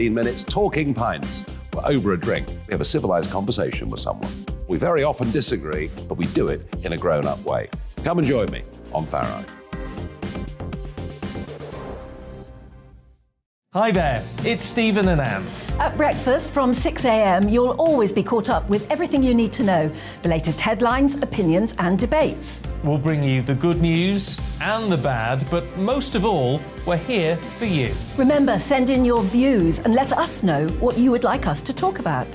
minutes talking pints. We're over a drink. We have a civilised conversation with someone. We very often disagree, but we do it in a grown-up way. Come and join me on Faro. Hi there, it's Stephen and Anne. At breakfast from 6 a.m, you'll always be caught up with everything you need to know, the latest headlines, opinions and debates. We'll bring you the good news and the bad, but most of all, we're here for you. Remember, send in your views and let us know what you would like us to talk about.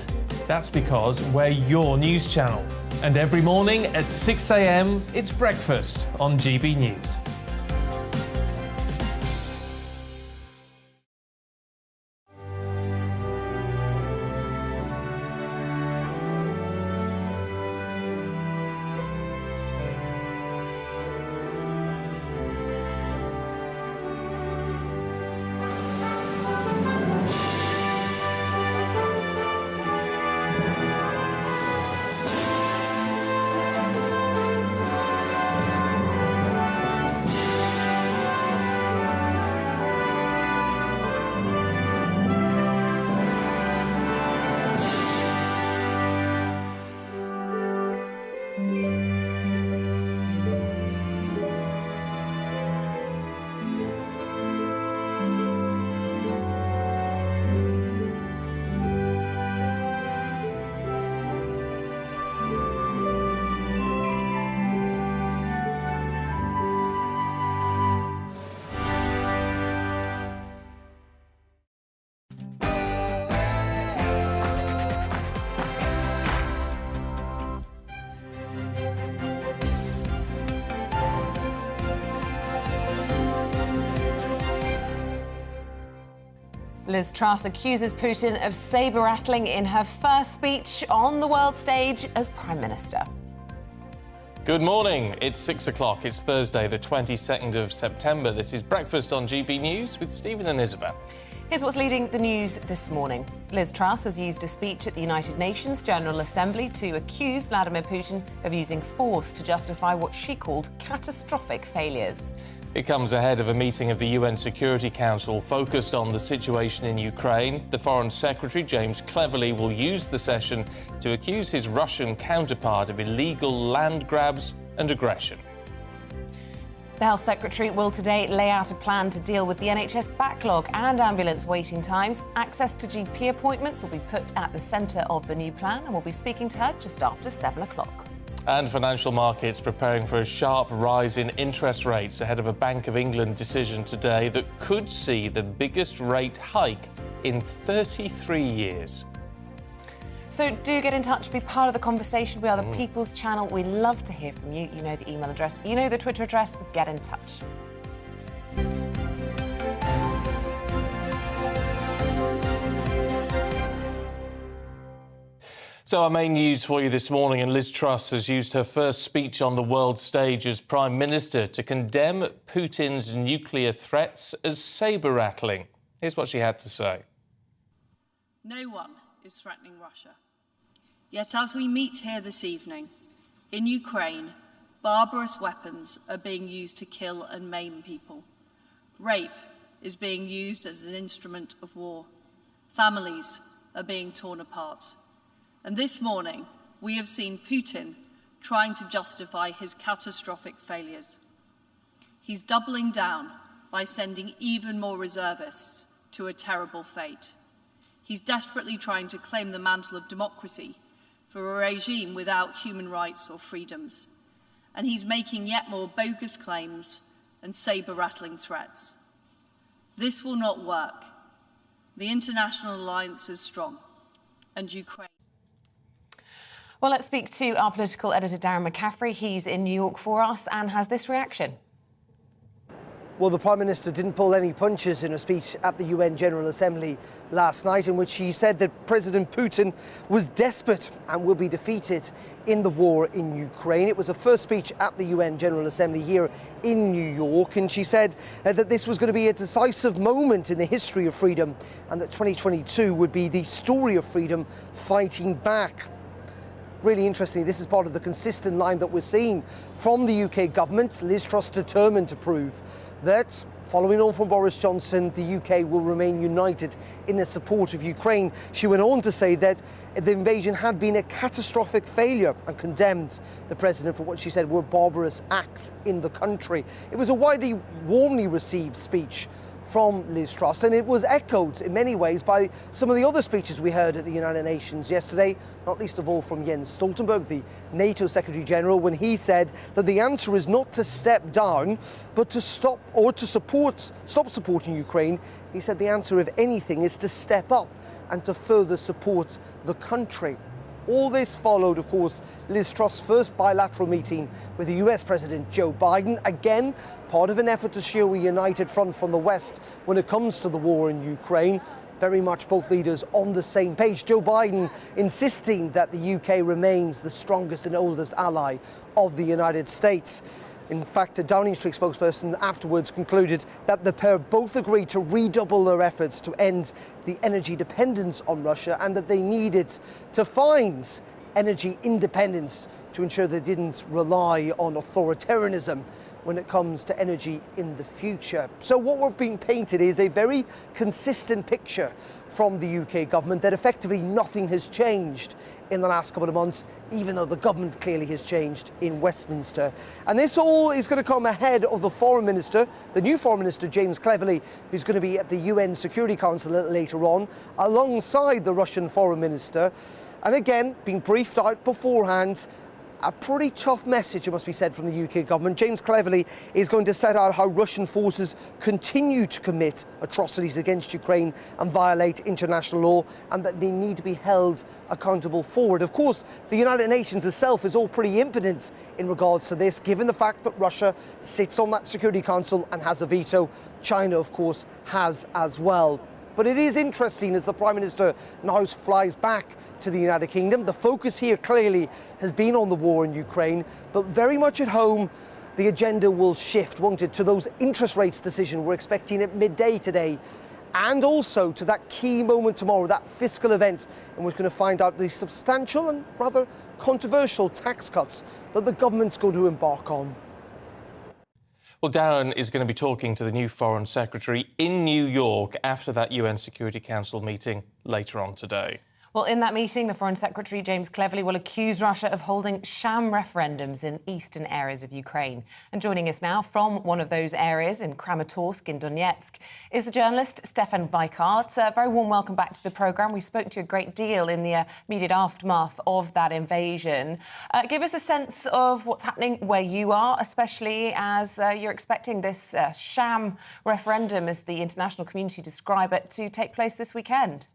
That's because we're your news channel. And every morning at 6 a.m, it's breakfast on GB News. Liz Truss accuses Putin of sabre-rattling in her first speech on the world stage as Prime Minister. Good morning. It's 6 o'clock. It's Thursday, the 22nd of September. This is Breakfast on GB News with Stephen and Isabel. Here's what's leading the news this morning. Liz Truss has used a speech at the United Nations General Assembly to accuse Vladimir Putin of using force to justify what she called catastrophic failures. It comes ahead of a meeting of the UN Security Council focused on the situation in Ukraine. The Foreign Secretary, James Cleverly, will use the session to accuse his Russian counterpart of illegal land grabs and aggression. The Health Secretary will today lay out a plan to deal with the NHS backlog and ambulance waiting times. Access to GP appointments will be put at the centre of the new plan, and we'll be speaking to her just after 7 o'clock. And financial markets preparing for a sharp rise in interest rates ahead of a Bank of England decision today that could see the biggest rate hike in 33 years. So do get in touch, be part of the conversation. We are the People's Channel. We love to hear from you. You know the email address, you know the Twitter address. Get in touch. So our main news for you this morning, and Liz Truss has used her first speech on the world stage as Prime Minister to condemn Putin's nuclear threats as sabre-rattling. Here's what she had to say. No one is threatening Russia. Yet as we meet here this evening, in Ukraine, barbarous weapons are being used to kill and maim people. Rape is being used as an instrument of war. Families are being torn apart. And this morning, we have seen Putin trying to justify his catastrophic failures. He's doubling down by sending even more reservists to a terrible fate. He's desperately trying to claim the mantle of democracy for a regime without human rights or freedoms. And he's making yet more bogus claims and sabre-rattling threats. This will not work. The international alliance is strong, and Ukraine... Well, let's speak to our political editor, Darren McCaffrey. He's in New York for us and has this reaction. Well, the Prime Minister didn't pull any punches in a speech at the UN General Assembly last night, in which she said that President Putin was desperate and will be defeated in the war in Ukraine. It was the first speech at the UN General Assembly here in New York, and she said that this was going to be a decisive moment in the history of freedom and that 2022 would be the story of freedom fighting back. Really interestingly, this is part of the consistent line that we're seeing from the UK government. Liz Truss determined to prove that, following on from Boris Johnson, the UK will remain united in its support of Ukraine. She went on to say that the invasion had been a catastrophic failure and condemned the president for what she said were barbarous acts in the country. It was a widely, warmly received speech from Liz Truss, and it was echoed in many ways by some of the other speeches we heard at the United Nations yesterday, not least of all from Jens Stoltenberg, the NATO Secretary General, when he said that the answer is not to step down, but to stop supporting Ukraine. He said the answer, if anything, is to step up and to further support the country. All this followed, of course, Liz Truss' first bilateral meeting with the US President Joe Biden, again part of an effort to show a united front from the West when it comes to the war in Ukraine. Very much both leaders on the same page. Joe Biden insisting that the UK remains the strongest and oldest ally of the United States. In fact, a Downing Street spokesperson afterwards concluded that the pair both agreed to redouble their efforts to end the energy dependence on Russia and that they needed to find energy independence to ensure they didn't rely on authoritarianism when it comes to energy in the future. So what we're being painted is a very consistent picture from the UK government that effectively nothing has changed in the last couple of months, even though the government clearly has changed in Westminster. And this all is going to come ahead of the Foreign Minister, the new Foreign Minister, James Cleverly, who's going to be at the UN Security Council a little later on, alongside the Russian Foreign Minister. And again, being briefed out beforehand, a pretty tough message, it must be said, from the UK government. James Cleverly is going to set out how Russian forces continue to commit atrocities against Ukraine and violate international law, and that they need to be held accountable for it. Of course, the United Nations itself is all pretty impotent in regards to this, given the fact that Russia sits on that Security Council and has a veto. China, of course, has as well. But it is interesting as the Prime Minister now flies back to the United Kingdom. The focus here clearly has been on the war in Ukraine, but very much at home, the agenda will shift, won't it, to those interest rates decision we're expecting at midday today, and also to that key moment tomorrow, that fiscal event, and we're going to find out the substantial and rather controversial tax cuts that the government's going to embark on. Well, Darren is going to be talking to the new Foreign Secretary in New York after that UN Security Council meeting later on today. Well, in that meeting, the Foreign Secretary, James Cleverly, will accuse Russia of holding sham referendums in eastern areas of Ukraine. And joining us now from one of those areas in Kramatorsk in Donetsk is the journalist Stefan Weikart. Very warm welcome back to the programme. We spoke to you a great deal in the immediate aftermath of that invasion. Give us a sense of what's happening where you are, especially as you're expecting this sham referendum, as the international community describe it, to take place this weekend.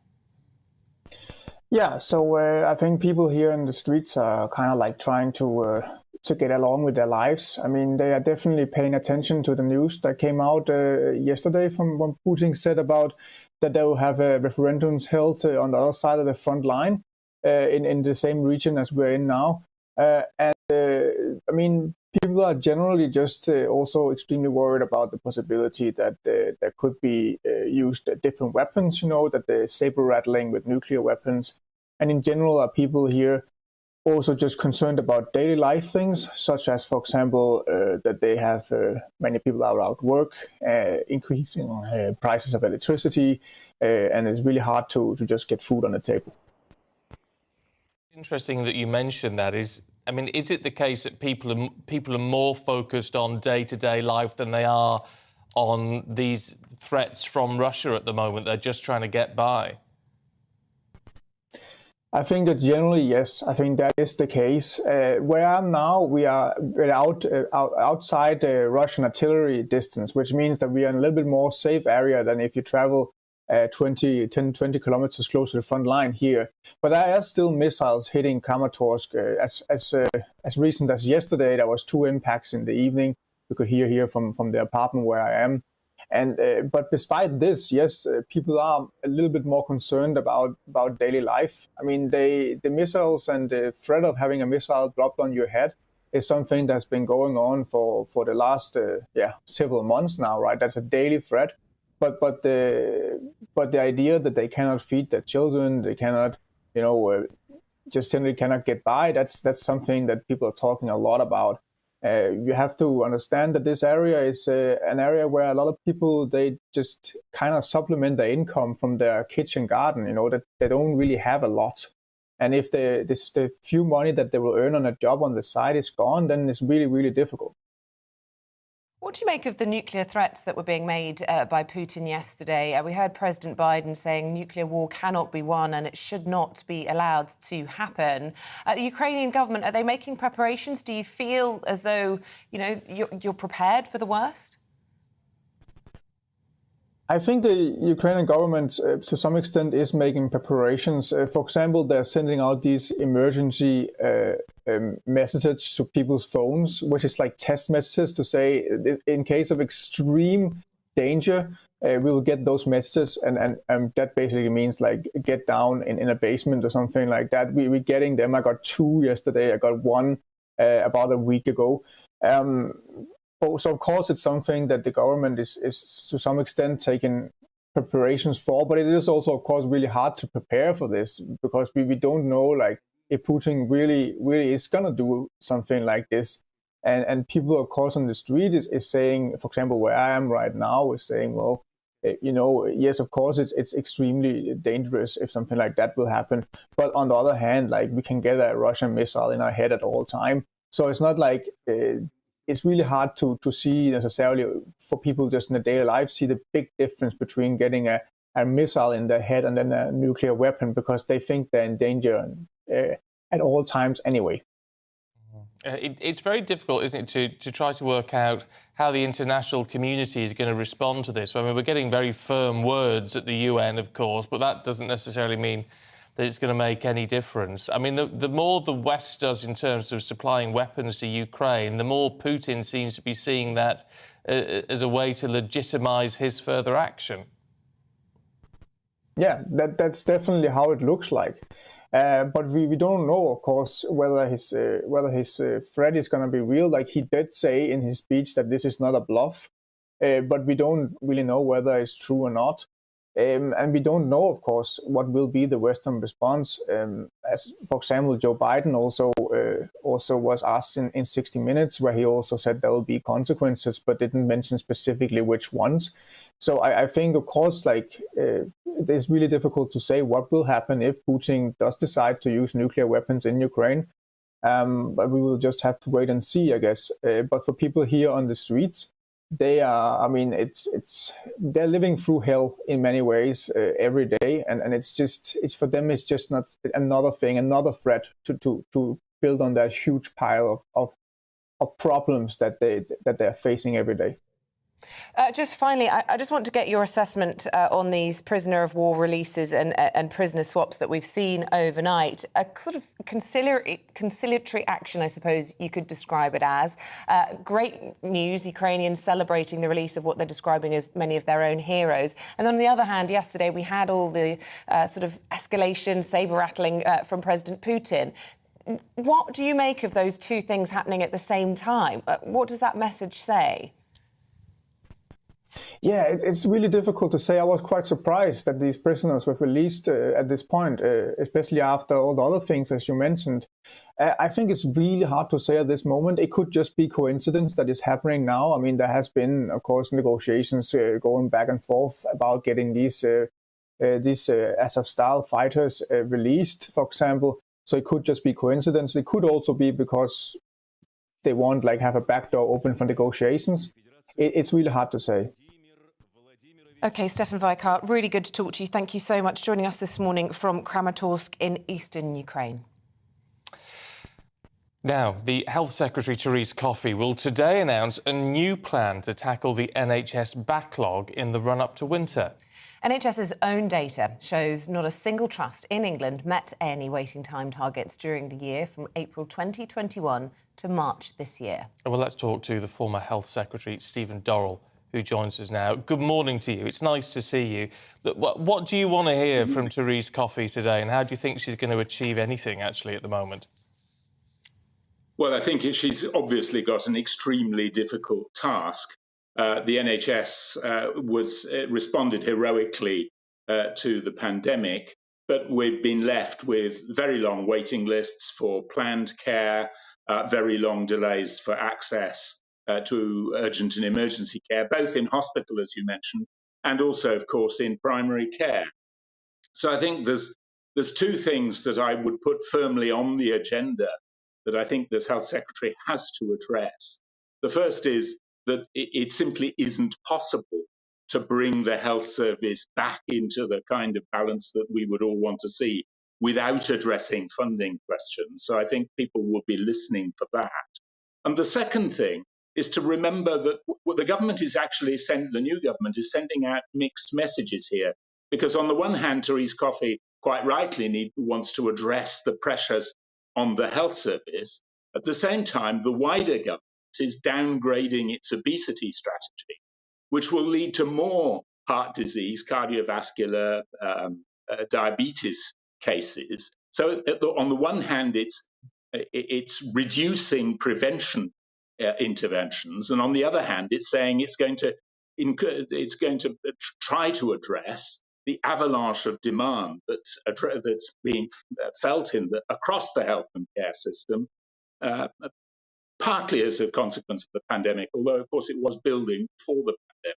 Yeah, so I think people here in the streets are kind of like trying to get along with their lives. I mean, they are definitely paying attention to the news that came out yesterday from when Putin said about that they will have referendums held on the other side of the front line in the same region as we're in now. I mean, people are generally just also extremely worried about the possibility that there could be used different weapons, you know, that they're saber rattling with nuclear weapons. And in general, are people here also just concerned about daily life things, such as, for example, that they have many people are out work, increasing prices of electricity, and it's really hard to just get food on the table. Interesting that you mentioned that. Is it the case that people are more focused on day-to-day life than they are on these threats from Russia at the moment? They're just trying to get by. I think that generally, yes, I think that is the case. Where I am now, we are outside the Russian artillery distance, which means that we are in a little bit more safe area than if you travel 20 kilometers closer to the front line here. But there are still missiles hitting Kramatorsk. As recent as yesterday, there was 2 impacts in the evening. You could hear here from the apartment where I am. And but despite this, yes, people are a little bit more concerned about daily life. I mean, the missiles and the threat of having a missile dropped on your head is something that's been going on for the last several months now, right? That's a daily threat. But the idea that they cannot feed their children, they cannot, just simply cannot get by. That's something that people are talking a lot about. You have to understand that this area is an area where a lot of people, they just kind of supplement their income from their kitchen garden, that they don't really have a lot. And if the few money that they will earn on a job on the side is gone, then it's really, really difficult. What do you make of the nuclear threats that were being made by Putin yesterday? We heard President Biden saying nuclear war cannot be won and it should not be allowed to happen. The Ukrainian government, are they making preparations? Do you feel as though, you're prepared for the worst? I think the Ukrainian government, to some extent, is making preparations. For example, they're sending out these emergency messages to people's phones, which is like test messages to say, in case of extreme danger, we will get those messages. And that basically means like get down in a basement or something like that. We're getting them. I got 2 yesterday. I got one about a week ago. So, of course, it's something that the government is to some extent taking preparations for, but it is also, of course, really hard to prepare for this because we don't know, like, if Putin really is going to do something like this. And people, of course, on the street is saying, for example, where I am right now, is saying, well, yes, of course, it's extremely dangerous if something like that will happen. But on the other hand, like, we can get a Russian missile in our head at all time. So it's not like... it's really hard to see necessarily for people just in their daily life, see the big difference between getting a missile in their head and then a nuclear weapon because they think they're in danger at all times anyway. It's very difficult, isn't it, to try to work out how the international community is going to respond to this. I mean, we're getting very firm words at the UN, of course, but that doesn't necessarily mean that it's going to make any difference. I mean, the more the West does in terms of supplying weapons to Ukraine, the more Putin seems to be seeing that as a way to legitimise his further action. Yeah, that's definitely how it looks like. But we don't know, of course, whether his threat is going to be real. Like he did say in his speech that this is not a bluff, but we don't really know whether it's true or not. And we don't know, of course, what will be the Western response. As, for example, Joe Biden also was asked in 60 Minutes, where he also said there will be consequences, but didn't mention specifically which ones. So I think, of course, like it is really difficult to say what will happen if Putin does decide to use nuclear weapons in Ukraine. But we will just have to wait and see, I guess. But for people here on the streets, they are, I mean, they're living through hell in many ways every day. And it's for them, it's just not another thing, another threat to build on that huge pile of problems that they're facing every day. Just finally, I just want to get your assessment on these prisoner of war releases and prisoner swaps that we've seen overnight. A sort of conciliatory action, I suppose you could describe it as. Great news, Ukrainians celebrating the release of what they're describing as many of their own heroes. And then on the other hand, yesterday we had all the sort of escalation, saber-rattling from President Putin. What do you make of those two things happening at the same time? What does that message say? Yeah, it's really difficult to say. I was quite surprised that these prisoners were released at this point, especially after all the other things, as you mentioned. I think it's really hard to say at this moment. It could just be coincidence that it's happening now. I mean, there has been, of course, negotiations going back and forth about getting these Azov-style fighters released, for example. So it could just be coincidence. It could also be because they won't have a backdoor open for negotiations. It's really hard to say. OK, Stefan Weikart, really good to talk to you. Thank you so much for joining us this morning from Kramatorsk in eastern Ukraine. Now, the Health Secretary Therese Coffey will today announce a new plan to tackle the NHS backlog in the run-up to winter. NHS's own data shows not a single trust in England met any waiting time targets during the year from April 2021 to March this year. Well, let's talk to the former Health Secretary, Stephen Dorrell, who joins us now. Good morning to you. It's nice to see you. What do you want to hear from Therese Coffey today, and how do you think she's going to achieve anything, actually, at the moment? Well, I think she's obviously got an extremely difficult task. The NHS responded heroically to the pandemic, but we've been left with very long waiting lists for planned care, very long delays for access to urgent and emergency care, both in hospital, as you mentioned, and also, of course, in primary care. So I think there's two things that I would put firmly on the agenda that I think this Health Secretary has to address. The first is that it simply isn't possible to bring the health service back into the kind of balance that we would all want to see without addressing funding questions. So I think people will be listening for that. And the second thing is to remember that the government is actually the new government is sending out mixed messages here. Because on the one hand, Therese Coffey quite rightly wants to address the pressures on the health service. At the same time, the wider government is downgrading its obesity strategy, which will lead to more heart disease, cardiovascular, diabetes cases. So on the one hand, it's reducing prevention interventions, and on the other hand, it's saying it's going to try to address the avalanche of demand that's being felt across the health and care system, partly as a consequence of the pandemic, although of course it was building before the pandemic.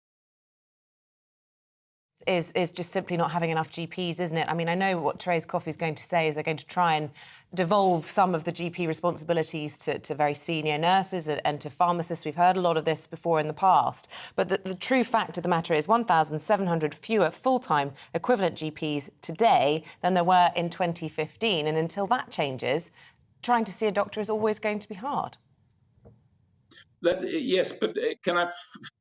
Is just simply not having enough GPs, isn't it? I mean, I know what Therese Coffey is going to say is they're going to try and devolve some of the GP responsibilities to very senior nurses and to pharmacists. We've heard a lot of this before in the past. But the true fact of the matter is 1,700 fewer full-time equivalent GPs today than there were in 2015. And until that changes, trying to see a doctor is always going to be hard. Yes, but can I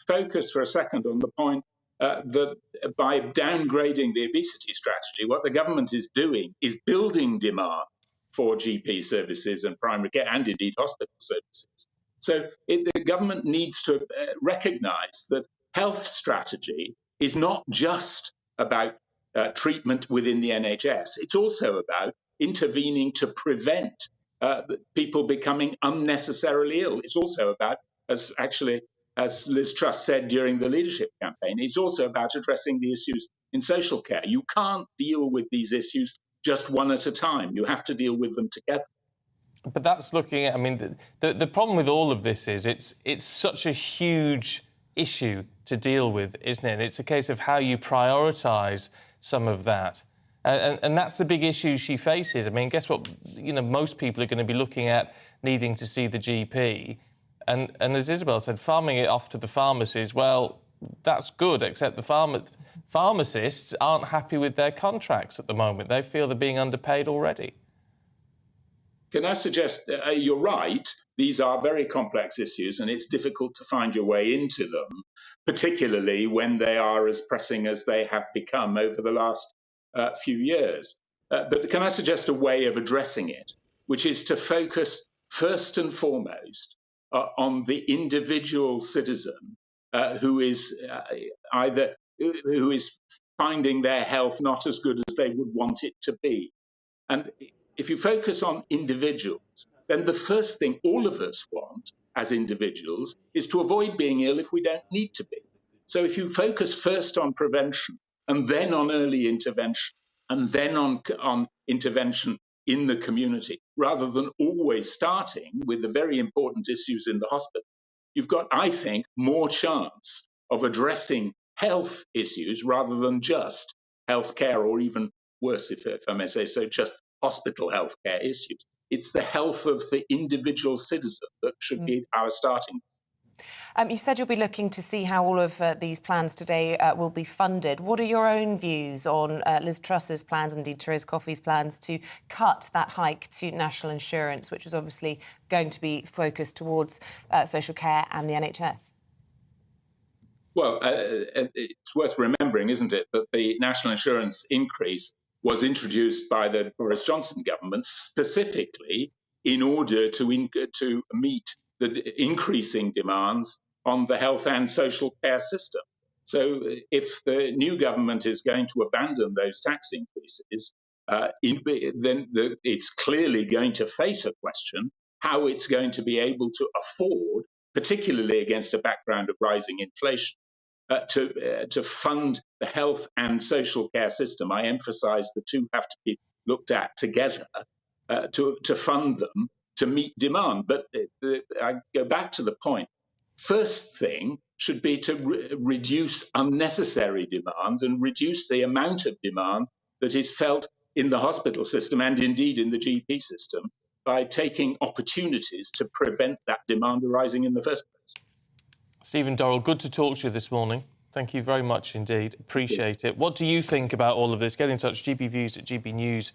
focus for a second on the point that by downgrading the obesity strategy, what the government is doing is building demand for GP services and primary care and indeed hospital services. So the government needs to recognise that health strategy is not just about treatment within the NHS. It's also about intervening to prevent people becoming unnecessarily ill. It's also about, as Liz Truss said during the leadership campaign, it's also about addressing the issues in social care. You can't deal with these issues just one at a time. You have to deal with them together. But that's looking at, I mean, the problem with all of this is it's such a huge issue to deal with, isn't it? It's a case of how you prioritise some of that. And that's the big issue she faces. I mean, guess what? You know, most people are going to be looking at needing to see the GP. And as Isabel said, farming it off to the pharmacies, well, that's good, except the pharmacists aren't happy with their contracts at the moment. They feel they're being underpaid already. Can I suggest, you're right, these are very complex issues and it's difficult to find your way into them, particularly when they are as pressing as they have become over the last few years. But can I suggest a way of addressing it, which is to focus first and foremost on the individual citizen who is finding their health not as good as they would want it to be. And if you focus on individuals, then the first thing all of us want as individuals is to avoid being ill if we don't need to be. So if you focus first on prevention and then on early intervention and then on intervention in the community, rather than always starting with the very important issues in the hospital, you've got, I think, more chance of addressing health issues rather than just healthcare, or even worse, if I may say so, just hospital healthcare issues. It's the health of the individual citizen that should be our starting point. You said you'll be looking to see how all of these plans today will be funded. What are your own views on Liz Truss's plans, and indeed Therese Coffey's plans, to cut that hike to national insurance, which was obviously going to be focused towards social care and the NHS? Well, it's worth remembering, isn't it, that the national insurance increase was introduced by the Boris Johnson government specifically in order to meet the increasing demands on the health and social care system. So if the new government is going to abandon those tax increases, then it's clearly going to face a question how it's going to be able to afford, particularly against a background of rising inflation, to fund the health and social care system. I emphasise the two have to be looked at together, to fund them to meet demand. But I go back to the point. First thing should be to reduce unnecessary demand and reduce the amount of demand that is felt in the hospital system and indeed in the GP system by taking opportunities to prevent that demand arising in the first place. Stephen Dorrell, good to talk to you this morning. Thank you very much indeed. Appreciate it. What do you think about all of this? Get in touch, gbviews@gbnews.uk.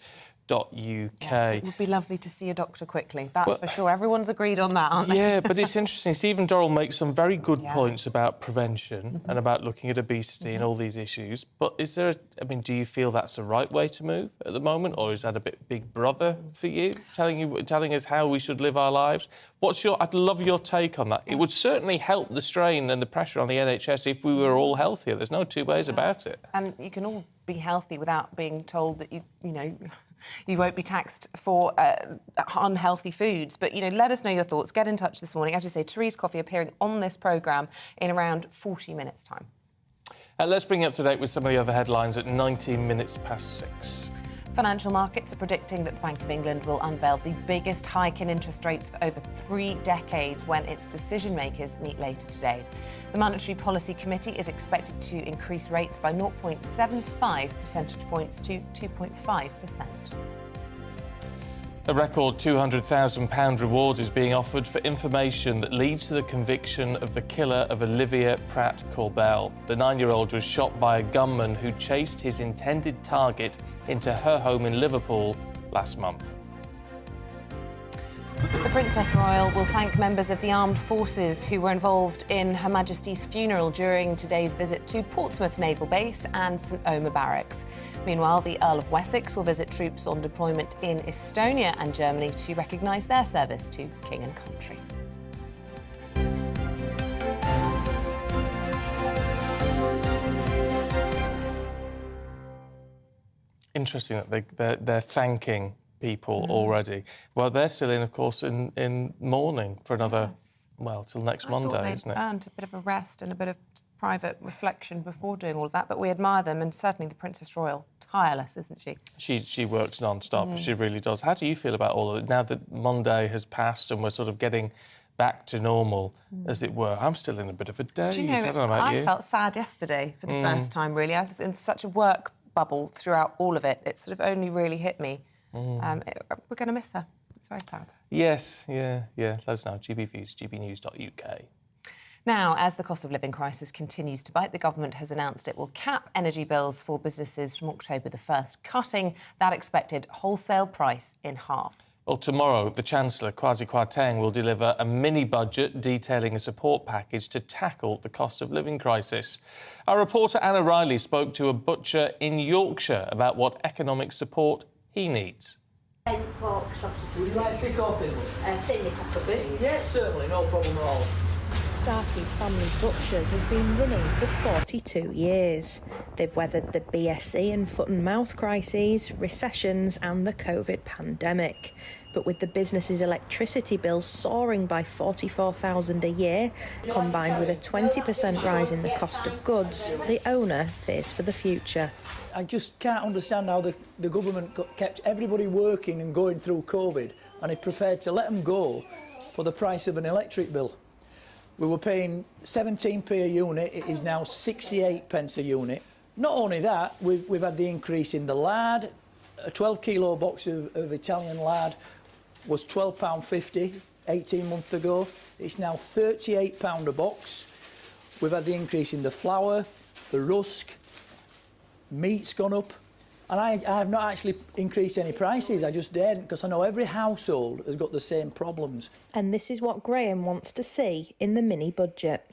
Yeah, it would be lovely to see a doctor quickly, that's for sure. Everyone's agreed on that, aren't they? Yeah, but it's interesting. Stephen Dorrell makes some very good points about prevention and about looking at obesity and all these issues. But is there, do you feel that's the right way to move at the moment, or is that a bit big brother for you, telling us how we should live our lives? I'd love your take on that. It would certainly help the strain and the pressure on the NHS if we were all healthier. There's no two ways about it. And you can all be healthy without being told that you won't be taxed for unhealthy foods. But, let us know your thoughts. Get in touch this morning. As we say, Therese Coffey appearing on this programme in around 40 minutes' time. Let's bring you up to date with some of the other headlines at 19 minutes past 6. Financial markets are predicting that the Bank of England will unveil the biggest hike in interest rates for over 3 decades when its decision-makers meet later today. The Monetary Policy Committee is expected to increase rates by 0.75 percentage points to 2.5%. A record £200,000 reward is being offered for information that leads to the conviction of the killer of Olivia Pratt-Corbell. The 9-year-old was shot by a gunman who chased his intended target into her home in Liverpool last month. The Princess Royal will thank members of the armed forces who were involved in Her Majesty's funeral during today's visit to Portsmouth Naval Base and St Omer Barracks. Meanwhile, the Earl of Wessex will visit troops on deployment in Estonia and Germany to recognise their service to King and Country. Interesting that they're thanking people already. Well, they're still in, of course, in mourning for another, till next Monday, isn't it? Earned a bit of a rest and a bit of private reflection before doing all of that, but we admire them, and certainly the Princess Royal, tireless, isn't she? She works non-stop, she really does. How do you feel about all of it, now that Monday has passed and we're sort of getting back to normal, as it were? I'm still in a bit of a daze. I don't know about you. I felt sad yesterday for the first time, really. I was in such a work bubble throughout all of it. It sort of only really hit me. We're going to miss her. It's very sad. Yes, yeah. Let us know. GBViews, gbnews.uk. Now, as the cost of living crisis continues to bite, the government has announced it will cap energy bills for businesses from October the 1st, cutting that expected wholesale price in half. Well, tomorrow, the Chancellor, Kwasi Kwarteng, will deliver a mini-budget detailing a support package to tackle the cost of living crisis. Our reporter Anna Riley spoke to a butcher in Yorkshire about what economic support he needs. Pork sausages. Would you like thick or thin? Thin if I could be. Yes, certainly, no problem at all. Starkey's Family Butchers has been running for 42 years. They've weathered the BSE and foot and mouth crises, recessions and the COVID pandemic. But with the business's electricity bills soaring by $44,000 a year, combined with a 20% rise in the cost of goods, the owner fears for the future. I just can't understand how the government kept everybody working and going through COVID, and it prepared to let them go for the price of an electric bill. We were paying 17p a unit, it is now 68 pence a unit. Not only that, we've had the increase in the lard. A 12-kilo box of Italian lard was £12.50 18 months ago. It's now £38 a box. We've had the increase in the flour, the rusk, meat's gone up. And I have not actually increased any prices, I just daren't, because I know every household has got the same problems. And this is what Graham wants to see in the mini-budget.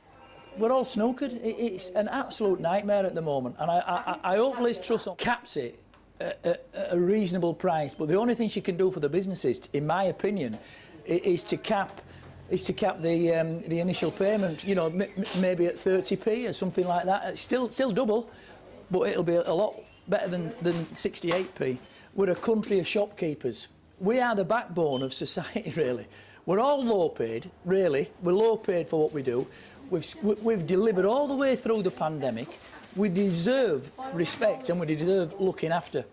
We're all snookered. It's an absolute nightmare at the moment, and I hope Liz Truss caps it at a reasonable price, but the only thing she can do for the businesses, in my opinion, is to cap the initial payment, maybe at 30p or something like that. It's still double, but it'll be a lot better than 68p. We're a country of shopkeepers. We are the backbone of society, really. We're all low paid, really. We're low paid for what we do. We've delivered all the way through the pandemic. We deserve respect and we deserve looking after.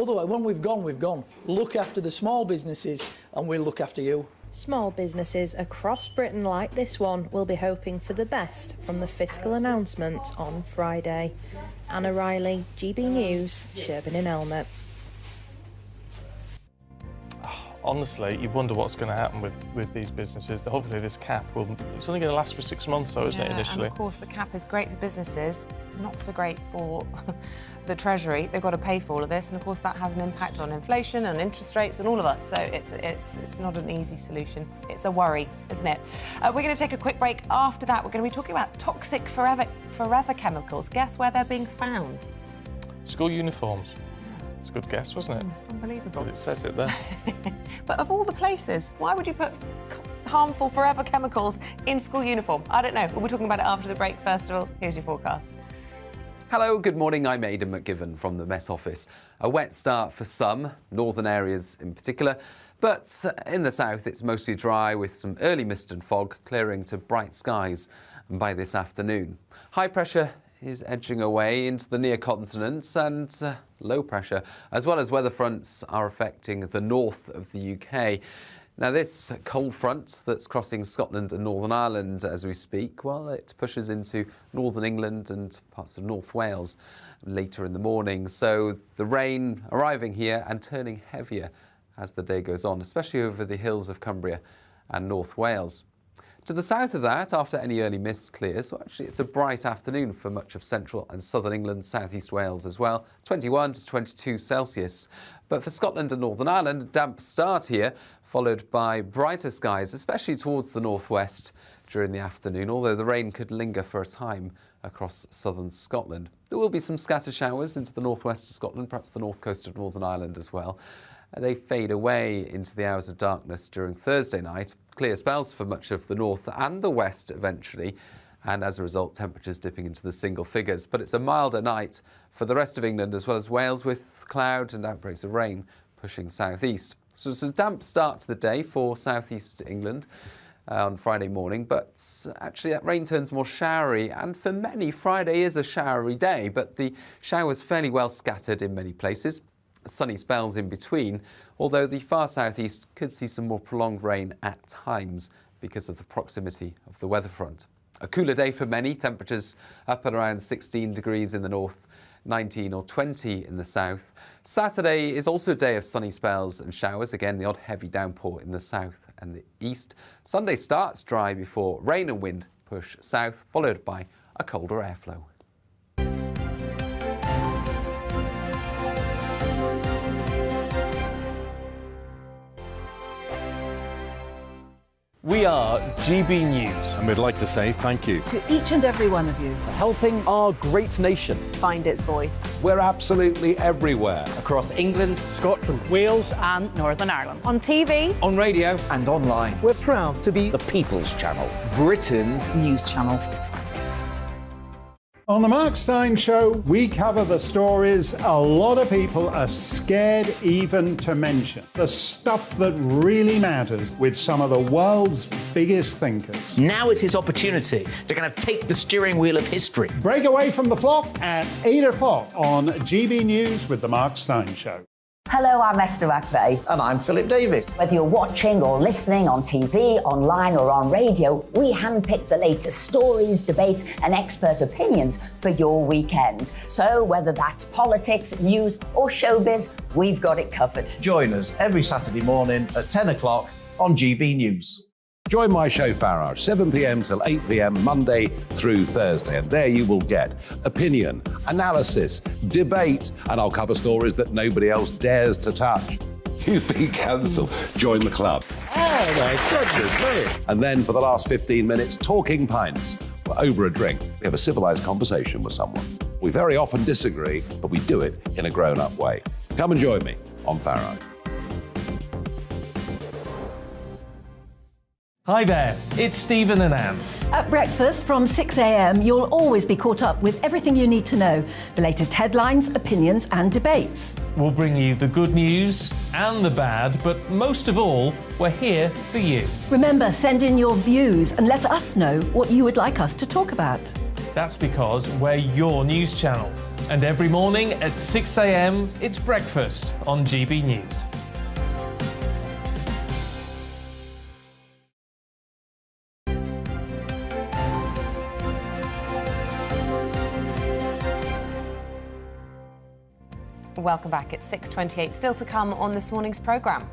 Otherwise, when we've gone, we've gone. Look after the small businesses and we'll look after you. Small businesses across Britain like this one will be hoping for the best from the fiscal announcement on Friday. Anna Riley, GB News, Sherburn in Elmet. Honestly, you wonder what's going to happen with these businesses. Hopefully this cap it's only going to last for 6 months though, isn't it, initially? And of course the cap is great for businesses, not so great for the Treasury. They've got to pay for all of this, and of course that has an impact on inflation and interest rates and all of us. So it's not an easy solution. It's a worry, isn't it? We're going to take a quick break. After that, we're going to be talking about toxic forever chemicals. Guess where they're being found? School uniforms. It's a good guess, wasn't it? Unbelievable. But it says it there. But of all the places, why would you put harmful forever chemicals in school uniform? I don't know. We'll be talking about it after the break. First of all, here's your forecast. Hello, good morning. I'm Aidan McGivern from the Met Office. A wet start for some, northern areas in particular, but in the south it's mostly dry with some early mist and fog clearing to bright skies by this afternoon. High pressure is edging away into the near continent, and low pressure, as well as weather fronts, are affecting the north of the UK. Now, this cold front that's crossing Scotland and Northern Ireland as we speak, well, it pushes into northern England and parts of North Wales later in the morning. So the rain arriving here and turning heavier as the day goes on, especially over the hills of Cumbria and North Wales. To the south of that, after any early mist clears, well, actually it's a bright afternoon for much of central and southern England, southeast Wales as well, 21 to 22 Celsius. But for Scotland and Northern Ireland, a damp start here, followed by brighter skies, especially towards the northwest during the afternoon, although the rain could linger for a time across southern Scotland. There will be some scattered showers into the northwest of Scotland, perhaps the north coast of Northern Ireland as well. They fade away into the hours of darkness during Thursday night. Clear spells for much of the north and the west eventually, and as a result temperatures dipping into the single figures. But it's a milder night for the rest of England as well as Wales, with cloud and outbreaks of rain pushing southeast. So it's a damp start to the day for southeast England on Friday morning, but actually that rain turns more showery, and for many Friday is a showery day, but the showers fairly well scattered in many places. Sunny spells in between, although the far southeast could see some more prolonged rain at times because of the proximity of the weather front. A cooler day for many, temperatures up at around 16 degrees in the north, 19 or 20 in the south. Saturday is also a day of sunny spells and showers, again the odd heavy downpour in the south and the east. Sunday starts dry before rain and wind push south, followed by a colder airflow. We are GB News. And we'd like to say thank you To each and every one of you. for helping our great nation Find its voice. We're absolutely everywhere. across England, Scotland. Wales and Northern Ireland. On TV, on radio, and online. We're proud to be The People's Channel, Britain's news channel. On the Mark Steyn Show, we cover the stories a lot of people are scared even to mention. The stuff that really matters with some of the world's biggest thinkers. Now is his opportunity to kind of take the steering wheel of history. Break away from the flock at 8 o'clock on GB News with the Mark Steyn Show. Hello, I'm Esther McVeigh. And I'm Philip Davis. Whether you're watching or listening on TV, online or on radio, we handpick the latest stories, debates and expert opinions for your weekend. So whether that's politics, news or showbiz, we've got it covered. Join us every Saturday morning at 10 o'clock on GB News. Join my show Farage, 7 p.m. till 8 p.m. Monday through Thursday, and there you will get opinion, analysis, debate, and I'll cover stories that nobody else dares to touch. You've been cancelled. Join the club. Oh my goodness me. And then for the last 15 minutes, talking pints. We're over a drink. We have a civilised conversation with someone. We very often disagree, but we do it in a grown-up way. Come and join me on Farage. Hi there, it's Stephen and Anne. At breakfast from 6 a.m, you'll always be caught up with everything you need to know, the latest headlines, opinions and debates. We'll bring you the good news and the bad, but most of all, we're here for you. Remember, send in your views and let us know what you would like us to talk about. That's because we're your news channel, And every morning at 6 a.m, it's breakfast on GB News. Welcome back. It's 6:28. Still to come on this morning's programme.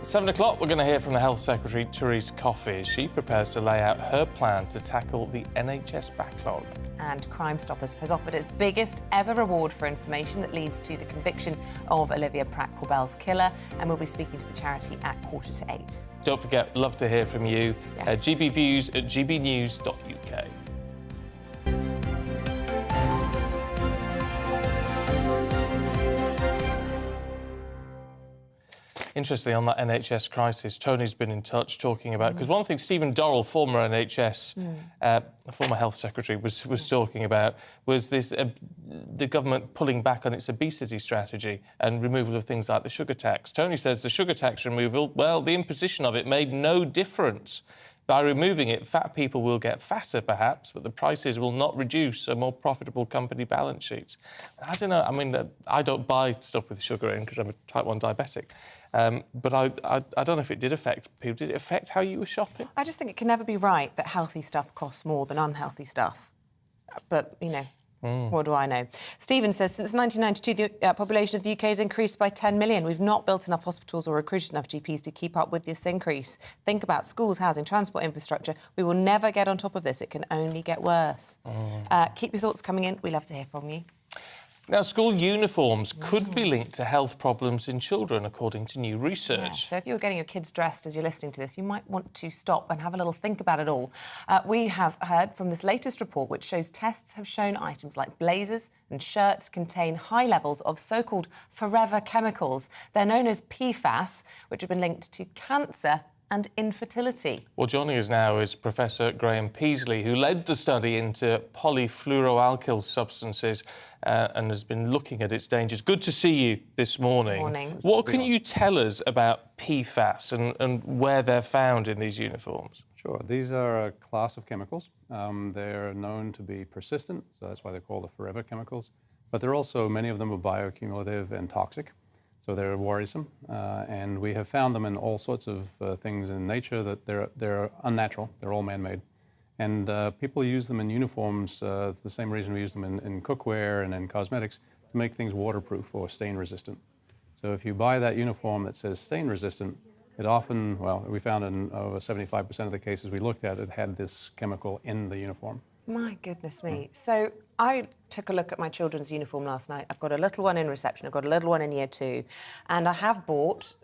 At 7 o'clock, we're going to hear from the Health Secretary, Therese Coffey, as she prepares to lay out her plan to tackle the NHS backlog. And Crimestoppers has offered its biggest ever reward for information that leads to the conviction of Olivia Pratt-Corbell's killer, and we'll be speaking to the charity at 7:45. Don't forget, love to hear from you. Yes. gbviews@gbnews.uk. Interestingly, on that NHS crisis, Tony's been in touch talking about, because one thing Stephen Dorrell, former NHS, former Health Secretary, was talking about was this the government pulling back on its obesity strategy and removal of things like the sugar tax. Tony says the sugar tax removal, well, the imposition of it made no difference. By removing it, fat people will get fatter, perhaps, but the prices will not reduce a more profitable company balance sheets. I don't know. I mean, I don't buy stuff with sugar in because I'm a type 1 diabetic. But I don't know if it did affect people. Did it affect how you were shopping? I just think it can never be right that healthy stuff costs more than unhealthy stuff. But, you know, what do I know? Stephen says, since 1992, the population of the UK has increased by 10 million. We've not built enough hospitals or recruited enough GPs to keep up with this increase. Think about schools, housing, transport infrastructure. We will never get on top of this. It can only get worse. Keep your thoughts coming in. We love to hear from you. Now, school uniforms could be linked to health problems in children, according to new research. Yeah, so if you're getting your kids dressed as you're listening to this, you might want to stop and have a little think about it all. We have heard from this latest report, which shows tests have shown items like blazers and shirts contain high levels of so-called forever chemicals. They're known as PFAS, which have been linked to cancer and infertility. Well, joining us now is Professor Graham Peasley, who led the study into polyfluoroalkyl substances and has been looking at its dangers. Good to see you this morning. Morning. What can you tell us about PFAS and where they're found in these uniforms? Sure. These are a class of chemicals. They're known to be persistent, so that's why they're called the forever chemicals. But they're also, many of them are bioaccumulative and toxic. So they're worrisome, and we have found them in all sorts of things in nature that they're unnatural. They're all man-made. And people use them in uniforms, the same reason we use them in cookware and in cosmetics, to make things waterproof or stain-resistant. So if you buy that uniform that says stain-resistant, it often, well, we found in over 75% of the cases we looked at, it had this chemical in the uniform. My goodness me. So I took a look at my children's uniform last night. I've got a little one in reception, I've got a little one in year 2, and I have bought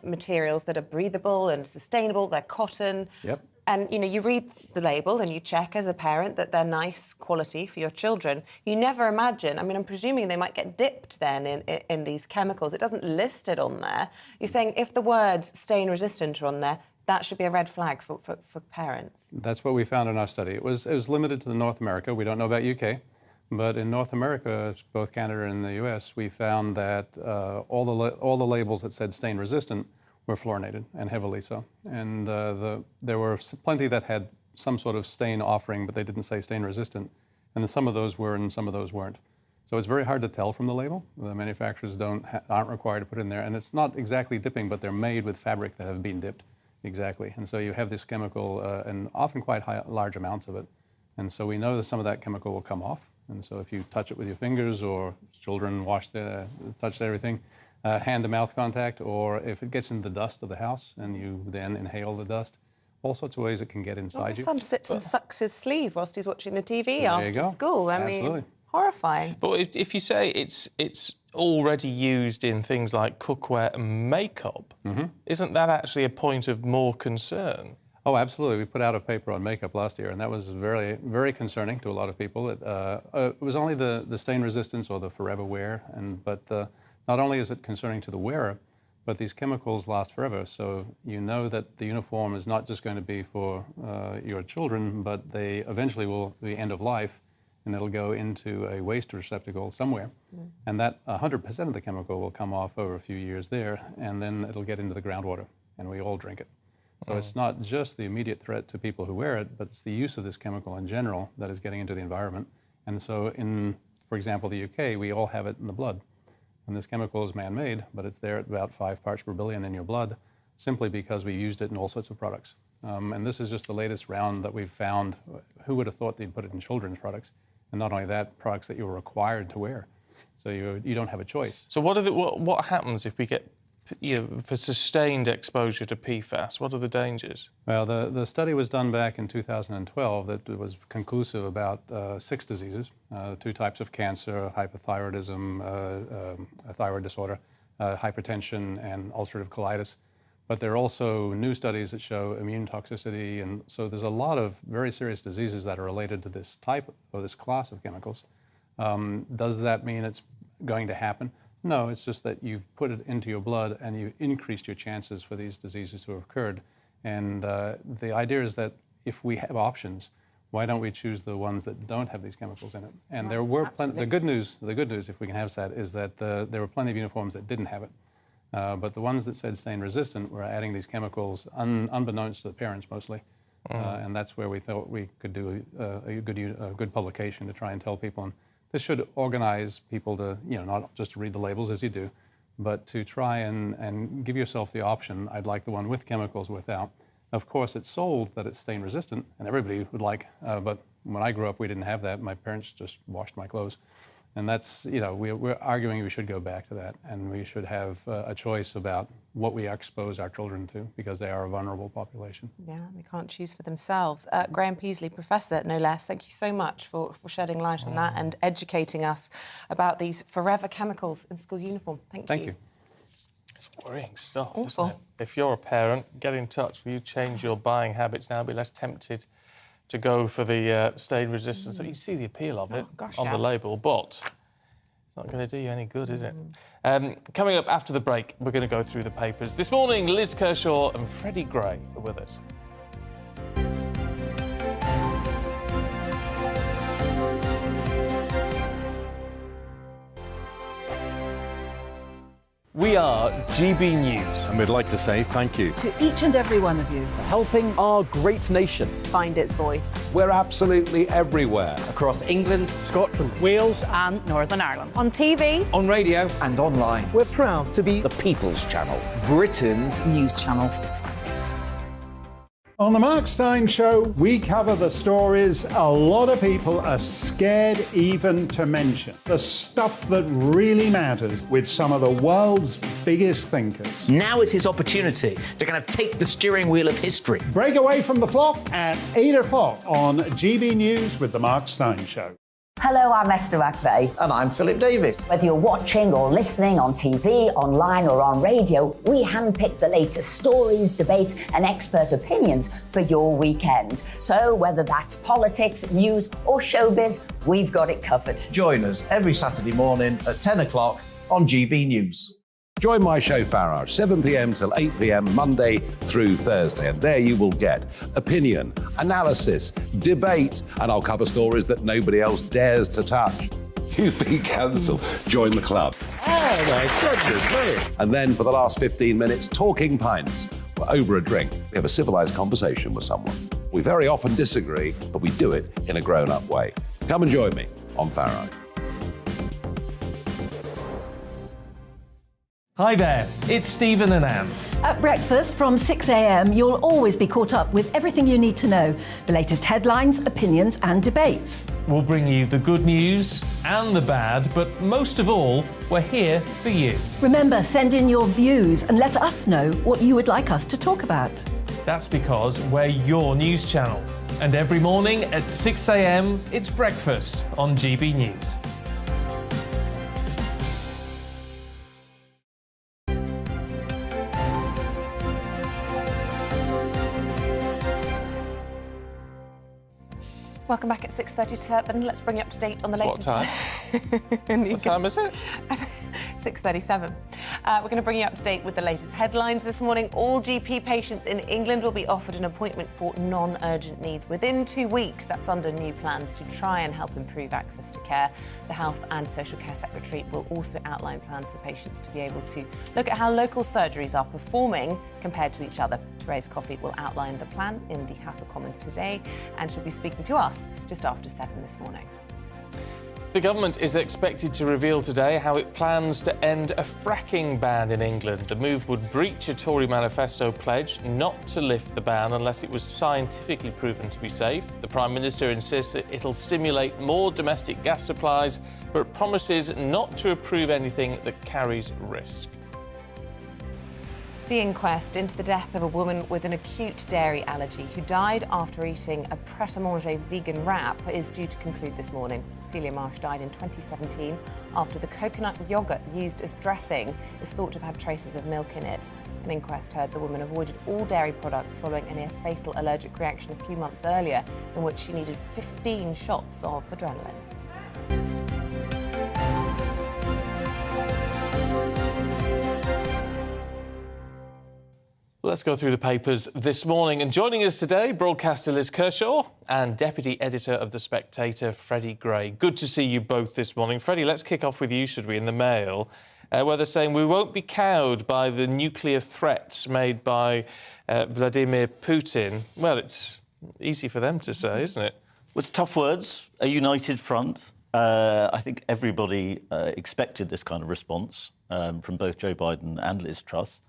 materials that are breathable and sustainable. They're cotton. Yep. And, you know, you read the label and you check as a parent that they're nice quality for your children. You never imagine, I mean, I'm presuming they might get dipped then in these chemicals. It doesn't list it on there. You're saying if the words stain resistant are on there, that should be a red flag for parents. That's what we found in our study. It was limited to North America. We don't know about UK, but in North America, both Canada and the US, we found that all the labels that said stain resistant were fluorinated, and heavily so. And there were plenty that had some sort of stain offering, but they didn't say stain resistant. And some of those were, and some of those weren't. So it's very hard to tell from the label. The manufacturers aren't required to put in there, and it's not exactly dipping, but they're made with fabric that have been dipped. Exactly. And so you have this chemical, and often quite large amounts of it. And so we know that some of that chemical will come off. And so if you touch it with your fingers, or children touch everything, hand-to-mouth contact, or if it gets in the dust of the house and you then inhale the dust, all sorts of ways it can get inside you. My son sits and sucks his sleeve whilst he's watching the TV There you go. after school. I Absolutely. mean, horrifying. But if you say it's already used in things like cookware and makeup, isn't that actually a point of more concern? Oh, absolutely. We put out a paper on makeup last year, and that was very, very concerning to a lot of people. It was only the stain resistance or the forever wear, but not only is it concerning to the wearer, but these chemicals last forever. So you know that the uniform is not just going to be for your children, but they eventually will be end of life, and it'll go into a waste receptacle somewhere. And that 100% of the chemical will come off over a few years there, and then it'll get into the groundwater, and we all drink it. So it's not just the immediate threat to people who wear it, but it's the use of this chemical in general that is getting into the environment. And so in For example, the UK, we all have it in the blood. And this chemical is man-made, but it's there at about 5 parts per billion in your blood, simply because we used it in all sorts of products. And this is just the latest round that we've found. Who would have thought they'd put it in children's products? And not only that, products that you were required to wear. So you don't have a choice. So what happens if we get, for sustained exposure to PFAS? What are the dangers? Well, the study was done back in 2012 that was conclusive about 6 diseases, 2 types of cancer, hypothyroidism, a thyroid disorder, hypertension, and ulcerative colitis. But there are also new studies that show immune toxicity, and so there's a lot of very serious diseases that are related to this type or this class of chemicals. Does that mean it's going to happen? No, it's just that you've put it into your blood and you've increased your chances for these diseases to have occurred. And the idea is that if we have options, why don't we choose the ones that don't have these chemicals in it? And there were the good news, if we can have that, is that there were plenty of uniforms that didn't have it. But the ones that said stain resistant were adding these chemicals unbeknownst to the parents mostly. And that's where we thought we could do a good publication to try and tell people. And this should organize people to, not just to read the labels as you do, but to try and give yourself the option. I'd like the one with chemicals, without. Of course, it's sold that it's stain resistant, and everybody would like, but when I grew up, we didn't have that. My parents just washed my clothes. And that's, we're arguing we should go back to that, and we should have a choice about what we expose our children to, because they are a vulnerable population. Yeah, they can't choose for themselves. Graham Peasley, Professor, no less, thank you so much for shedding light on that and educating us about these forever chemicals in school uniform. Thank you. It's worrying stuff, Awful. isn't it? If you're a parent, get in touch. Will you change your buying habits now, be less tempted to go for the stain resistance? So you see the appeal of it on the label, but it's not going to do you any good, is it? Coming up after the break, we're going to go through the papers. This morning, Liz Kershaw and Freddie Gray are with us. We are GB News. And we'd like to say thank you To each and every one of you. for helping our great nation Find its voice. We're absolutely everywhere. across England, Scotland, Wales and Northern Ireland. On TV, on radio and online. We're proud to be The People's Channel, Britain's news channel. On the Mark Steyn Show, we cover the stories a lot of people are scared even to mention. The stuff that really matters with some of the world's biggest thinkers. Now is his opportunity to kind of take the steering wheel of history. Break away from the flock at 8 o'clock on GB News with the Mark Steyn Show. Hello, I'm Esther McVeigh. And I'm Philip Davis. Whether you're watching or listening on TV, online or on radio, we handpick the latest stories, debates and expert opinions for your weekend. So whether that's politics, news or showbiz, we've got it covered. Join us every Saturday morning at 10 o'clock on GB News. Join my show Farage, 7 p.m. till 8 p.m. Monday through Thursday, and there you will get opinion, analysis, debate, and I'll cover stories that nobody else dares to touch. You've been cancelled. Join the club. Oh my goodness me. And then for the last 15 minutes, talking pints. We're over a drink. We have a civilised conversation with someone. We very often disagree, but we do it in a grown-up way. Come and join me on Farage. Hi there, it's Stephen and Anne. At breakfast from 6 a.m, you'll always be caught up with everything you need to know, the latest headlines, opinions and debates. We'll bring you the good news and the bad, but most of all, we're here for you. Remember, send in your views and let us know what you would like us to talk about. That's because we're your news channel. And every morning at 6 a.m, it's breakfast on GB News. Welcome back at 6:37. Let's bring you up to date on the latest. What time? What time is it? 6:37. We're going to bring you up to date with the latest headlines this morning. All GP patients in England will be offered an appointment for non-urgent needs within 2 weeks. That's under new plans to try and help improve access to care. The Health and Social Care Secretary will also outline plans for patients to be able to look at how local surgeries are performing compared to each other. Therese Coffey will outline the plan in the House of Commons today, and she'll be speaking to us just after 7 this morning. The government is expected to reveal today how it plans to end a fracking ban in England. The move would breach a Tory manifesto pledge not to lift the ban unless it was scientifically proven to be safe. The Prime Minister insists that it'll stimulate more domestic gas supplies, but promises not to approve anything that carries risk. The inquest into the death of a woman with an acute dairy allergy who died after eating a Pret-a-Manger vegan wrap is due to conclude this morning. Celia Marsh died in 2017 after the coconut yoghurt used as dressing is thought to have had traces of milk in it. An inquest heard the woman avoided all dairy products following a near-fatal allergic reaction a few months earlier, in which she needed 15 shots of adrenaline. Let's go through the papers this morning. And joining us today, broadcaster Liz Kershaw and deputy editor of The Spectator, Freddie Gray. Good to see you both this morning. Freddie, let's kick off with you, should we, in the Mail, where they're saying we won't be cowed by the nuclear threats made by Vladimir Putin. Well, it's easy for them to say, isn't it? Well, it's tough words, a united front. I think everybody expected this kind of response from both Joe Biden and Liz Truss.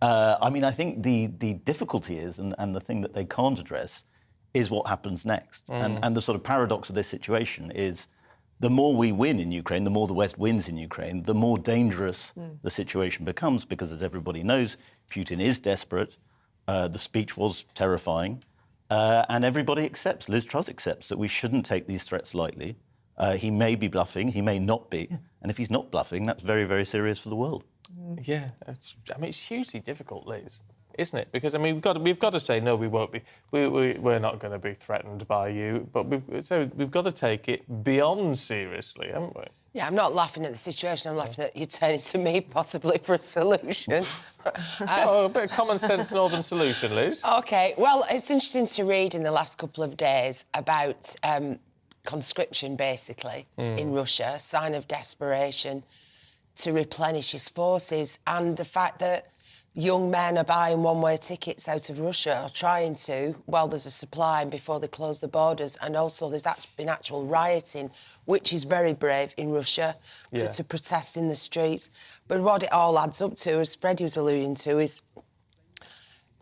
I think the difficulty is, and the thing that they can't address, is what happens next. And the sort of paradox of this situation is the more we win in Ukraine, the more the West wins in Ukraine, the more dangerous the situation becomes, because, as everybody knows, Putin is desperate. The speech was terrifying. And everybody accepts, Liz Truss accepts, that we shouldn't take these threats lightly. He may be bluffing, he may not be. And if he's not bluffing, that's very, very serious for the world. Yeah, it's hugely difficult, Liz, isn't it? Because, we've got to say, no, we won't be. We're not going to be threatened by you. But we've got to take it beyond seriously, haven't we? Yeah, I'm not laughing at the situation. I'm laughing at you turning to me, possibly, for a solution. A bit of common sense northern solution, Liz. OK, well, it's interesting to read in the last couple of days about conscription, basically, in Russia, a sign of desperation to replenish his forces, and the fact that young men are buying one-way tickets out of Russia, or trying to, while there's a supply and before they close the borders. And also there's been actual rioting, which is very brave in Russia, to protest in the streets. But what it all adds up to, as Freddie was alluding to, is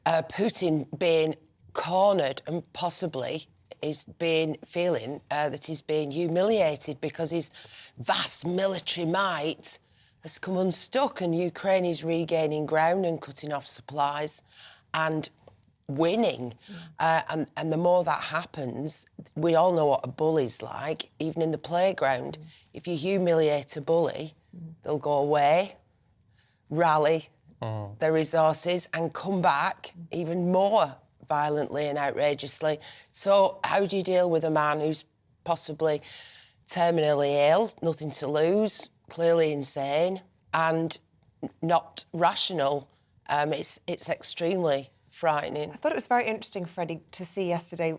Putin being cornered and possibly feeling that he's being humiliated because his vast military might has come unstuck, and Ukraine is regaining ground and cutting off supplies and winning. And the more that happens, we all know what a bully's like, even in the playground. If you humiliate a bully, they'll go away, rally their resources and come back even more violently and outrageously. So how do you deal with a man who's possibly terminally ill, nothing to lose, clearly insane, and not rational? It's extremely frightening. I thought it was very interesting, Freddie, to see yesterday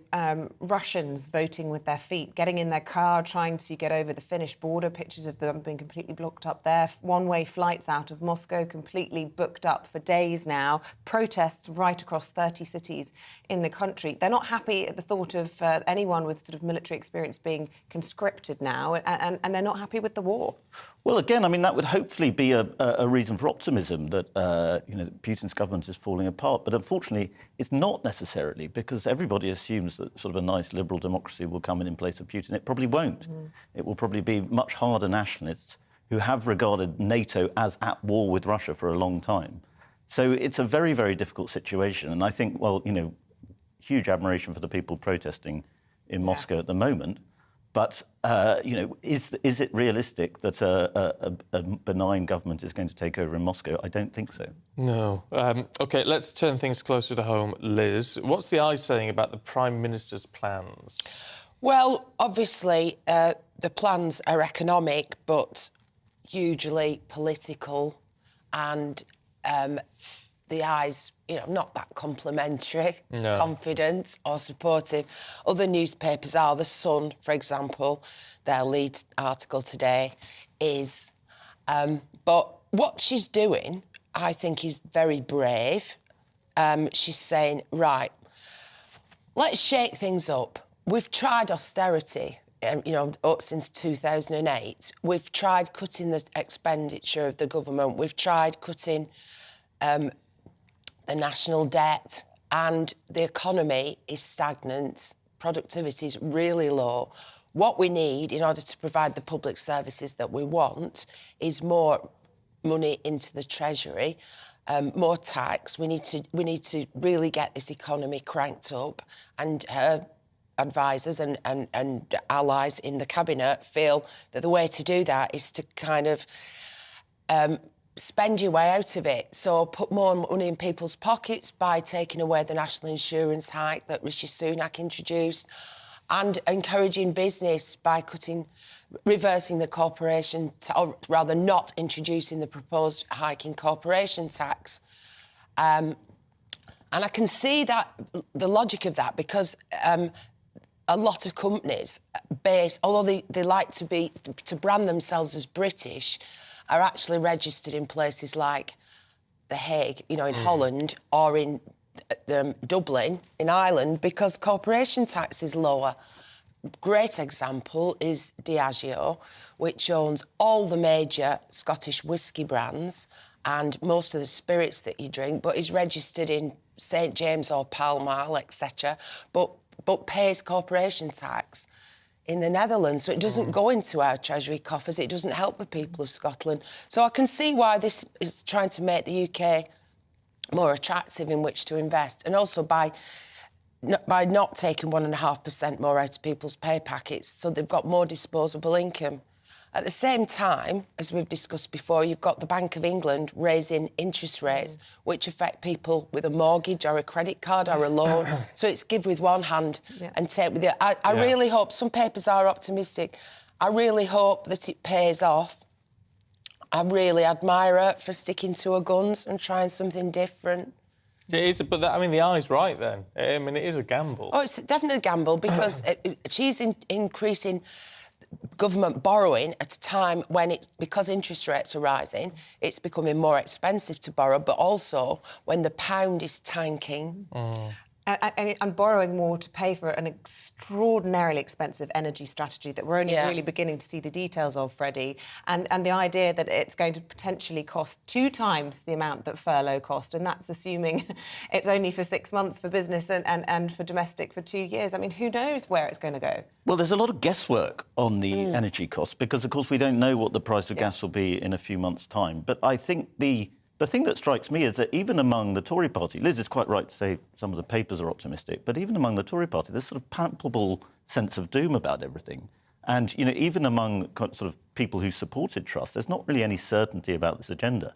Russians voting with their feet, getting in their car, trying to get over the Finnish border, pictures of them being completely blocked up there, one-way flights out of Moscow completely booked up for days now, protests right across 30 cities in the country. They're not happy at the thought of anyone with sort of military experience being conscripted now, and they're not happy with the war. Well, again, that would hopefully be a reason for optimism that Putin's government is falling apart. But unfortunately, it's not necessarily, because everybody assumes that sort of a nice liberal democracy will come in place of Putin. It probably won't. It will probably be much harder nationalists who have regarded NATO as at war with Russia for a long time. So it's a very, very difficult situation. And I think, huge admiration for the people protesting in Moscow at the moment. But, is it realistic that a benign government is going to take over in Moscow? I don't think so. No. OK, let's turn things closer to home. Liz, what's the eye saying about the Prime Minister's plans? Well, obviously, the plans are economic, but hugely political, and the eyes, not that complimentary, confident or supportive. Other newspapers are. The Sun, for example, their lead article today is... but what she's doing, I think, is very brave. She's saying, right, let's shake things up. We've tried austerity since 2008. We've tried cutting the expenditure of the government. We've tried cutting the national debt, and the economy is stagnant. Productivity is really low. What we need in order to provide the public services that we want is more money into the Treasury, more tax. We need to really get this economy cranked up, and her advisors and allies in the cabinet feel that the way to do that is to kind of spend your way out of it. So put more money in people's pockets by taking away the national insurance hike that Rishi Sunak introduced, and encouraging business by reversing the corporation, or rather not introducing the proposed hike in corporation tax. And I can see that the logic of that, because a lot of companies although they like to brand themselves as British, are actually registered in places like The Hague, in Holland, or in Dublin, in Ireland, because corporation tax is lower. Great example is Diageo, which owns all the major Scottish whisky brands and most of the spirits that you drink, but is registered in St James or Pall Mall, etc., but pays corporation tax in the Netherlands, so it doesn't go into our Treasury coffers. It doesn't help the people of Scotland. So I can see why this is trying to make the UK more attractive in which to invest, and also by not taking 1.5% more out of people's pay packets, so they've got more disposable income. At the same time, as we've discussed before, you've got the Bank of England raising interest rates, which affect people with a mortgage or a credit card or a loan. So it's give with one hand and take with the other. I really hope, some papers are optimistic, I really hope that it pays off. I really admire her for sticking to her guns and trying something different. It is, but the eye's right then. It is a gamble. Oh, it's definitely a gamble, because she's increasing government borrowing at a time when because interest rates are rising, it's becoming more expensive to borrow, but also when the pound is tanking. And borrowing more to pay for an extraordinarily expensive energy strategy that we're only really beginning to see the details of, Freddie. And the idea that it's going to potentially cost 2 times the amount that furlough cost, and that's assuming it's only for 6 months for business and for domestic for 2 years. I mean, who knows where it's going to go? Well, there's a lot of guesswork on the energy costs, because, of course, we don't know what the price of gas will be in a few months' time. But I think the thing that strikes me is that even among the Tory party, Liz is quite right to say some of the papers are optimistic, but even among the Tory party, there's sort of palpable sense of doom about everything. And, even among sort of people who supported Truss, there's not really any certainty about this agenda.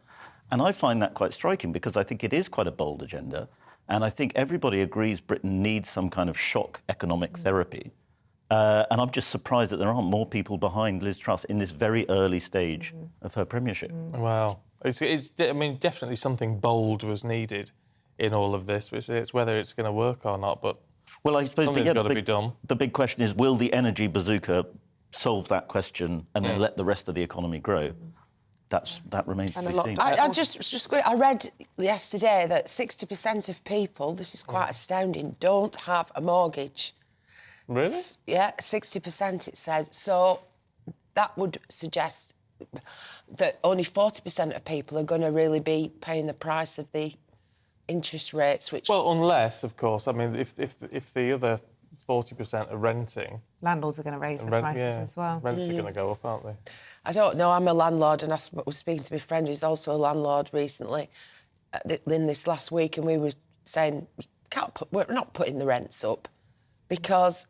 And I find that quite striking, because I think it is quite a bold agenda. And I think everybody agrees Britain needs some kind of shock economic therapy. And I'm just surprised that there aren't more people behind Liz Truss in this very early stage of her premiership. Wow. It's definitely something bold was needed in all of this. It's whether it's going to work or not, but well, I suppose something's got to be done. The big question is, will the energy bazooka solve that question and then let the rest of the economy grow? That remains to be seen. I read yesterday that 60% of people, this is quite astounding, don't have a mortgage. Really? Yeah, 60% it says. So that would suggest that only 40% of people are going to really be paying the price of the interest rates, which... Well, unless, of course, if the other 40% are renting... Landlords are going to raise the prices as well. Rents are going to go up, aren't they? I don't know. I'm a landlord, and I was speaking to my friend who's also a landlord recently in this last week, and we were saying, we're not putting the rents up because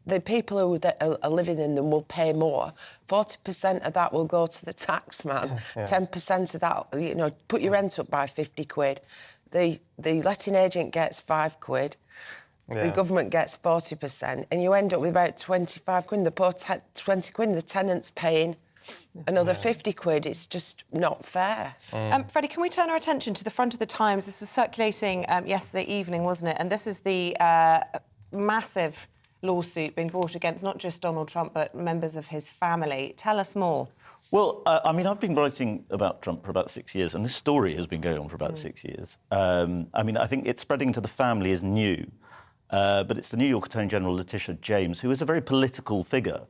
the people who are living in them will pay more. 40% of that will go to the tax man. 10% of that, put your rent up by 50 quid. The letting agent gets 5 quid. The government gets 40%, and you end up with about 25 quid. The poor 20 quid, the tenant's paying another 50 quid. It's just not fair. Freddie, can we turn our attention to the front of the Times? This was circulating yesterday evening, wasn't it? And this is the massive lawsuit being brought against not just Donald Trump, but members of his family. Tell us more. Well, I've been writing about Trump for about 6 years, and this story has been going on for about 6 years. I think it's spreading to the family is new. but it's the New York Attorney General Letitia James, who is a very political figure,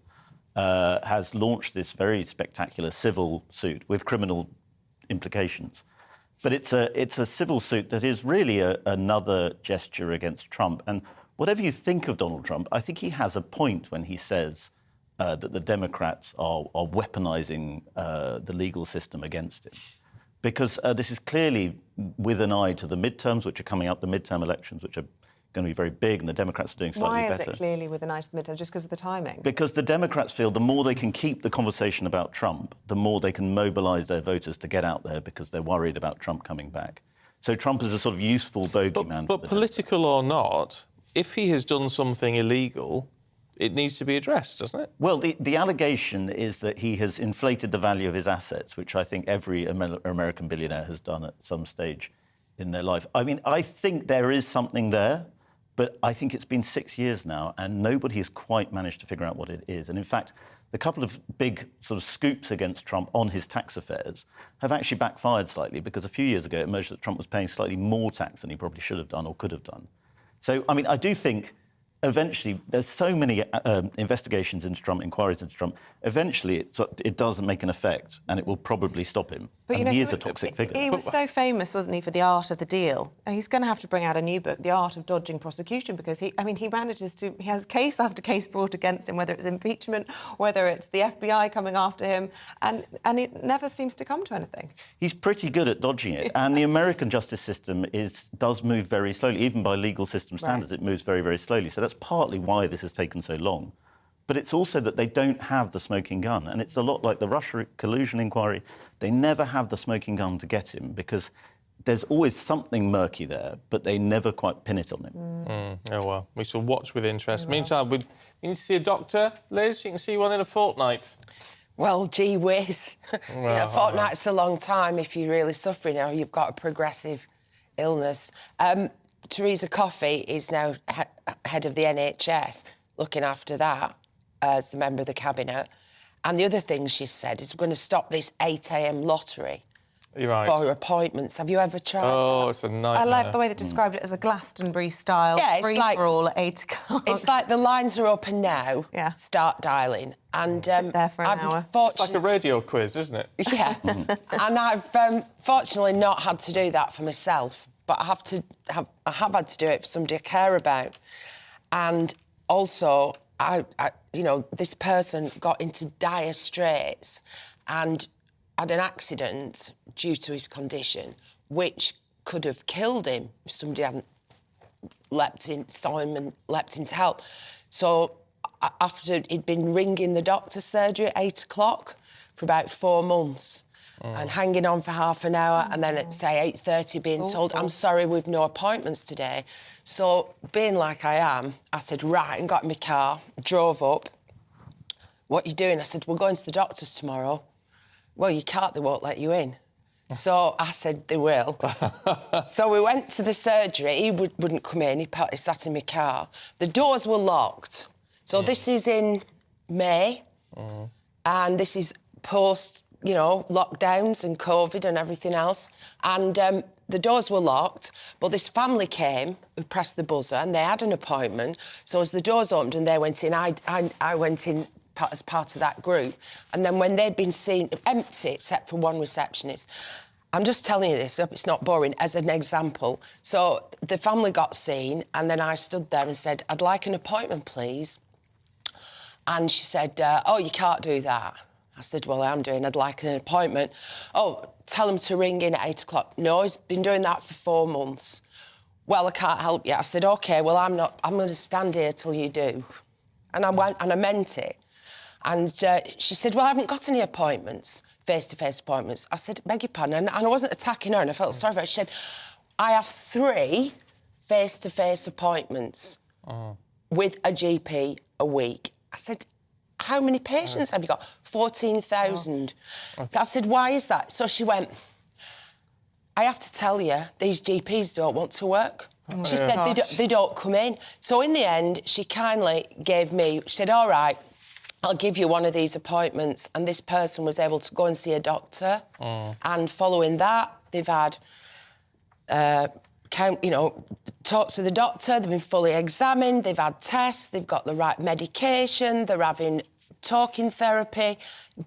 has launched this very spectacular civil suit with criminal implications. But it's a civil suit that is really another gesture against Trump. And whatever you think of Donald Trump, I think he has a point when he says that the Democrats are weaponizing the legal system against him. Because this is clearly with an eye to the midterms, which are coming up, the midterm elections, which are going to be very big, and the Democrats are doing slightly better. Why is it clearly with an eye to the midterm? Just because of the timing? Because the Democrats feel the more they can keep the conversation about Trump, the more they can mobilise their voters to get out there because they're worried about Trump coming back. So Trump is a sort of useful bogeyman. But political or not, if he has done something illegal, it needs to be addressed, doesn't it? Well, the allegation is that he has inflated the value of his assets, which I think every American billionaire has done at some stage in their life. I mean, I think there is something there, but I think it's been 6 years now and nobody has quite managed to figure out what it is. And in fact, the couple of big sort of scoops against Trump on his tax affairs have actually backfired slightly because a few years ago it emerged that Trump was paying slightly more tax than he probably should have done or could have done. So, I mean, I do think eventually there's so many investigations into Trump, inquiries into Trump, eventually it doesn't make an effect and it will probably stop him. But, and he is a toxic figure. He was so famous, wasn't he, for the art of the deal? He's going to have to bring out a new book, The Art of Dodging Prosecution, because he has case after case brought against him, whether it's impeachment, whether it's the FBI coming after him, and it never seems to come to anything. He's pretty good at dodging it, and the American justice system does move very slowly. Even by legal system standards, It moves very, very slowly. So that's partly why this has taken so long. But it's also that they don't have the smoking gun. And it's a lot like the Russia collusion inquiry. They never have the smoking gun to get him because there's always something murky there, but they never quite pin it on him. Oh, well, we shall watch with interest. Meantime, we need to see a doctor. Liz, you can see one in a fortnight. Well, gee whiz. A fortnight's a long time if you're really suffering or you've got a progressive illness. Therese Coffey is now head of the NHS, looking after that as a member of the Cabinet. And the other thing she said is we're going to stop this 8 a.m. lottery for appointments. Have you ever tried that? It's a nightmare. I like the way they described it as a Glastonbury-style free-for-all at 8 o'clock. It's like the lines are open now, start dialing. And there for an hour. It's like a radio quiz, isn't it? Yeah. And I've fortunately not had to do that for myself, but I have had to do it for somebody I care about. And also, this person got into dire straits and had an accident due to his condition, which could have killed him if somebody hadn't saw him and leapt in to help. So after he'd been ringing the doctor's surgery at 8 o'clock for about 4 months and hanging on for half an hour and then at, say, 8:30 being told, I'm sorry, we've no appointments today. So, being like I am, I said, right, and got in my car, drove up. What are you doing? I said, we're going to the doctor's tomorrow. Well, you can't, they won't let you in. So I said, they will. So we went to the surgery. He wouldn't come in. He sat in my car. The doors were locked. So this is in May, and this is post, lockdowns and COVID and everything else. And the doors were locked, but this family came who pressed the buzzer and they had an appointment. So as the doors opened and they went in, I went in as part of that group. And then when they'd been seen empty, except for one receptionist, I'm just telling you this, it's not boring, as an example. So the family got seen and then I stood there and said, I'd like an appointment, please. And she said, oh, you can't do that. I said, well, I'd like an appointment. Oh, tell him to ring in at 8 o'clock. No, he's been doing that for 4 months. Well, I can't help you. I said, OK, well, I'm going to stand here till you do. And I went and I meant it. And she said, well, I haven't got any appointments, face-to-face appointments. I said, beg your pardon. And I wasn't attacking her and I felt sorry for her. She said, I have 3 face-to-face appointments with a GP a week. I said, how many patients have you got? 14,000. So I said, why is that? So she went, I have to tell you, these GPs don't want to work. She said they don't come in. So in the end, she kindly gave me, she said, all right, I'll give you one of these appointments. And this person was able to go and see a doctor. And following that, they've had talks with the doctor, they've been fully examined, they've had tests, they've got the right medication, they're having talking therapy,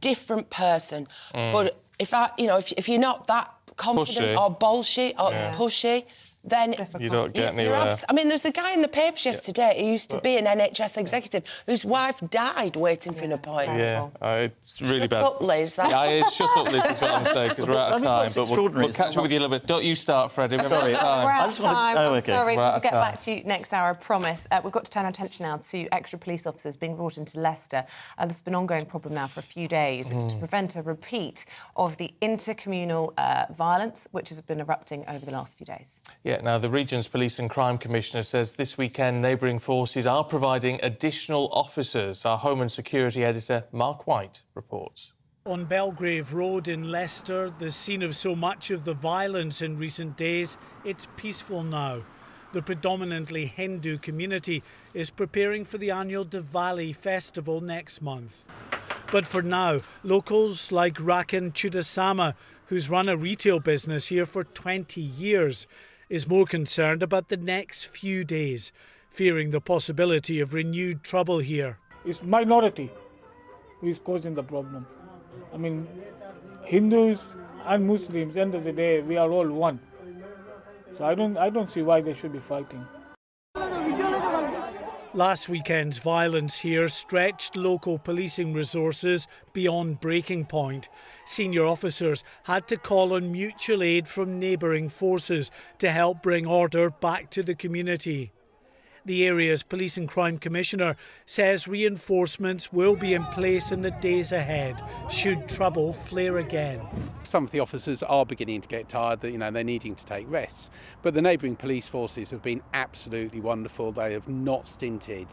different person. But if you're not that confident pushy. or bullshit or pushy, then you don't get anywhere. there's a guy in the papers yesterday who used to be an NHS executive whose wife died waiting for an appointment. Yeah, it's really Shut bad. up, Liz. Shut up, Liz, is what I'm saying, because we're out of time. But we'll catch up with you a little bit. Don't you start, Freddie. We're out of time. We're out of time. I'm sorry. We're out We'll of get time. back to you next hour, I promise. We've got to turn our attention now to extra police officers being brought into Leicester. There's been an ongoing problem now for a few days. It's to prevent a repeat of the intercommunal violence, which has been erupting over the last few days. Yeah, now the region's Police and Crime Commissioner says this weekend neighbouring forces are providing additional officers. Our Home and Security Editor, Mark White, reports. On Belgrave Road in Leicester, the scene of so much of the violence in recent days, it's peaceful now. The predominantly Hindu community is preparing for the annual Diwali festival next month. But for now, locals like Rakan Chudasama, who's run a retail business here for 20 years, is more concerned about the next few days, fearing the possibility of renewed trouble here. It's minority who is causing the problem. I mean, Hindus and Muslims, end of the day, we are all one. So I don't see why they should be fighting. Last weekend's violence here stretched local policing resources beyond breaking point. Senior officers had to call on mutual aid from neighbouring forces to help bring order back to the community. The area's Police and Crime Commissioner says reinforcements will be in place in the days ahead, should trouble flare again. Some of the officers are beginning to get tired, that they're needing to take rests. But the neighbouring police forces have been absolutely wonderful. They have not stinted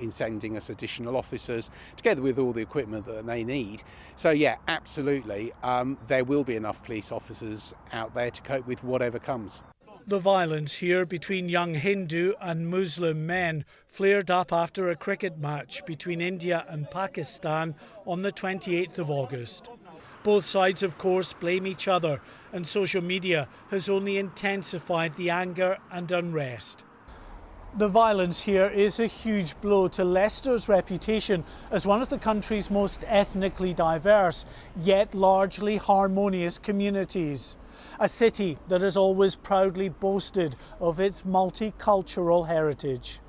in sending us additional officers, together with all the equipment that they need. So yeah, absolutely, there will be enough police officers out there to cope with whatever comes. The violence here between young Hindu and Muslim men flared up after a cricket match between India and Pakistan on the 28th of August. Both sides, of course, blame each other, and social media has only intensified the anger and unrest. The violence here is a huge blow to Leicester's reputation as one of the country's most ethnically diverse, yet largely harmonious communities. A city that has always proudly boasted of its multicultural heritage.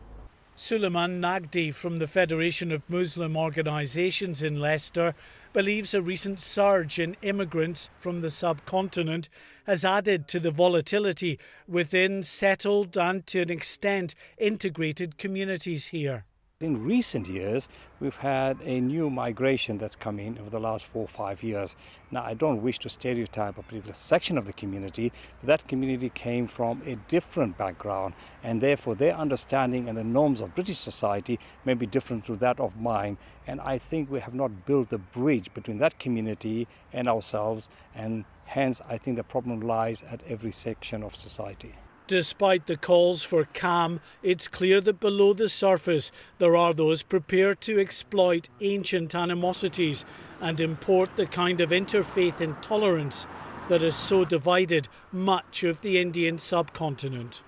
Suleiman Nagdi from the Federation of Muslim Organisations in Leicester believes a recent surge in immigrants from the subcontinent has added to the volatility within settled and, to an extent, integrated communities here. In recent years, we've had a new migration that's come in over the last 4 or 5 years. Now, I don't wish to stereotype a particular section of the community, but that community came from a different background, and therefore their understanding and the norms of British society may be different to that of mine. And I think we have not built the bridge between that community and ourselves, and hence I think the problem lies at every section of society. Despite the calls for calm, it's clear that below the surface there are those prepared to exploit ancient animosities and import the kind of interfaith intolerance that has so divided much of the Indian subcontinent.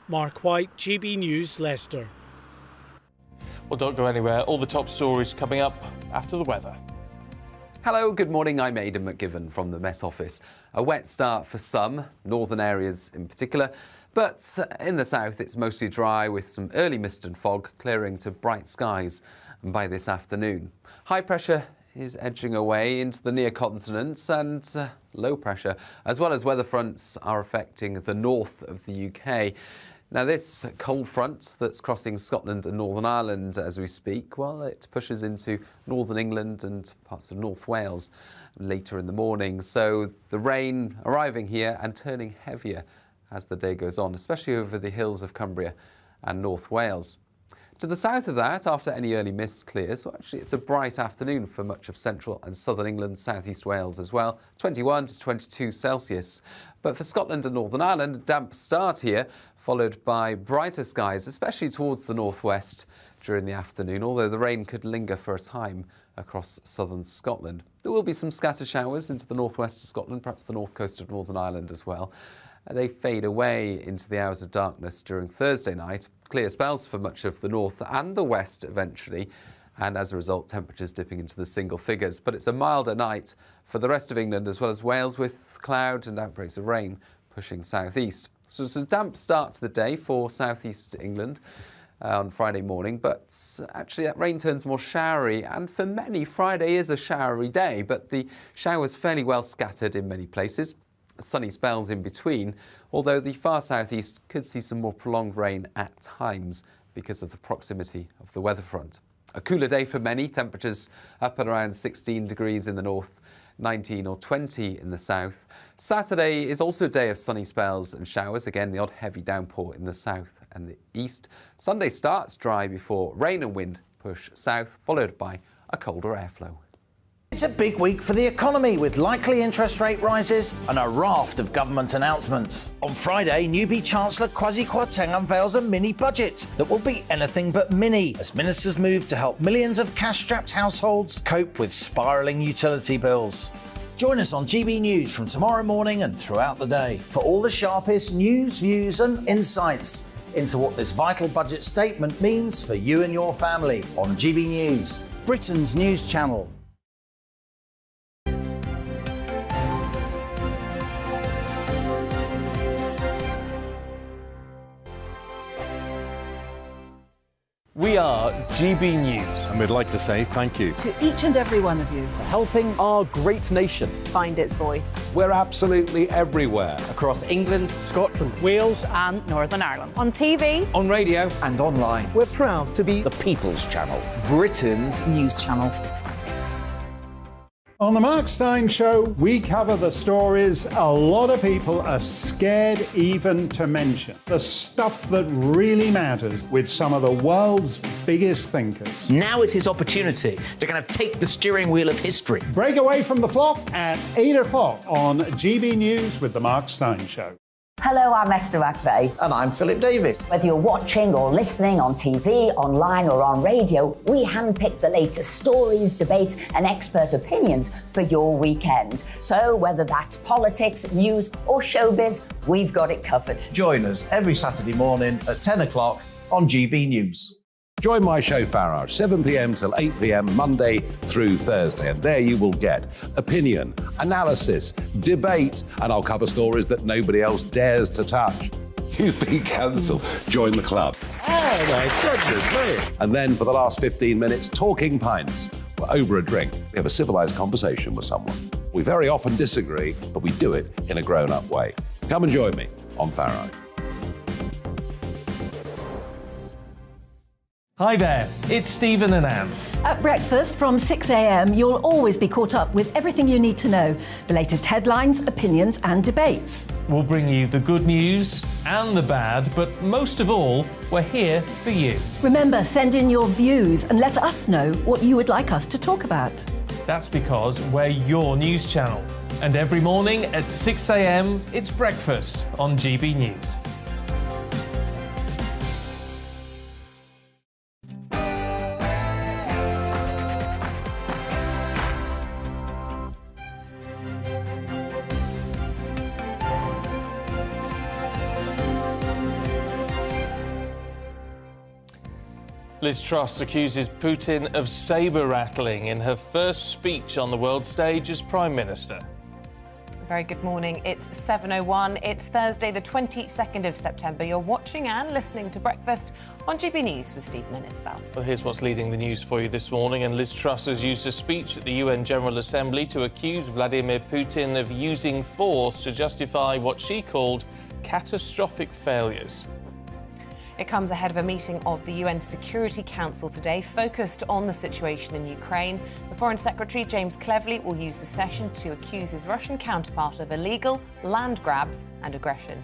Mark White, GB News, Leicester. Well, don't go anywhere. All the top stories coming up after the weather. Hello, good morning. I'm Aidan McGivern from the Met Office. A wet start for some, northern areas in particular, but in the south it's mostly dry with some early mist and fog clearing to bright skies by this afternoon. High pressure is edging away into the near continent and low pressure, as well as weather fronts, are affecting the north of the UK. Now, this cold front that's crossing Scotland and Northern Ireland as we speak, well, it pushes into northern England and parts of North Wales later in the morning. So the rain arriving here and turning heavier as the day goes on, especially over the hills of Cumbria and North Wales. To the south of that, after any early mist clears, well, actually it's a bright afternoon for much of central and southern England, southeast Wales as well, 21 to 22 Celsius. But for Scotland and Northern Ireland, a damp start here, followed by brighter skies, especially towards the northwest during the afternoon, although the rain could linger for a time across southern Scotland. There will be some scattered showers into the northwest of Scotland, perhaps the north coast of Northern Ireland as well. They fade away into the hours of darkness during Thursday night. Clear spells for much of the north and the west eventually, and as a result, temperatures dipping into the single figures. But it's a milder night for the rest of England as well as Wales, with cloud and outbreaks of rain pushing southeast. So it's a damp start to the day for southeast England on Friday morning, but actually that rain turns more showery, and for many Friday is a showery day, but the showers fairly well scattered in many places. Sunny spells in between, although the far southeast could see some more prolonged rain at times because of the proximity of the weather front. A cooler day for many, temperatures up at around 16 degrees in the north, 19 or 20 in the south. Saturday is also a day of sunny spells and showers, again the odd heavy downpour in the south and the east. Sunday starts dry before rain and wind push south, followed by a colder airflow. It's a big week for the economy, with likely interest rate rises and a raft of government announcements. On Friday, Newbie Chancellor Kwasi Kwarteng unveils a mini budget that will be anything but mini, as ministers move to help millions of cash-strapped households cope with spiralling utility bills. Join us on GB News from tomorrow morning and throughout the day for all the sharpest news, views and insights into what this vital budget statement means for you and your family on GB News, Britain's news channel. We are GB News. And we'd like to say thank you To each and every one of you For helping our great nation find its voice. We're absolutely everywhere. across England, Scotland, Wales and Northern Ireland. On TV, on radio and online. We're proud to be The People's Channel. Britain's news channel. On the Mark Steyn Show, we cover the stories a lot of people are scared even to mention. The stuff that really matters with some of the world's biggest thinkers. Now is his opportunity. They're going to take the steering wheel of history. Break away from the flock at 8 o'clock on GB News with the Mark Steyn Show. Hello, I'm Esther McVeigh. And I'm Philip Davis. Whether you're watching or listening on TV, online or on radio, we handpick the latest stories, debates and expert opinions for your weekend. So whether that's politics, news or showbiz, we've got it covered. Join us every Saturday morning at 10 o'clock on GB News. Join my show Farage, 7 p.m. till 8 p.m. Monday through Thursday, and there you will get opinion, analysis, debate, and I'll cover stories that nobody else dares to touch. You've been cancelled. Join the club. Oh my goodness me. And then for the last 15 minutes, talking pints. We're over a drink. We have a civilised conversation with someone. We very often disagree, but we do it in a grown-up way. Come and join me on Farage. Hi there, it's Stephen and Anne. At breakfast from 6 a.m, you'll always be caught up with everything you need to know, the latest headlines, opinions and debates. We'll bring you the good news and the bad, but most of all, we're here for you. Remember, send in your views and let us know what you would like us to talk about. That's because we're your news channel. And every morning at 6 a.m, it's breakfast on GB News. Liz Truss accuses Putin of sabre-rattling in her first speech on the world stage as Prime Minister. Very good morning. It's 7:01. It's Thursday, the 22nd of September. You're watching and listening to Breakfast on GB News with Stephen and Isabel. Well, here's what's leading the news for you this morning. And Liz Truss has used a speech at the UN General Assembly to accuse Vladimir Putin of using force to justify what she called catastrophic failures. It comes ahead of a meeting of the UN Security Council today, focused on the situation in Ukraine. The Foreign Secretary, James Cleverly, will use the session to accuse his Russian counterpart of illegal land grabs and aggression.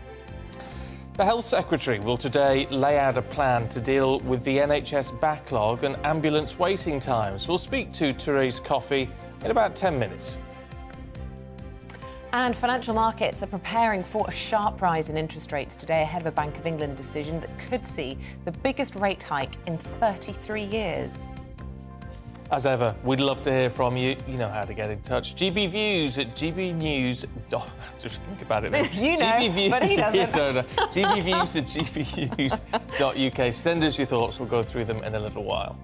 The Health Secretary will today lay out a plan to deal with the NHS backlog and ambulance waiting times. We'll speak to Therese Coffey in about 10 minutes. And financial markets are preparing for a sharp rise in interest rates today ahead of a Bank of England decision that could see the biggest rate hike in 33 years. As ever, we'd love to hear from you. You know how to get in touch. GBviews at gbnews. Just think about it then. You know, GBviews, but he doesn't. GBviews at gbnews.uk. Send us your thoughts. We'll go through them in a little while.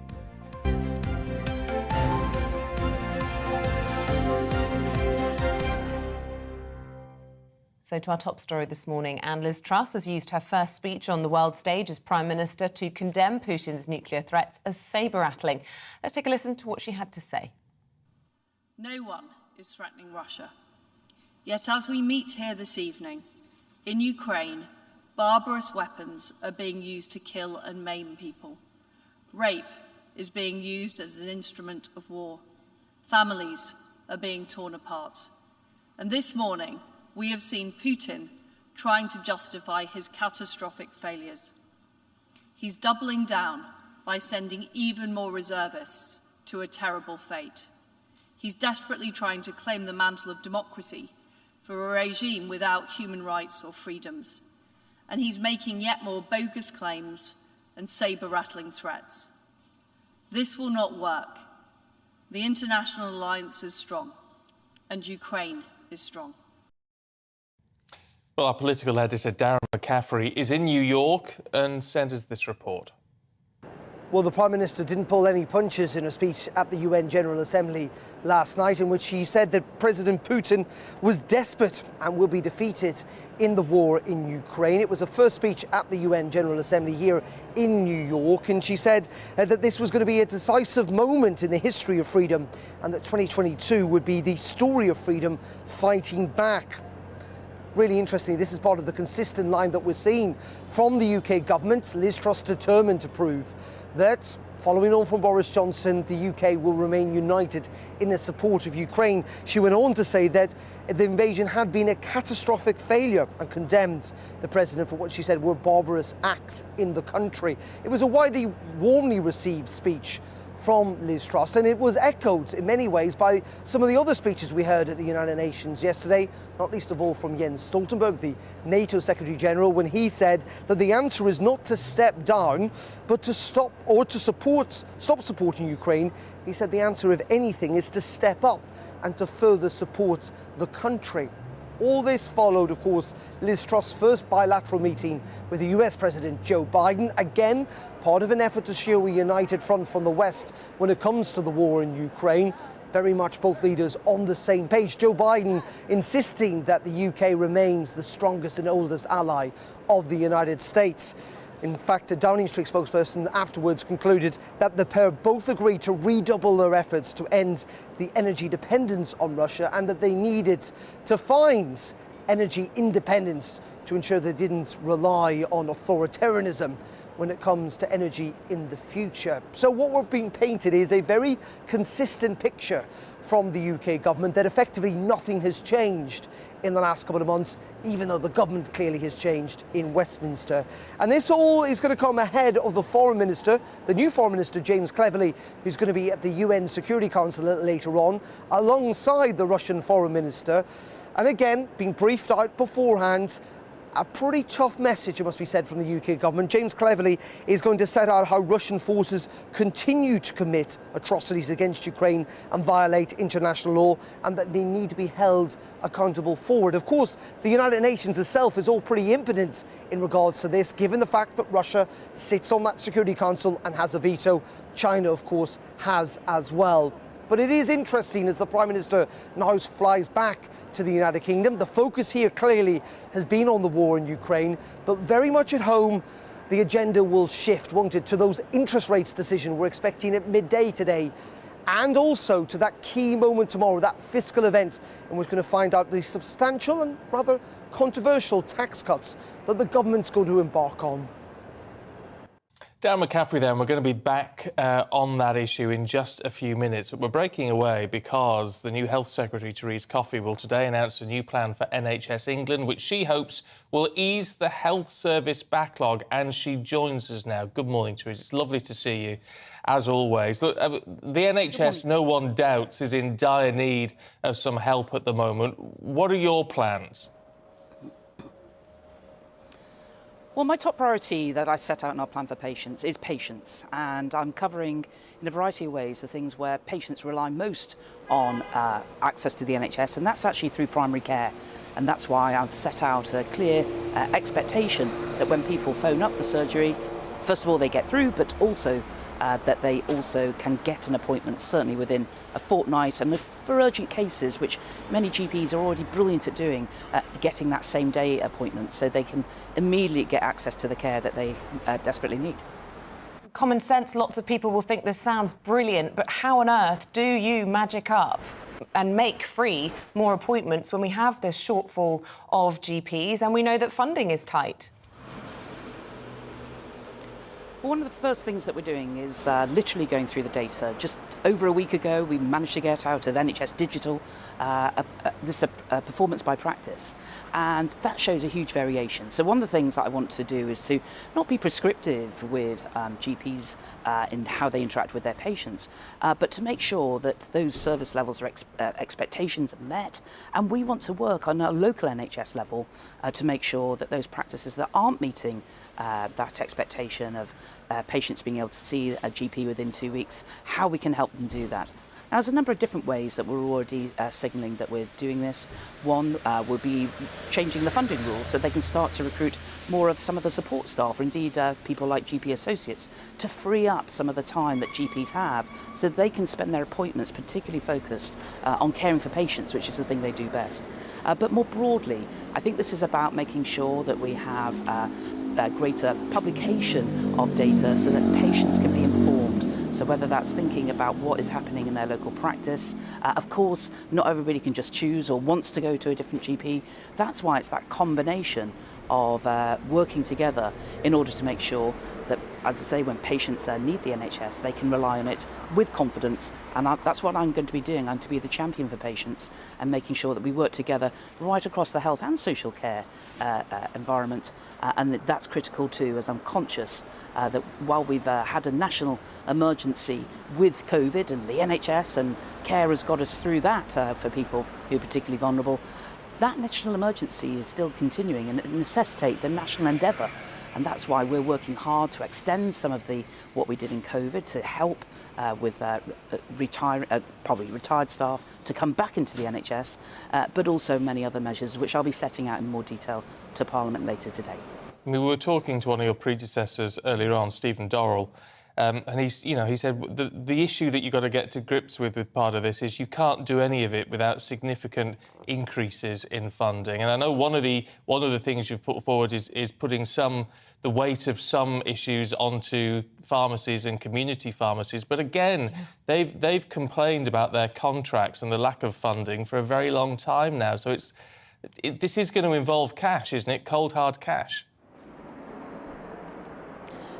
So to our top story this morning, and Liz Truss has used her first speech on the world stage as Prime Minister to condemn Putin's nuclear threats as sabre-rattling. Let's take a listen to what she had to say. No one is threatening Russia. Yet as we meet here this evening, in Ukraine, barbarous weapons are being used to kill and maim people. Rape is being used as an instrument of war. Families are being torn apart. And this morning, we have seen Putin trying to justify his catastrophic failures. He's doubling down by sending even more reservists to a terrible fate. He's desperately trying to claim the mantle of democracy for a regime without human rights or freedoms. And he's making yet more bogus claims and sabre-rattling threats. This will not work. The international alliance is strong, and Ukraine is strong. Well, our political editor, Darren McCaffrey, is in New York and sent us this report. Well, the Prime Minister didn't pull any punches in a speech at the UN General Assembly last night, in which he said that President Putin was desperate and will be defeated in the war in Ukraine. It was the first speech at the UN General Assembly here in New York, and she said that this was going to be a decisive moment in the history of freedom and that 2022 would be the story of freedom fighting back. Really interesting, this is part of the consistent line that we're seeing from the UK government. Liz Truss determined to prove that, following on from Boris Johnson, the UK will remain united in its support of Ukraine. She went on to say that the invasion had been a catastrophic failure and condemned the president for what she said were barbarous acts in the country. It was a widely, warmly received speech from Liz Truss, and it was echoed in many ways by some of the other speeches we heard at the United Nations yesterday, not least of all from Jens Stoltenberg, the NATO Secretary General, when he said that the answer is not to step down, but to stop supporting Ukraine. He said the answer, if anything, is to step up and to further support the country. All this followed, of course, Liz Truss' first bilateral meeting with the US President Joe Biden, again part of an effort to show a united front from the West when it comes to the war in Ukraine. Very much both leaders on the same page. Joe Biden insisting that the UK remains the strongest and oldest ally of the United States. In fact, a Downing Street spokesperson afterwards concluded that the pair both agreed to redouble their efforts to end the energy dependence on Russia and that they needed to find energy independence to ensure they didn't rely on authoritarianism when it comes to energy in the future. So what we're being painted is a very consistent picture from the UK government that effectively nothing has changed in the last couple of months, even though the government clearly has changed in Westminster. And this all is going to come ahead of the Foreign Minister, the new Foreign Minister, James Cleverly, who's going to be at the UN Security Council a little later on, alongside the Russian Foreign Minister. And again, being briefed out beforehand, a pretty tough message, it must be said, from the UK government. James Cleverly is going to set out how Russian forces continue to commit atrocities against Ukraine and violate international law, and that they need to be held accountable for it. Of course, the United Nations itself is all pretty impotent in regards to this, given the fact that Russia sits on that Security Council and has a veto. China, of course, has as well. But it is interesting as the Prime Minister now flies back to the United Kingdom. The focus here clearly has been on the war in Ukraine, but very much at home, the agenda will shift, won't it, to those interest rates decision we're expecting at midday today, and also to that key moment tomorrow, that fiscal event, and we're going to find out the substantial and rather controversial tax cuts that the government's going to embark on. Darren McCaffrey there, and we're going to be back on that issue in just a few minutes. But we're breaking away because the new Health Secretary, Therese Coffey, will today announce a new plan for NHS England, which she hopes will ease the health service backlog. And she joins us now. Good morning, Therese. It's lovely to see you, as always. Look, the NHS, no one doubts, is in dire need of some help at the moment. What are your plans? Well, my top priority that I set out in our plan for patients is patients, and I'm covering in a variety of ways the things where patients rely most on access to the NHS, and that's actually through primary care. And that's why I've set out a clear expectation that when people phone up the surgery, first of all they get through, but also that they also can get an appointment certainly within a fortnight, and for urgent cases, which many GPs are already brilliant at doing, getting that same day appointment so they can immediately get access to the care that they desperately need. Common sense, lots of people will think this sounds brilliant, but how on earth do you magic up and make free more appointments when we have this shortfall of GPs and we know that funding is tight? Well, one of the first things that we're doing is literally going through the data. Just over a week ago, we managed to get out of NHS Digital this performance by practice, and that shows a huge variation. So one of the things that I want to do is to not be prescriptive with GPs in how they interact with their patients, but to make sure that those service levels or expectations are met, and we want to work on a local NHS level to make sure that those practices that aren't meeting that expectation of patients being able to see a GP within 2 weeks, how we can help them do that. Now, there's a number of different ways that we're already signalling that we're doing this. One will be changing the funding rules so they can start to recruit more of some of the support staff, or indeed people like GP associates, to free up some of the time that GPs have so they can spend their appointments particularly focused on caring for patients, which is the thing they do best. But more broadly, I think this is about making sure that we have greater publication of data so that patients can be informed. So whether that's thinking about what is happening in their local practice, of course, not everybody can just choose or wants to go to a different GP. That's why it's that combination of working together in order to make sure that, as I say, when patients need the NHS, they can rely on it with confidence. And that's what I'm going to be doing. I'm to be the champion for patients and making sure that we work together right across the health and social care environment. And that's critical too, as I'm conscious that while we've had a national emergency with COVID and the NHS and care has got us through that for people who are particularly vulnerable, that national emergency is still continuing and it necessitates a national endeavour. And that's why we're working hard to extend some of what we did in COVID to help with probably retired staff to come back into the NHS, but also many other measures which I'll be setting out in more detail to Parliament later today. We were talking to one of your predecessors earlier on, Stephen Dorrell, and he said the issue that you've got to get to grips with part of this is you can't do any of it without significant increases in funding. And I know one of the things you've put forward is putting the weight of some issues onto pharmacies and community pharmacies. But again, they've complained about their contracts and the lack of funding for a very long time now. So this is going to involve cash, isn't it? Cold, hard cash.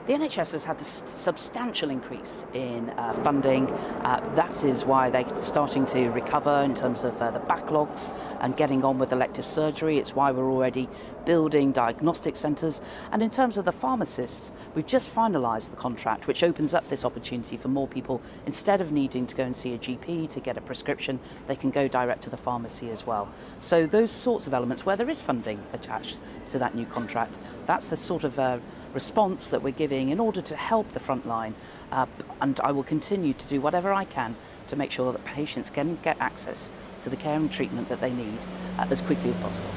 The NHS has had a substantial increase in funding. That is why they're starting to recover in terms of the backlogs and getting on with elective surgery. It's why we're already building diagnostic centres. And in terms of the pharmacists, we've just finalised the contract, which opens up this opportunity for more people. Instead of needing to go and see a GP to get a prescription, they can go direct to the pharmacy as well. So those sorts of elements where there is funding attached to that new contract, that's the sort of response that we're giving in order to help the front line, and I will continue to do whatever I can to make sure that patients can get access to the care and treatment that they need as quickly as possible.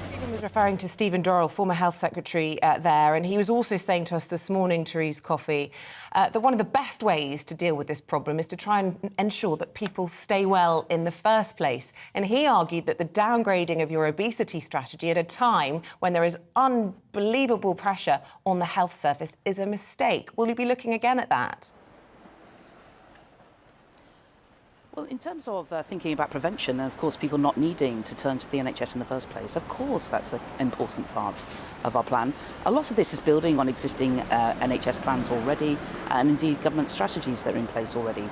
Stephen was referring to Stephen Dorrell, former Health Secretary there, and he was also saying to us this morning, Therese Coffey, that one of the best ways to deal with this problem is to try and ensure that people stay well in the first place. And he argued that the downgrading of your obesity strategy at a time when there is unbelievable pressure on the health service is a mistake. Will you be looking again at that? Well, in terms of thinking about prevention, and of course people not needing to turn to the NHS in the first place, of course that's an important part of our plan. A lot of this is building on existing NHS plans already, and indeed government strategies that are in place already.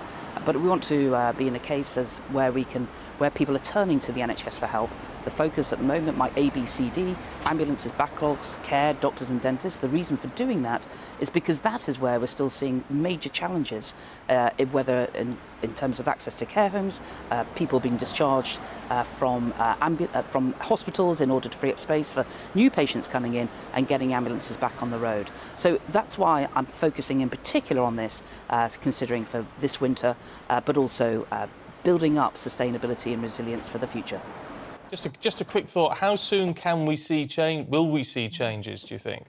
But we want to be in a case where people are turning to the NHS for help, the focus at the moment, my ABCD, ambulances, backlogs, care, doctors and dentists. The reason for doing that is because that is where we're still seeing major challenges, whether in terms of access to care homes, people being discharged from hospitals in order to free up space for new patients coming in and getting ambulances back on the road. So that's why I'm focusing in particular on this, considering for this winter, but also building up sustainability and resilience for the future. Just a quick thought. How soon can we see change? Will we see changes, do you think?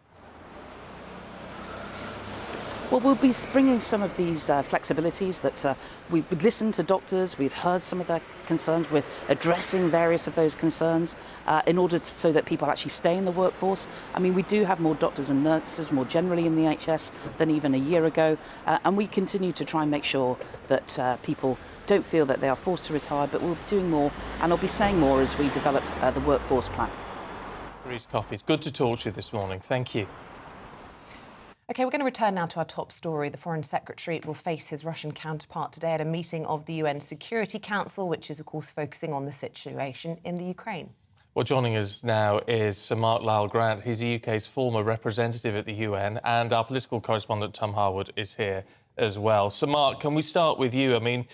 Well, we'll be bringing some of these flexibilities that we've listened to doctors, we've heard some of their concerns, we're addressing various of those concerns in order so that people actually stay in the workforce. I mean, we do have more doctors and nurses more generally in the NHS than even a year ago, and we continue to try and make sure that people don't feel that they are forced to retire, but we'll be doing more, and I'll be saying more as we develop the workforce plan. Therese Coffey, it's good to talk to you this morning. Thank you. OK, we're going to return now to our top story. The Foreign Secretary will face his Russian counterpart today at a meeting of the UN Security Council, which is, of course, focusing on the situation in the Ukraine. Well, joining us now is Sir Mark Lyle-Grant. He's the UK's former representative at the UN, and our political correspondent, Tom Harwood, is here as well. Sir Mark, can we start with you? I mean,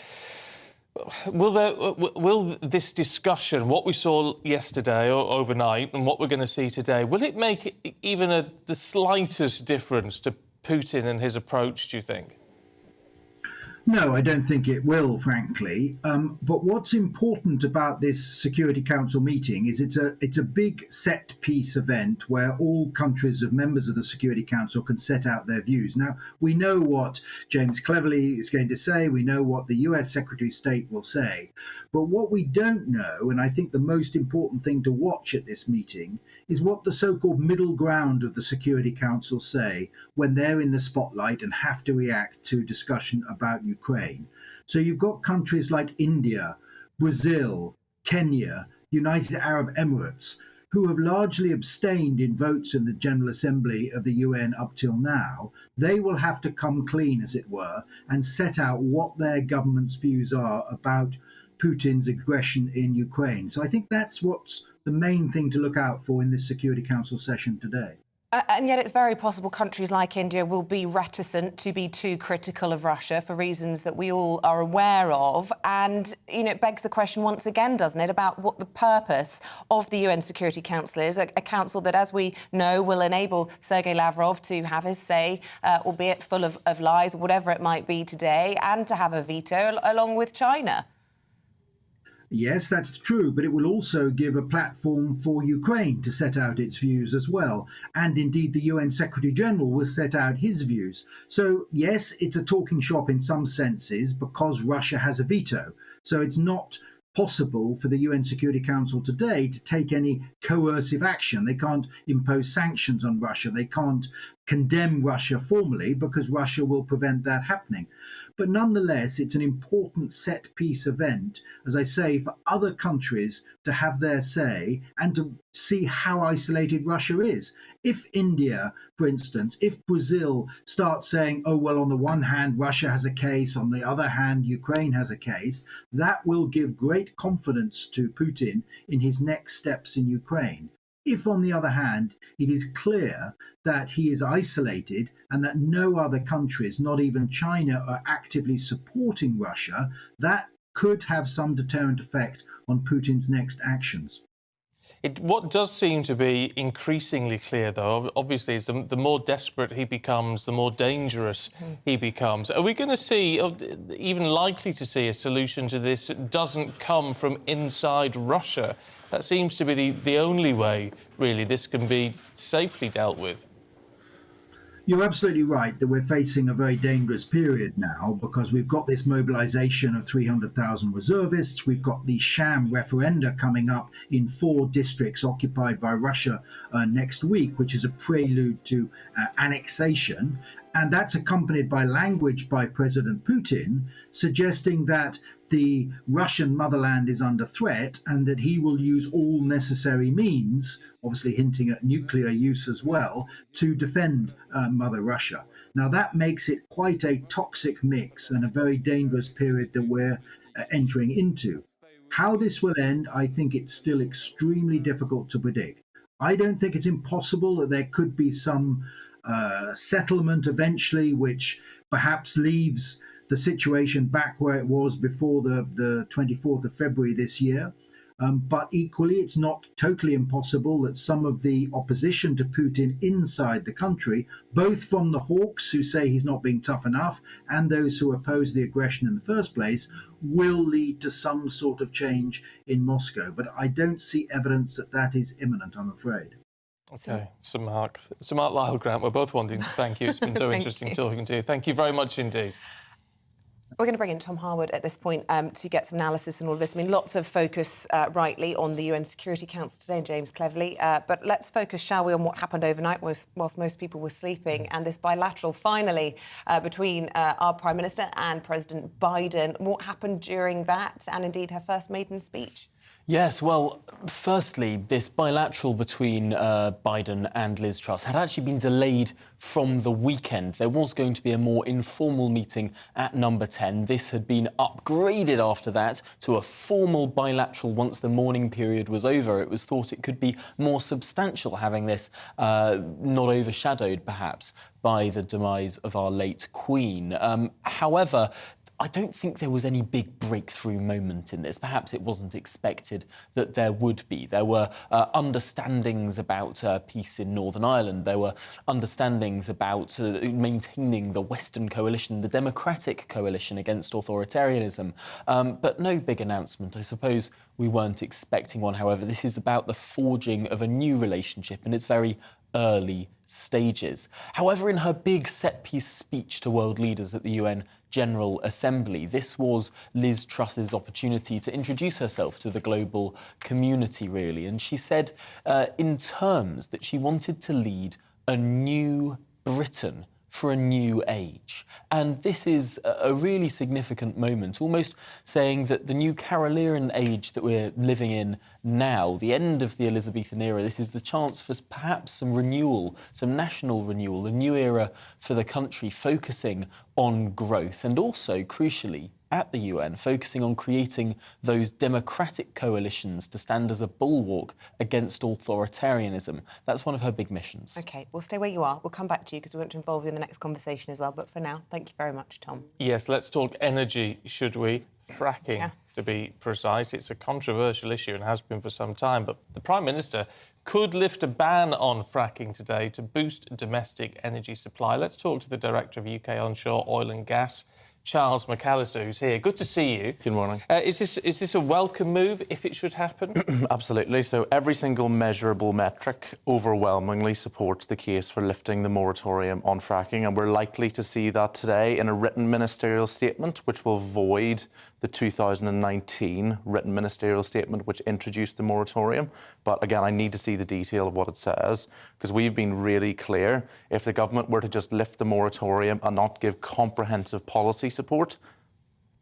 will this discussion, what we saw yesterday or overnight and what we're going to see today, will it make even the slightest difference to Putin and his approach, do you think? No, I don't think it will, frankly. But what's important about this Security Council meeting is it's a big set-piece event where all countries of members of the Security Council can set out their views. Now, we know what James Cleverly is going to say. We know what the US Secretary of State will say. But what we don't know, and I think the most important thing to watch at this meeting, is what the so-called middle ground of the Security Council say when they're in the spotlight and have to react to discussion about Ukraine. So you've got countries like India, Brazil, Kenya, United Arab Emirates, who have largely abstained in votes in the General Assembly of the UN up till now. They will have to come clean, as it were, and set out what their government's views are about Putin's aggression in Ukraine. So I think that's what's the main thing to look out for in this Security Council session today. And yet it's very possible countries like India will be reticent to be too critical of Russia for reasons that we all are aware of. And, you know, it begs the question once again, doesn't it, about what the purpose of the UN Security Council is, a council that, as we know, will enable Sergei Lavrov to have his say, albeit full of lies, whatever it might be today, and to have a veto along with China. Yes, that's true, but it will also give a platform for Ukraine to set out its views as well. And indeed, the UN Secretary General will set out his views. So, yes, it's a talking shop in some senses because Russia has a veto. So it's not possible for the UN Security Council today to take any coercive action. They can't impose sanctions on Russia. They can't condemn Russia formally because Russia will prevent that happening. But nonetheless, it's an important set-piece event, as I say, for other countries to have their say and to see how isolated Russia is. If India, for instance, if Brazil starts saying, oh, well, on the one hand, Russia has a case, on the other hand, Ukraine has a case, that will give great confidence to Putin in his next steps in Ukraine. If, on the other hand, it is clear that he is isolated and that no other countries, not even China, are actively supporting Russia, that could have some deterrent effect on Putin's next actions. What does seem to be increasingly clear, though, obviously, is the more desperate he becomes, the more dangerous he becomes. Are we going to see, or even likely to see, a solution to this that doesn't come from inside Russia? That seems to be the only way, really, this can be safely dealt with. You're absolutely right that we're facing a very dangerous period now because we've got this mobilization of 300,000 reservists. We've got the sham referenda coming up in 4 districts occupied by Russia next week, which is a prelude to annexation. And that's accompanied by language by President Putin suggesting that the Russian motherland is under threat and that he will use all necessary means, obviously hinting at nuclear use as well, to defend Mother Russia. Now, that makes it quite a toxic mix and a very dangerous period that we're entering into. How this will end, I think it's still extremely difficult to predict. I don't think it's impossible that there could be some settlement eventually, which perhaps leaves the situation back where it was before the 24th of February this year. But equally, it's not totally impossible that some of the opposition to Putin inside the country, both from the hawks who say he's not being tough enough and those who oppose the aggression in the first place, will lead to some sort of change in Moscow. But I don't see evidence that that is imminent, I'm afraid. OK, Sir Mark Lyle Grant, we're both wanting to thank you. It's been so interesting talking to you. Thank you very much indeed. We're going to bring in Tom Harwood at this point to get some analysis and all of this. I mean, lots of focus, rightly, on the UN Security Council today and James Cleverly. But let's focus, shall we, on what happened overnight whilst most people were sleeping, and this bilateral, finally, between our Prime Minister and President Biden. What happened during that, and indeed her first maiden speech? Yes, well, firstly, this bilateral between Biden and Liz Truss had actually been delayed from the weekend. There was going to be a more informal meeting at Number 10. This had been upgraded after that to a formal bilateral once the mourning period was over. It was thought it could be more substantial, having this not overshadowed, perhaps, by the demise of our late Queen. However, I don't think there was any big breakthrough moment in this. Perhaps it wasn't expected that there would be. There were understandings about peace in Northern Ireland. There were understandings about maintaining the Western coalition, the democratic coalition against authoritarianism. But no big announcement. I suppose we weren't expecting one. However, this is about the forging of a new relationship, and it's very early stages. However, in her big set-piece speech to world leaders at the UN General Assembly, this was Liz Truss's opportunity to introduce herself to the global community, really. And she said in terms that she wanted to lead a new Britain for a new age. And this is a really significant moment, almost saying that the new Carolean age that we're living in now, the end of the Elizabethan era, this is the chance for perhaps some renewal, some national renewal, a new era for the country, focusing on growth and also, crucially, at the UN, focusing on creating those democratic coalitions to stand as a bulwark against authoritarianism. That's one of her big missions. OK, we'll stay where you are. We'll come back to you because we want to involve you in the next conversation as well. But for now, thank you very much, Tom. Yes, let's talk energy, should we? Fracking, to be precise. It's a controversial issue and has been for some time, but the Prime Minister could lift a ban on fracking today to boost domestic energy supply. Let's talk to the Director of UK Onshore Oil and Gas, Charles McAllister, who's here. Good to see you. Good morning. Is this a welcome move if it should happen? Absolutely. So every single measurable metric overwhelmingly supports the case for lifting the moratorium on fracking, and we're likely to see that today in a written ministerial statement which will void the 2019 written ministerial statement which introduced the moratorium. But again, I need to see the detail of what it says, because we've been really clear. If the government were to just lift the moratorium and not give comprehensive policy support,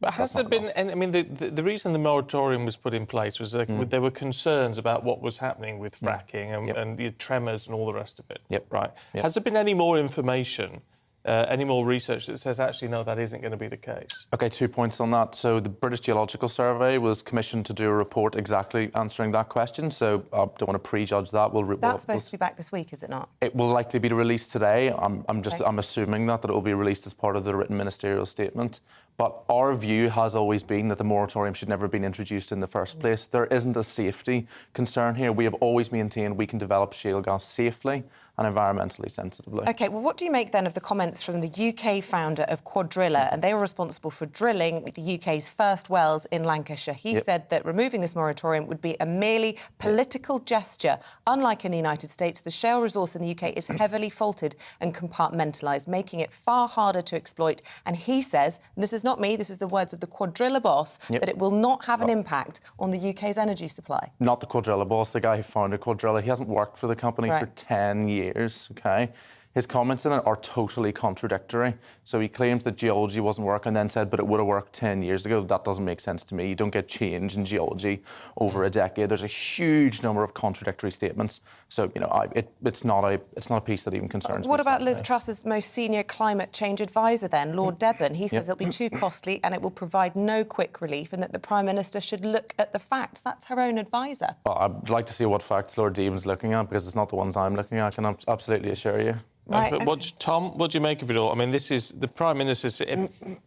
but has there been, I mean, the reason the moratorium was put in place was that there were concerns about what was happening with fracking and tremors and all the rest of it. Right. Has there been any more information, any more research that says, actually, no, that isn't going to be the case? OK, 2 points on that. So the British Geological Survey was commissioned to do a report exactly answering that question, so I don't want to prejudge that. That's supposed to be back this week, is it not? It will likely be released today. I'm assuming that it will be released as part of the written ministerial statement. But our view has always been that the moratorium should never have been introduced in the first place. There isn't a safety concern here. We have always maintained we can develop shale gas safely and environmentally sensitively. OK, well, what do you make then of the comments from the UK founder of Quadrilla? And they were responsible for drilling the UK's first wells in Lancashire. He said that removing this moratorium would be a merely political gesture. Unlike in the United States, the shale resource in the UK is heavily faulted and compartmentalised, making it far harder to exploit. And he says, and this is not me, this is the words of the Quadrilla boss, that it will not have an impact on the UK's energy supply. Not the Quadrilla boss, the guy who founded Quadrilla. He hasn't worked for the company for 10 years. OK, his comments in it are totally contradictory. So he claimed that geology wasn't working, then said, but it would have worked 10 years ago. That doesn't make sense to me. You don't get change in geology over a decade. There's a huge number of contradictory statements So, you know, it's not a piece that even concerns me. What about Liz Truss's most senior climate change advisor then, Lord Debon? He says it'll be too costly and it will provide no quick relief, and that the Prime Minister should look at the facts. That's her own advisor. Well, I'd like to see what facts Lord Debon's looking at, because it's not the ones I'm looking at, can I absolutely assure you. Right, Tom, what do you make of it all? I mean, this is the Prime Minister's...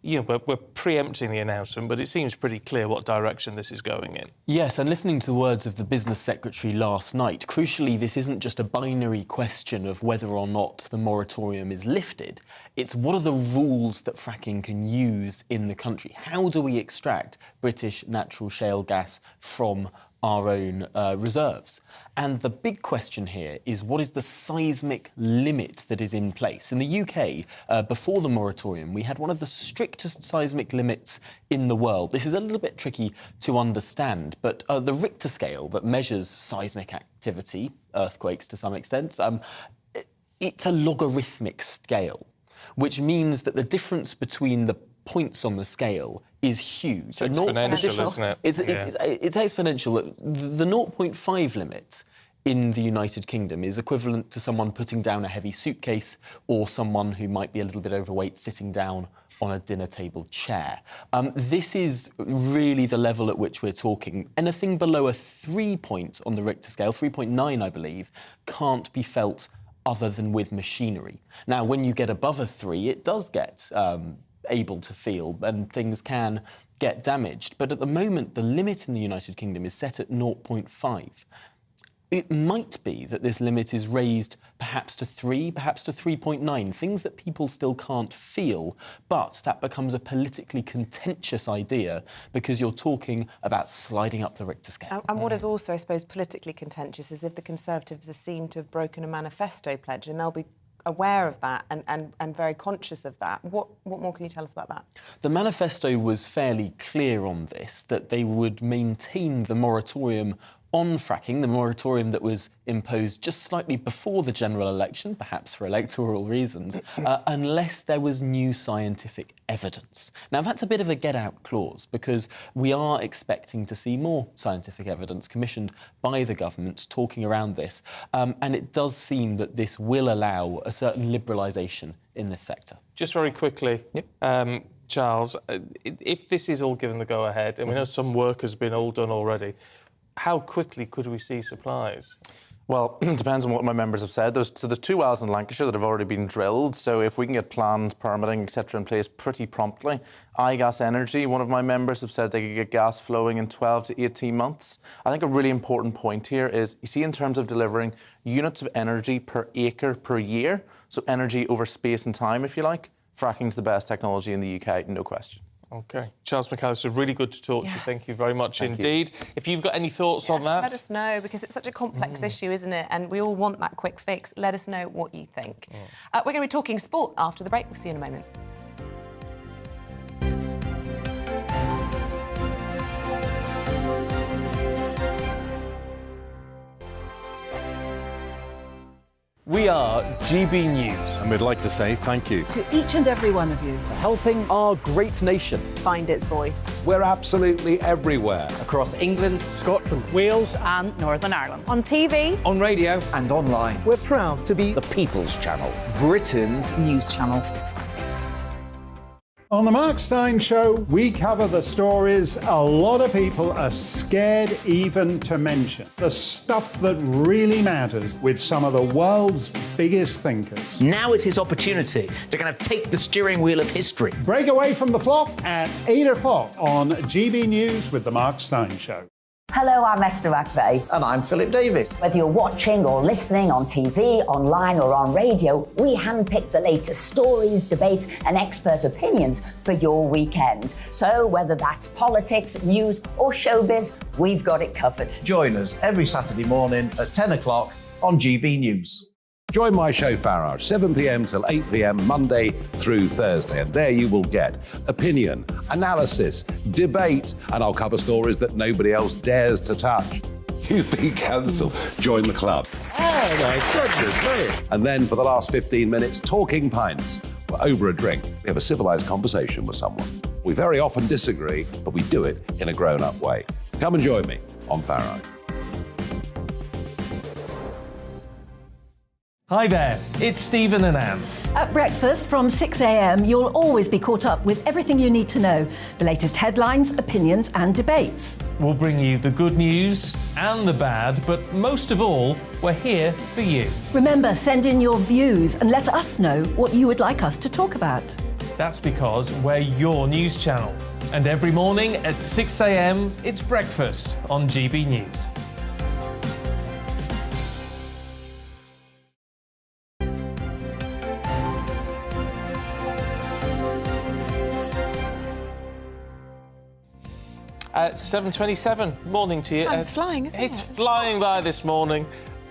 we're preempting the announcement, but it seems pretty clear what direction this is going in. Yes, and listening to the words of the Business Secretary last night, crucially, this isn't just a binary question of whether or not the moratorium is lifted. It's what are the rules that fracking can use in the country? How do we extract British natural shale gas from our own reserves? And the big question here is, what is the seismic limit that is in place? In the UK, before the moratorium, we had one of the strictest seismic limits in the world. This is a little bit tricky to understand, but the Richter scale that measures seismic activity, earthquakes to some extent, it's a logarithmic scale, which means that the difference between the points on the scale is huge. It's exponential, isn't it? It's exponential. The 0.5 limit in the United Kingdom is equivalent to someone putting down a heavy suitcase, or someone who might be a little bit overweight sitting down on a dinner table chair. This is really the level at which we're talking. Anything below a 3 point on the Richter scale, 3.9 I believe, can't be felt other than with machinery. Now, when you get above a 3, it does get able to feel, and things can get damaged. But at the moment, the limit in the United Kingdom is set at 0.5. It might be that this limit is raised perhaps to 3, perhaps to 3.9, things that people still can't feel, but that becomes a politically contentious idea because you're talking about sliding up the Richter scale. And what is also, I suppose, politically contentious is if the Conservatives are seen to have broken a manifesto pledge, and they'll be aware of that and very conscious of that. What more can you tell us about that? The manifesto was fairly clear on this, that they would maintain the moratorium on fracking, the moratorium that was imposed just slightly before the general election, perhaps for electoral reasons, unless there was new scientific evidence. Now, that's a bit of a get-out clause, because we are expecting to see more scientific evidence commissioned by the government talking around this, and it does seem that this will allow a certain liberalisation in this sector. Just very quickly, Charles, if this is all given the go-ahead, and we know some work has been all done already, how quickly could we see supplies? Well, it depends on what my members have said. There's 2 wells in Lancashire that have already been drilled, so if we can get planned permitting, etc. in place pretty promptly. iGas Energy, one of my members, have said they could get gas flowing in 12 to 18 months. I think a really important point here is, you see, in terms of delivering units of energy per acre per year, so energy over space and time, if you like, fracking's the best technology in the UK, no question. OK. Charles McAllister, really good to talk to you. Thank you very much indeed. If you've got any thoughts on that... Let us know, because it's such a complex issue, isn't it? And we all want that quick fix. Let us know what you think. We're going to be talking sport after the break. We'll see you in a moment. We are GB News. And we'd like to say thank you To each and every one of you. For helping our great nation. Find its voice. We're absolutely everywhere. Across England, Scotland, Wales and Northern Ireland. On TV. on radio and online. We're proud to be the People's Channel, Britain's news channel. On the Mark Steyn Show, we cover the stories a lot of people are scared even to mention. The stuff that really matters, with some of the world's biggest thinkers. Now is his opportunity to kind of take the steering wheel of history. Break away from the flop at 8 o'clock on GB News with the Mark Steyn Show. Hello, I'm Esther McVeigh. And I'm Philip Davis. Whether you're watching or listening on TV, online or on radio, we handpick the latest stories, debates and expert opinions for your weekend. So whether that's politics, news or showbiz, we've got it covered. Join us every Saturday morning at 10 o'clock on GB News. Join my show Farage, 7 p.m. till 8 p.m. Monday through Thursday, and there you will get opinion, analysis, debate, and I'll cover stories that nobody else dares to touch. You've been cancelled. Join the club. Oh my goodness me. And then for the last 15 minutes, talking pints. We're over a drink. We have a civilised conversation with someone. We very often disagree, but we do it in a grown-up way. Come and join me on Farage. Hi there, it's Stephen and Anne. At breakfast from 6 a.m, you'll always be caught up with everything you need to know, the latest headlines, opinions and debates. We'll bring you the good news and the bad, but most of all, we're here for you. Remember, send in your views and let us know what you would like us to talk about. That's because we're your news channel. And every morning at 6 a.m, it's breakfast on GB News. At 7:27, morning to you. Time's flying, isn't it? It's flying by this morning,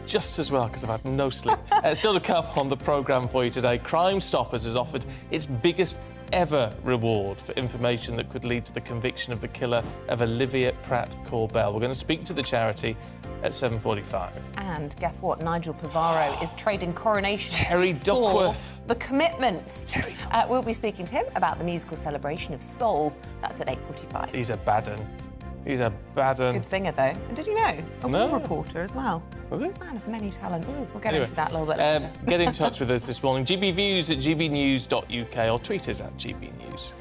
just as well, because I've had no sleep. Still to come on the programme for you today, Crimestoppers has offered its biggest ever reward for information that could lead to the conviction of the killer of Olivia Pratt-Corbell. We're going to speak to the charity at 7:45. And guess what? Nigel Pivaro is trading Coronation Terry for Duckworth. The Commitments. Terry We'll be speaking to him about the musical celebration of soul. That's at 8:45. He's a bad un. He's a bad un. Good singer, though. And did you know? A war reporter as well. Was he? Man of many talents. We'll get Anyway, into that a little bit later. Get in touch with us this morning. GBViews at gbnews.uk or tweet us at gbnews.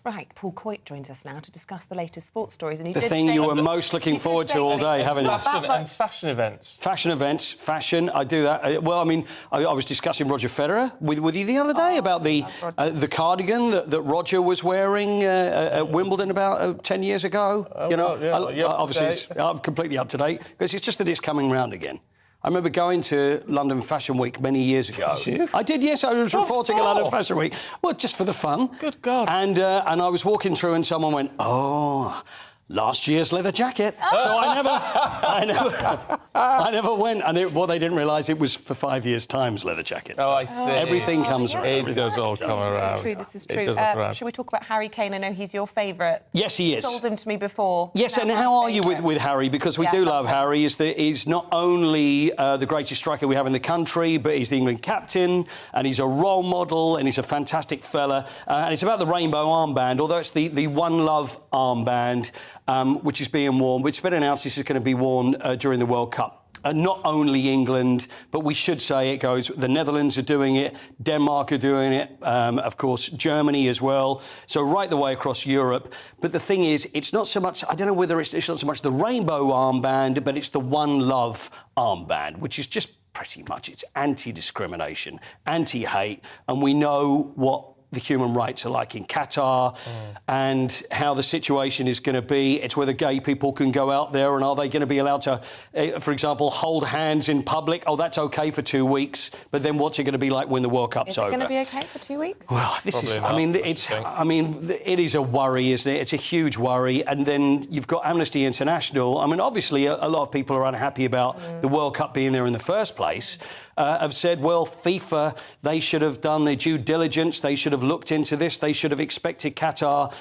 Right, Paul Coit joins us now to discuss the latest sports stories. And The thing you were most looking forward to all day, haven't you? Fashion events. Fashion events, fashion, I do that. Well, I mean, I was discussing Roger Federer with you the other day about the cardigan that Roger was wearing at Wimbledon about 10 years ago. Obviously, I'm completely up to date, because it's just that it's coming round again. I remember going to London Fashion Week many years ago. Did you? I did, yes. I was reporting at London Fashion Week. Well, just for the fun. Good God. And I was walking through and someone went, "Oh, last year's leather jacket." So I never went. And what they didn't realise, it was for 5 years' time's leather jacket. Oh, I see. Everything comes around. It does all come around. This is true. It does all come around. Should we talk about Harry Kane? I know he's your favourite. Yes, he is. You sold him to me before. Yes, and how are you with Harry? Because we do love Harry. He's not only the greatest striker we have in the country, but he's the England captain, and he's a role model, and he's a fantastic fella. And it's about the rainbow armband, although it's the One Love armband, which is being worn, which has been announced this is going to be worn during the World Cup. Not only England, but we should say it goes. The Netherlands are doing it, Denmark are doing it, of course, Germany as well. So right the way across Europe. But the thing is, it's not so much, I don't know whether it's not so much the rainbow armband, but it's the One Love armband, which is just pretty much, it's anti-discrimination, anti-hate, and we know what the human rights are like in Qatar and how the situation is going to be. It's whether gay people can go out there and are they going to be allowed to, for example, hold hands in public? Oh, that's OK for 2 weeks, but then what's it going to be like when the World Cup's over? Is it going to be OK for 2 weeks? Well, this is, it is a worry, isn't it? It's a huge worry. And then you've got Amnesty International. I mean, obviously, a lot of people are unhappy about the World Cup being there in the first place. Have said, well, FIFA, they should have done their due diligence. They should have looked into this. They should have expected Qatar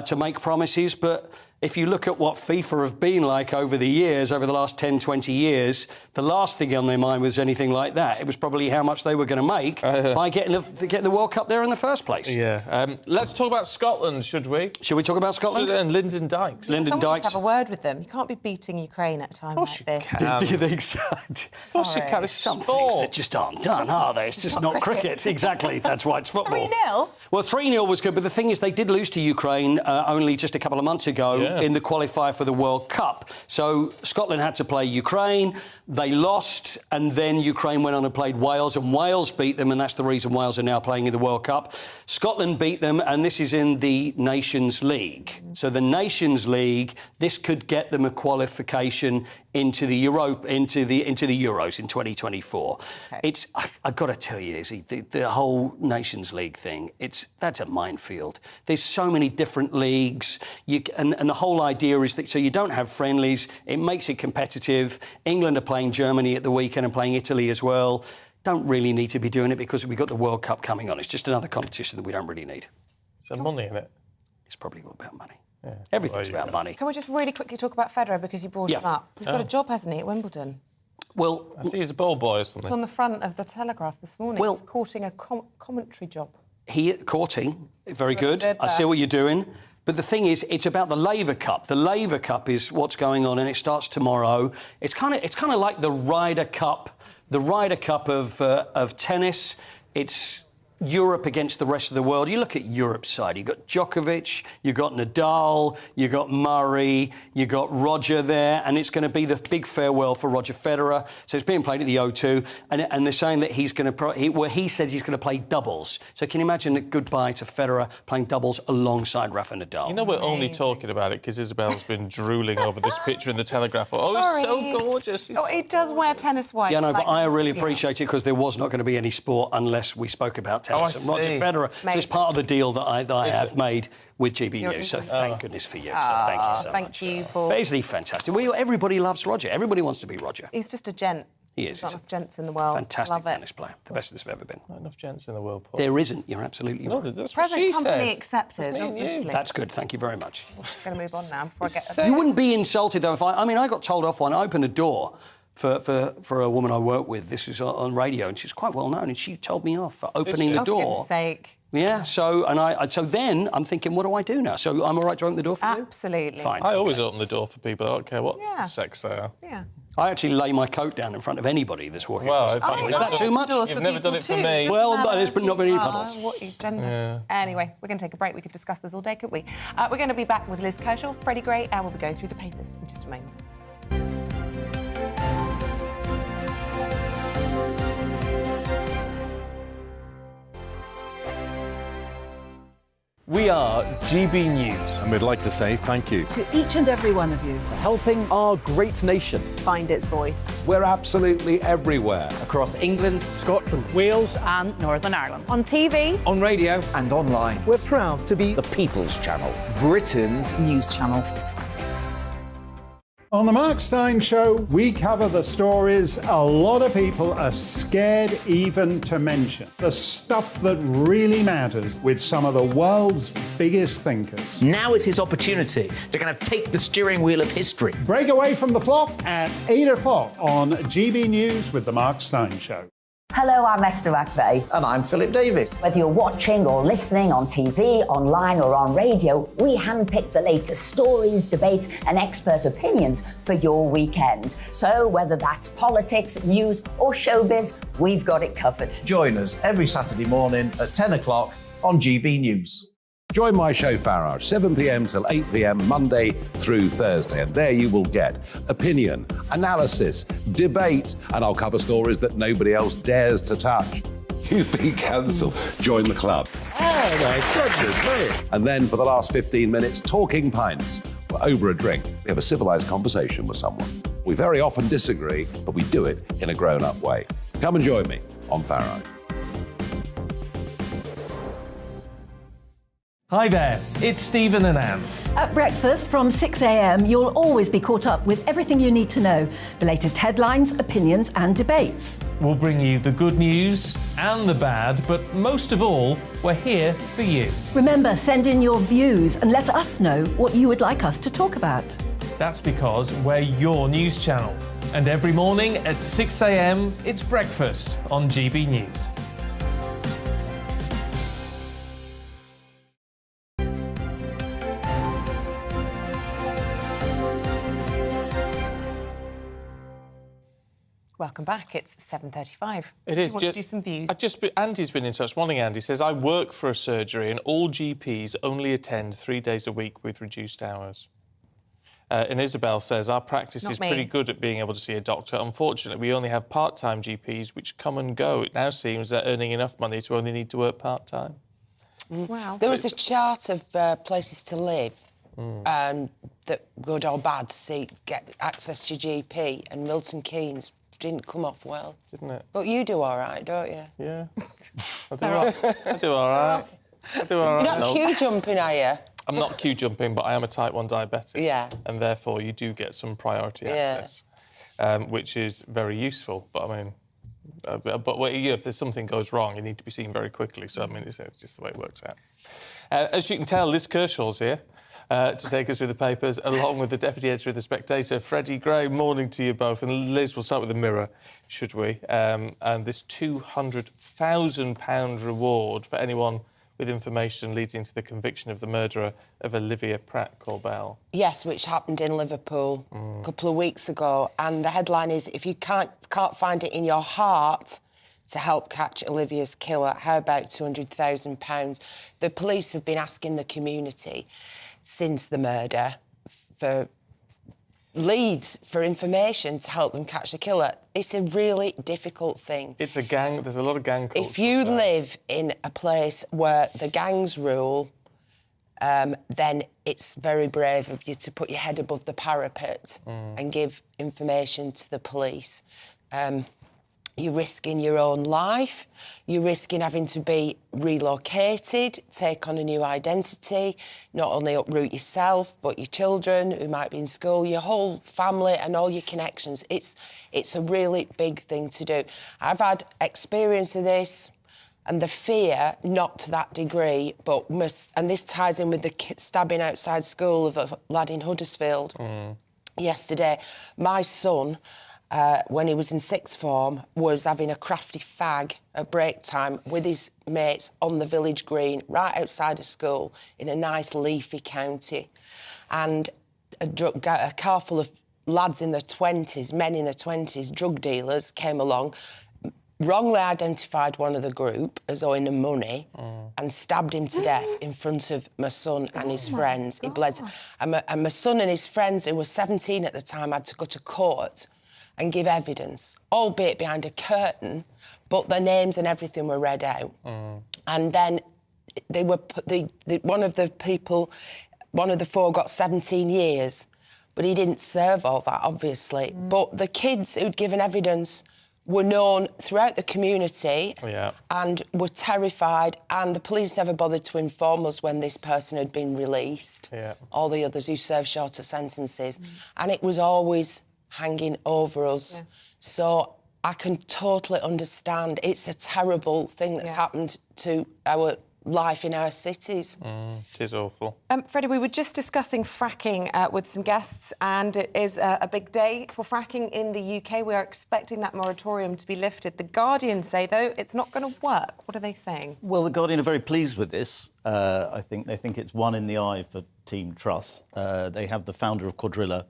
to make promises. But if you look at what FIFA have been like over the years, over the last 10, 20 years, the last thing on their mind was anything like that. It was probably how much they were going to make by getting the World Cup there in the first place. Yeah. Let's talk about Scotland, should we? Should we talk about Scotland? And Lyndon Dykes. Lyndon Dykes. Have a word with them. You can't be beating Ukraine at a time like this. Do you think so? Of course you can. It's some sport. things that just aren't done, are they? It's just not cricket. Exactly. That's why it's football. 3-0? Well, 3-0 was good, but the thing is they did lose to Ukraine only just a couple of months ago in the qualifier for the World Cup. So Scotland had to play Ukraine. They lost, and then Ukraine went on and played Wales, and Wales beat them, and that's the reason Wales are now playing in the World Cup. Scotland beat them, and this is in the Nations League. So the Nations League, this could get them a qualification into the Euros in 2024. Okay. I've got to tell you, Izzy, the whole Nations League thing, that's a minefield. There's so many different leagues, and the whole idea is that so you don't have friendlies. It makes it competitive. England are playing Germany at the weekend and playing Italy as well. Don't really need to be doing it because we've got the World Cup coming on. It's just another competition that we don't really need. There's money in it. It's probably all about money. Yeah. Everything's about money. Can we just really quickly talk about Federer because you brought him up? He's got a job, hasn't he, at Wimbledon? Well, I see he's a ball boy or something. It's on the front of the Telegraph this morning. Well, he's courting a commentary job. Courting, very good. I see what you're doing. But the thing is, it's about the Labour Cup. The Labour Cup is what's going on, and it starts tomorrow. It's kind of like the Ryder Cup of tennis. It's Europe against the rest of the world. You look at Europe's side. You've got Djokovic, you've got Nadal, you've got Murray, you've got Roger there, and it's going to be the big farewell for Roger Federer. So it's being played at the O2, and they're saying that he's going to... he says he's going to play doubles. So can you imagine a goodbye to Federer playing doubles alongside Rafa Nadal? You know, we're only talking about it because Isabel's been drooling over this picture in the Telegraph. Oh, Sorry. it's so gorgeous. Oh, it does wear tennis white. Yeah, no, but I really appreciate it because there was not going to be any sport unless we spoke about tennis. And Roger Federer. So it's part of the deal that I have made with GB News. So thank goodness for you. So thank you so much. Thank you for... But isn't he fantastic? Everybody loves Roger. Everybody wants to be Roger. He's just a gent. He is. There's not enough gents in the world. Fantastic tennis player. The best there's ever been. Not enough gents in the world, Paul. There isn't. You're absolutely right. That's Present company accepted, you. obviously. That's good. Thank you very much. I'm going to move on now before I get... You wouldn't be insulted, though, if I got told off when I opened a door for a woman I work with. This is on radio, and she's quite well known, and she told me off for opening the door. For goodness sake. Yeah, so then I'm thinking, what do I do now? So I'm all right to open the door for you? Absolutely. Fine. I always open the door for people. I don't care what sex they are. Yeah. I actually lay my coat down in front of anybody that's walking Well, across. Is that too much? You've never done it for me. Well, there's not very many puddles. What gender? Anyway, we're going to take a break. We could discuss this all day, couldn't we? We're going to be back with Liz Kershaw, Freddie Gray, and we'll be going through the papers in just a moment. We are GB News. And we'd like to say thank you To each and every one of you. For helping our great nation. Find its voice. We're absolutely everywhere. Across England, Scotland, Wales and Northern Ireland. On TV. on radio and online. We're proud to be The people's channel. Britain's news channel. On the Mark Steyn Show, we cover the stories a lot of people are scared even to mention. The stuff that really matters with some of the world's biggest thinkers. Now is his opportunity to kind of take the steering wheel of history. Break away from the flop at 8 o'clock on GB News with the Mark Steyn Show. Hello, I'm Esther McVeigh. And I'm Philip Davis. Whether you're watching or listening on TV, online or on radio, we handpick the latest stories, debates and expert opinions for your weekend. So whether that's politics, news or showbiz, we've got it covered. Join us every Saturday morning at 10 o'clock on GB News. Join my show Farage, 7 p.m. till 8 p.m. Monday through Thursday, and there you will get opinion, analysis, debate, and I'll cover stories that nobody else dares to touch. You've been cancelled. Join the club. Oh, my goodness me. And then for the last 15 minutes, talking pints. We're over a drink. We have a civilised conversation with someone. We very often disagree, but we do it in a grown-up way. Come and join me on Farage. Hi there, it's Stephen and Anne. At breakfast from 6 a.m, you'll always be caught up with everything you need to know, the latest headlines, opinions and debates. We'll bring you the good news and the bad, but most of all, we're here for you. Remember, send in your views and let us know what you would like us to talk about. That's because we're your news channel. And every morning at 6 a.m, it's breakfast on GB News. Welcome back. It's 7:35. It is. Do you want to do some views? Andy's been in touch. Morning, Andy. Says, I work for a surgery and all GPs only attend 3 days a week with reduced hours. And Isabel says, our practice is pretty good at being able to see a doctor. Unfortunately, we only have part-time GPs which come and go. It now seems they're earning enough money to only need to work part-time. Wow. There was a chart of places to live that good or bad to get access to GP, and Milton Keynes didn't come off well. Didn't it? But you do all right, don't you? Yeah. I do all right. You're not queue jumping, are you? I'm not queue jumping, but I am a type 1 diabetic. Yeah. And therefore, you do get some priority access, which is very useful. But, I mean, if there's something goes wrong, you need to be seen very quickly. So, I mean, it's just the way it works out. As you can tell, Liz Kershaw's here to take us through the papers, along with the Deputy Editor of The Spectator, Freddie Gray. Morning to you both. And Liz, we'll start with the Mirror, should we? And this £200,000 reward for anyone with information leading to the conviction of the murderer of Olivia Pratt-Corbell. Yes, which happened in Liverpool a couple of weeks ago. And the headline is, if you can't find it in your heart to help catch Olivia's killer, how about £200,000? The police have been asking the community since the murder for leads, for information to help them catch the killer. It's a really difficult thing. It's a gang, there's a lot of gang culture. If you live in a place where the gangs rule, then it's very brave of you to put your head above the parapet and give information to the police. You're risking your own life, you're risking having to be relocated, take on a new identity, not only uproot yourself, but your children who might be in school, your whole family and all your connections. It's a really big thing to do. I've had experience of this, and the fear, not to that degree, but and this ties in with the stabbing outside school of a lad in Huddersfield yesterday. My son, when he was in sixth form, was having a crafty fag at break time with his mates on the village green, right outside of school, in a nice leafy county. And a car full of lads in their 20s, men in their 20s, drug dealers, came along, wrongly identified one of the group as owing him money and stabbed him to death in front of my son and his friends. He bled. And my son and his friends, who were 17 at the time, had to go to court and give evidence, albeit behind a curtain, but their names and everything were read out. And then they were one of the four got 17 years, but he didn't serve all that, obviously. But the kids who'd given evidence were known throughout the community and were terrified, and the police never bothered to inform us when this person had been released, all the others who served shorter sentences. And it was always hanging over us. So I can totally understand. It's a terrible thing that's happened to our life in our cities. It is awful. Freddie, we were just discussing fracking with some guests, and it is a big day for fracking in the UK. We are expecting that moratorium to be lifted. The Guardian say, though, it's not going to work. What are they saying? Well, the Guardian are very pleased with this. I think they think it's one in the eye for Team Truss. They have the founder of Quadrilla,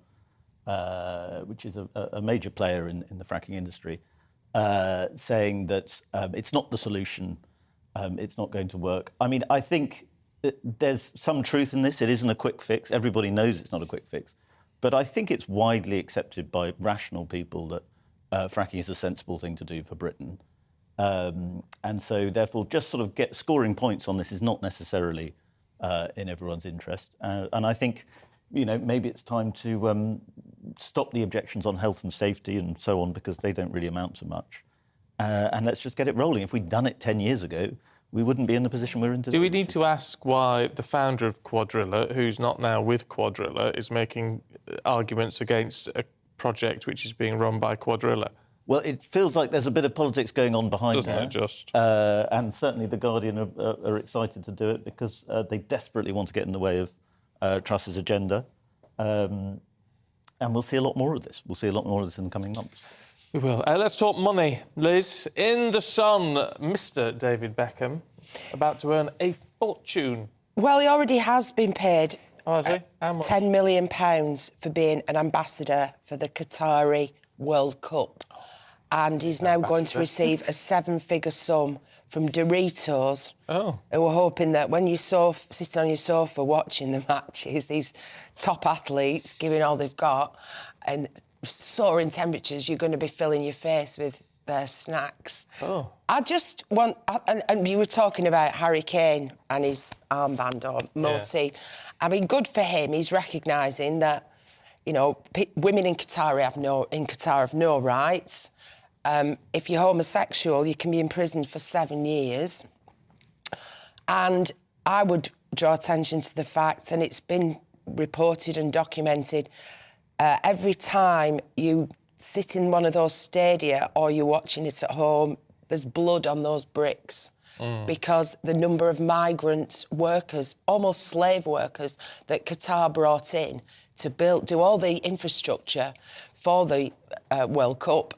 which is a major player in the fracking industry, saying that it's not the solution, it's not going to work. I mean, I think there's some truth in this. It isn't a quick fix. Everybody knows it's not a quick fix. But I think it's widely accepted by rational people that fracking is a sensible thing to do for Britain. And so, therefore, just sort of scoring points on this is not necessarily in everyone's interest. And I think, you know, maybe it's time to stop the objections on health and safety and so on, because they don't really amount to much. And let's just get it rolling. If we'd done it 10 years ago, we wouldn't be in the position we're in today. Do we need to ask why the founder of Quadrilla, who's not now with Quadrilla, is making arguments against a project which is being run by Quadrilla? Well, it feels like there's a bit of politics going on behind there. Doesn't it just? And certainly the Guardian are excited to do it because they desperately want to get in the way of Truss's agenda. And we'll see a lot more of this. We'll see a lot more of this in the coming months. We will. Let's talk money, Liz. In the Sun, Mr. David Beckham, about to earn a fortune. Well, he already has been paid £10 million for being an ambassador for the Qatari World Cup. And he's now going to receive a 7-figure sum from Doritos, who are hoping that when you're sitting on your sofa watching the matches, these top athletes giving all they've got, and soaring temperatures, you're going to be filling your face with their snacks. I just want... And you were talking about Harry Kane and his armband or motif. Yeah. I mean, good for him. He's recognising that, you know, women in Qatar have no rights. If you're homosexual, you can be imprisoned for 7 years. And I would draw attention to the fact, and it's been reported and documented, every time you sit in one of those stadia or you're watching it at home, there's blood on those bricks because the number of migrant workers, almost slave workers, that Qatar brought in to do all the infrastructure for the World Cup,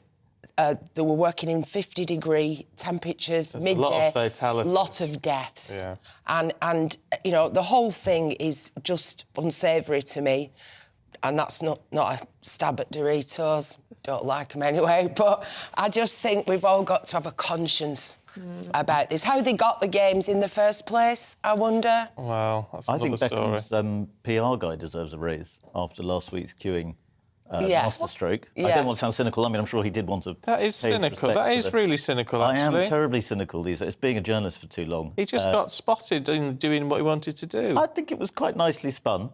they were working in 50-degree temperatures, There's midday. a lot of fatalities. Lot of deaths. Yeah. And you know, the whole thing is just unsavoury to me. And that's not a stab at Doritos. Don't like them anyway. But I just think we've all got to have a conscience about this. How they got the games in the first place, I wonder. Well, that's I another think story. Beckham's PR guy deserves a raise after last week's queuing Yeah. masterstroke. I Yeah. don't want to sound cynical. I mean, I'm sure he did want to. That is pay cynical. respect That to is the- really cynical, I actually. am terribly cynical these days. It's being a journalist for too long. He just got spotted in doing what he wanted to do. I think it was quite nicely spun.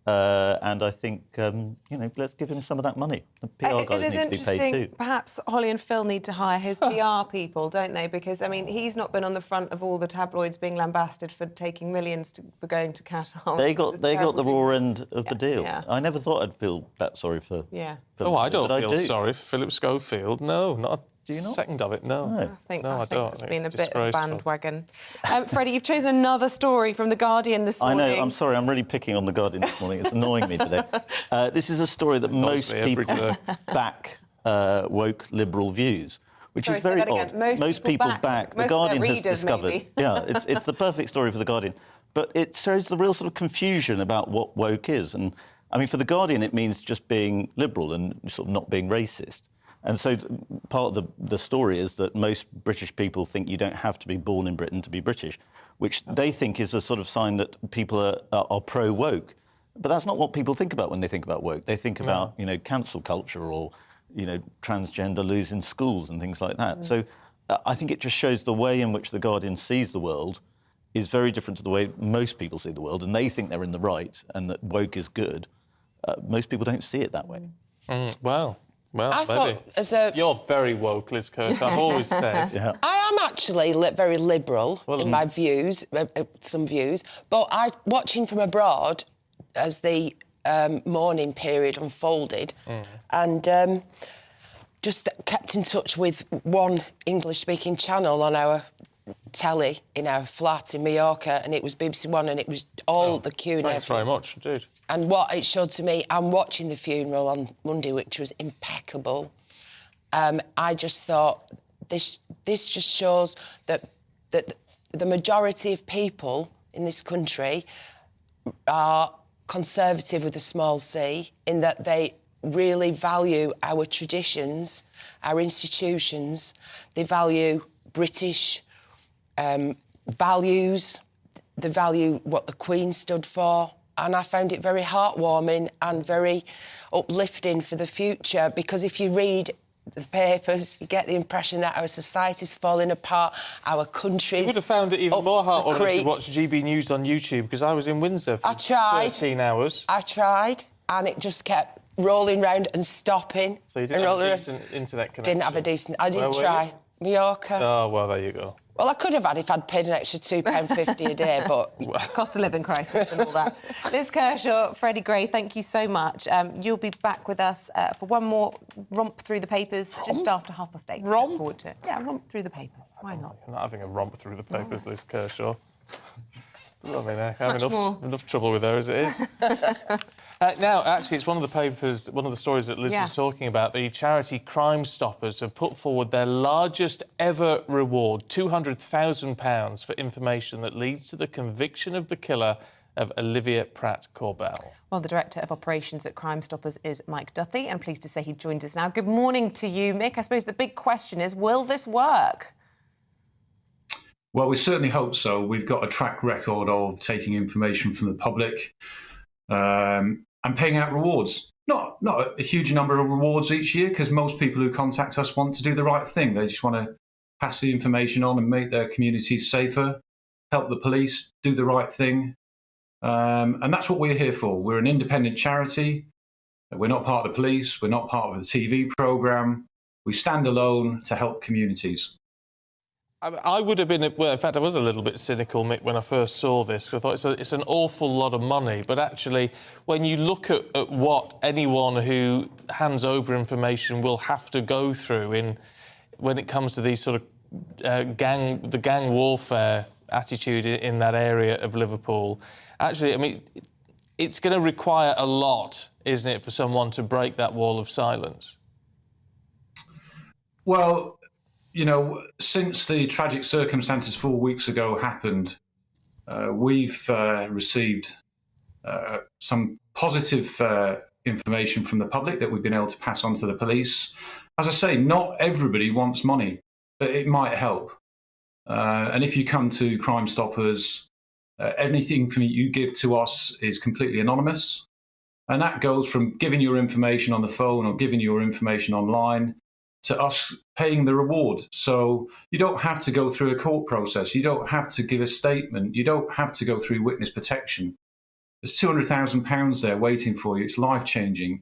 And I think, let's give him some of that money. The PR It guys is need to be paid interesting. too. Perhaps Holly and Phil need to hire his PR people, don't they? Because, I mean, he's not been on the front of all the tabloids being lambasted for taking millions for going to Qatar. They got the raw end of the deal. Yeah. I never thought I'd feel that sorry for. Yeah. for Oh, I don't but feel do. sorry for Philip Schofield. No, not Do you a not? second of it, no. I think don't. it's been a It's bit of a disgraceful. bandwagon. Freddie, you've chosen another story from The Guardian this I morning. know, I'm sorry, I'm really picking on The Guardian this morning. It's annoying me today. This is a story that most me every people day. back woke liberal views, which Sorry, is very say that odd. again. Most people back. The Most of Guardian their has readers, discovered. maybe. Yeah, it's the perfect story for The Guardian. But it shows the real sort of confusion about what woke is. And, I mean, for The Guardian, it means just being liberal and sort of not being racist. And so part of the story is that most British people think you don't have to be born in Britain to be British, which they think is a sort of sign that people are pro-woke. But that's not what people think about when they think about woke. They think about, cancel culture or, transgender losing schools and things like that. So I think it just shows the way in which The Guardian sees the world is very different to the way most people see the world, and they think they're in the right and that woke is good. Most people don't see it that way. Well, I maybe. thought You're very woke, Liz Kirk. I've always said. Yeah. I am actually very liberal in my views, some views, but watching from abroad as the morning period unfolded and just kept in touch with one English-speaking channel on our telly in our flat in Mallorca, and it was BBC One, and it was all the Q&A. Thanks very much, indeed. And what it showed to me, I'm watching the funeral on Monday, which was impeccable. I just thought this just shows that the majority of people in this country are conservative with a small c, in that they really value our traditions, our institutions. They value British values. They value what the Queen stood for. And I found it very heartwarming and very uplifting for the future, because if you read the papers, you get the impression that our society's falling apart, our country's... You would have found it even more heartwarming if creek. you watched GB News on YouTube, because I was in Windsor for 13 hours. I tried, and it just kept rolling round and stopping. So you didn't have a decent internet connection? Didn't have a decent... I did Where were try. you? Mallorca. Oh, well, there you go. Well, I could have had if I'd paid an extra £2.50 a day, but... Cost of living crisis and all that. Liz Kershaw, Freddie Gray, thank you so much. You'll be back with us for one more romp through the papers just after 8:30. Romp? Look forward to it. Yeah, romp through the papers. Why not? You're not having a romp through the papers, Liz Kershaw. I mean, I have Much enough trouble with her as it is. Now, actually, it's one of the papers, one of the stories that Liz was talking about. The charity Crimestoppers have put forward their largest ever reward, £200,000 for information that leads to the conviction of the killer of Olivia Pratt-Corbell. Well, the Director of Operations at Crimestoppers is Mike Duthie, and pleased to say he joins us now. Good morning to you, Mick. I suppose the big question is, will this work? Well, we certainly hope so. We've got a track record of taking information from the public and paying out rewards. Not a huge number of rewards each year, because most people who contact us want to do the right thing. They just want to pass the information on and make their communities safer, help the police, do the right thing. And that's what we're here for. We're an independent charity. We're not part of the police. We're not part of the TV programme. We stand alone to help communities. I would have been... Well, in fact, I was a little bit cynical, Mick, when I first saw this. I thought it's an awful lot of money. But actually, when you look at what anyone who hands over information will have to go through when it comes to these sort of gang warfare attitude in that area of Liverpool, actually, I mean, it's going to require a lot, isn't it, for someone to break that wall of silence? Well, since the tragic circumstances 4 weeks ago happened, we've received some positive information from the public that we've been able to pass on to the police. As I say, not everybody wants money, but it might help. And if you come to Crimestoppers, anything you give to us is completely anonymous. And that goes from giving your information on the phone or giving your information online to us paying the reward. So you don't have to go through a court process. You don't have to give a statement. You don't have to go through witness protection. There's £200,000 there waiting for you. It's life-changing.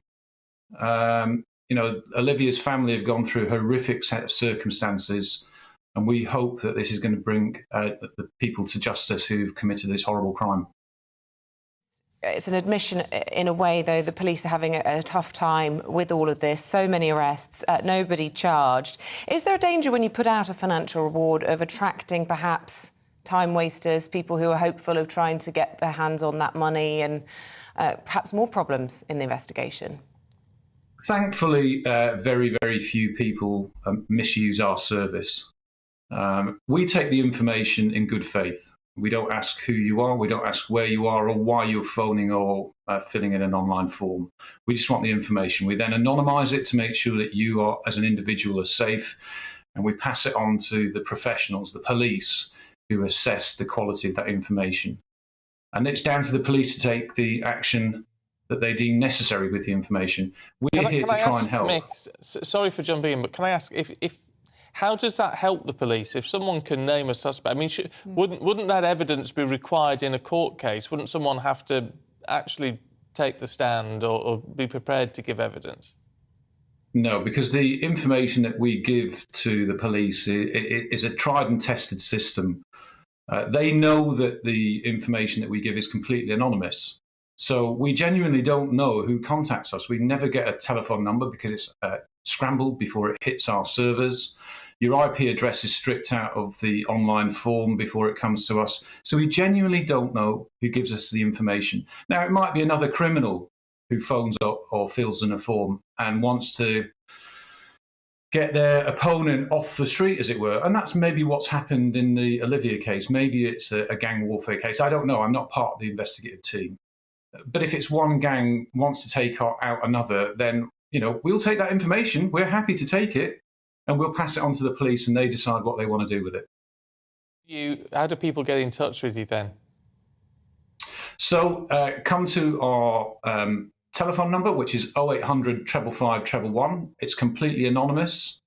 Olivia's family have gone through a horrific set of circumstances, and we hope that this is going to bring the people to justice who've committed this horrible crime. It's an admission, in a way, though, the police are having a tough time with all of this. So many arrests, nobody charged. Is there a danger when you put out a financial reward of attracting, perhaps, time wasters, people who are hopeful of trying to get their hands on that money, and perhaps more problems in the investigation? Thankfully, very, very few people misuse our service. We take the information in good faith. We don't ask who you are, we don't ask where you are or why you're phoning or filling in an online form. We just want the information. We then anonymise it to make sure that you are, as an individual, are safe, and we pass it on to the professionals, the police, who assess the quality of that information. And it's down to the police to take the action that they deem necessary with the information. We're here to try and help. Mick, sorry for jumping in, but can I ask if how does that help the police? If someone can name a suspect, I mean, wouldn't that evidence be required in a court case? Wouldn't someone have to actually take the stand or be prepared to give evidence? No, because the information that we give to the police is a tried and tested system. They know that the information that we give is completely anonymous. So we genuinely don't know who contacts us. We never get a telephone number because it's scrambled before it hits our servers. Your IP address is stripped out of the online form before it comes to us. So we genuinely don't know who gives us the information. Now, it might be another criminal who phones up or fills in a form and wants to get their opponent off the street, as it were. And that's maybe what's happened in the Olivia case. Maybe it's a gang warfare case. I don't know. I'm not part of the investigative team. But if it's one gang wants to take out another, then, we'll take that information. We're happy to take it, and we'll pass it on to the police, and they decide what they want to do with it. How do people get in touch with you then? So come to our telephone number, which is 0800 555 111. It's completely anonymous.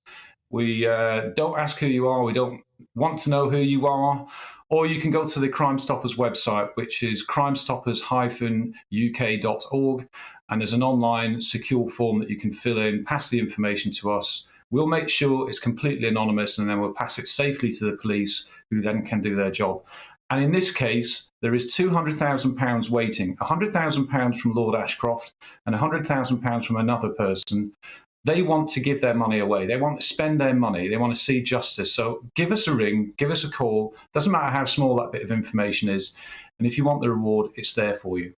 We don't ask who you are. We don't want to know who you are. Or you can go to the Crimestoppers website, which is crimestoppers-uk.org. And there's an online secure form that you can fill in, pass the information to us. We'll make sure it's completely anonymous, and then we'll pass it safely to the police, who then can do their job. And in this case, there is £200,000 waiting, £100,000 from Lord Ashcroft and £100,000 from another person. They want to give their money away. They want to spend their money. They want to see justice. So give us a ring, give us a call. Doesn't matter how small that bit of information is. And if you want the reward, it's there for you.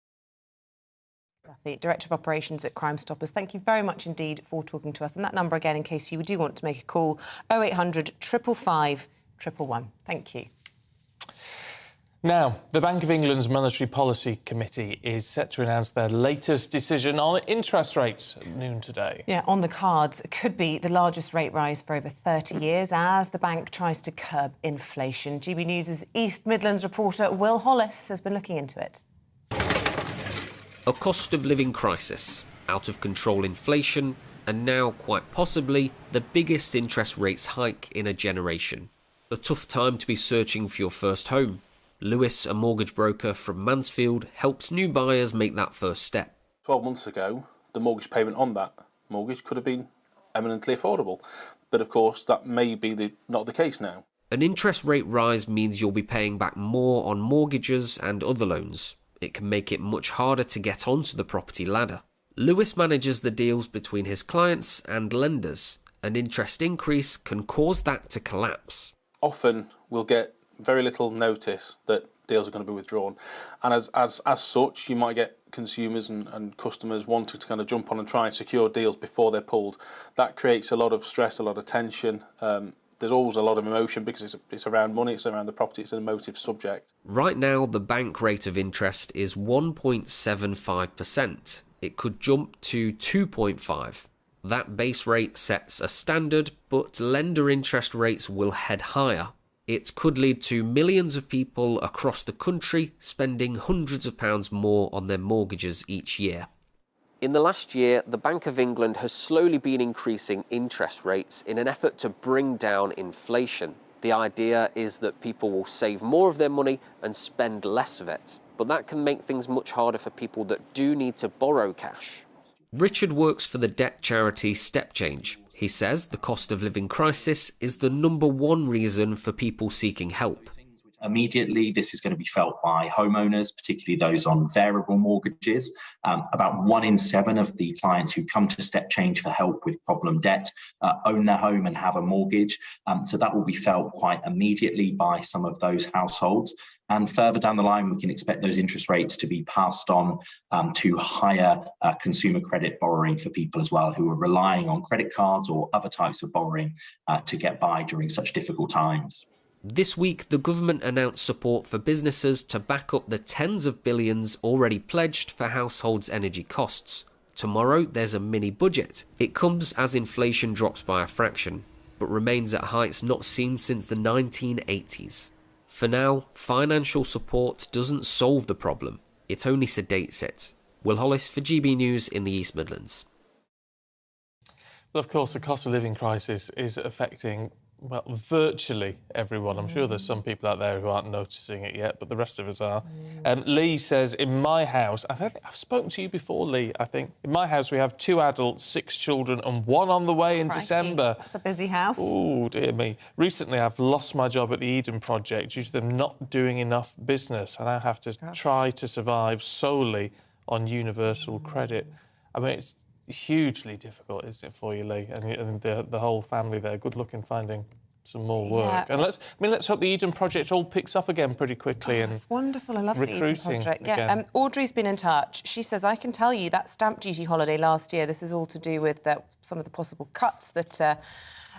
The Director of Operations at Crimestoppers, thank you very much indeed for talking to us. And that number again, in case you do want to make a call, 0800 555 111. Thank you. Now, the Bank of England's Monetary Policy Committee is set to announce their latest decision on interest rates at noon today. Yeah, on the cards, it could be the largest rate rise for over 30 years as the bank tries to curb inflation. GB News' East Midlands reporter Will Hollis has been looking into it. A cost of living crisis, out of control inflation, and now, quite possibly, the biggest interest rates hike in a generation. A tough time to be searching for your first home. Lewis, a mortgage broker from Mansfield, helps new buyers make that first step. 12 months ago, the mortgage payment on that mortgage could have been eminently affordable. But of course, that may be not the case now. An interest rate rise means you'll be paying back more on mortgages and other loans. It can make it much harder to get onto the property ladder. Lewis manages the deals between his clients and lenders. An interest increase can cause that to collapse. Often we'll get very little notice that deals are going to be withdrawn. And as such, you might get consumers and customers wanting to kind of jump on and try and secure deals before they're pulled. That creates a lot of stress, a lot of tension. There's always a lot of emotion because it's around money, it's around the property, it's an emotive subject. Right now, the bank rate of interest is 1.75%. It could jump to 2.5%. That base rate sets a standard, but lender interest rates will head higher. It could lead to millions of people across the country spending hundreds of pounds more on their mortgages each year. In the last year, the Bank of England has slowly been increasing interest rates in an effort to bring down inflation. The idea is that people will save more of their money and spend less of it. But that can make things much harder for people that do need to borrow cash. Richard works for the debt charity Step Change. He says the cost of living crisis is the #1 reason for people seeking help. Immediately, this is going to be felt by homeowners, particularly those on variable mortgages. About 1 in 7 of the clients who come to Step Change for help with problem debt own their home and have a mortgage. So that will be felt quite immediately by some of those households. And further down the line, we can expect those interest rates to be passed on to higher consumer credit borrowing for people as well, who are relying on credit cards or other types of borrowing to get by during such difficult times. This week, the government announced support for businesses to back up the tens of billions already pledged for households' energy costs. Tomorrow, there's a mini-budget. It comes as inflation drops by a fraction, but remains at heights not seen since the 1980s. For now, financial support doesn't solve the problem. It only sedates it. Will Hollis for GB News in the East Midlands. Well, of course, the cost of living crisis is affecting, well, virtually everyone. I'm sure there's some people out there who aren't noticing it yet, but the rest of us are. Lee says, in my house, I've spoken to you before, Lee, I think. In my house, we have 2 adults, 6 children and 1 on the way in December. That's a busy house. Oh, dear me. Recently, I've lost my job at the Eden Project due to them not doing enough business, and I have to try to survive solely on universal credit. I mean, it's hugely difficult, isn't it, for you, Lee, and the whole family there? Good luck in finding some more work. Yeah. And let's hope the Eden Project all picks up again pretty quickly. And it's wonderful. I love the Eden recruiting Project. again. Audrey's been in touch. She says, I can tell you that stamp duty holiday last year, this is all to do with some of the possible cuts that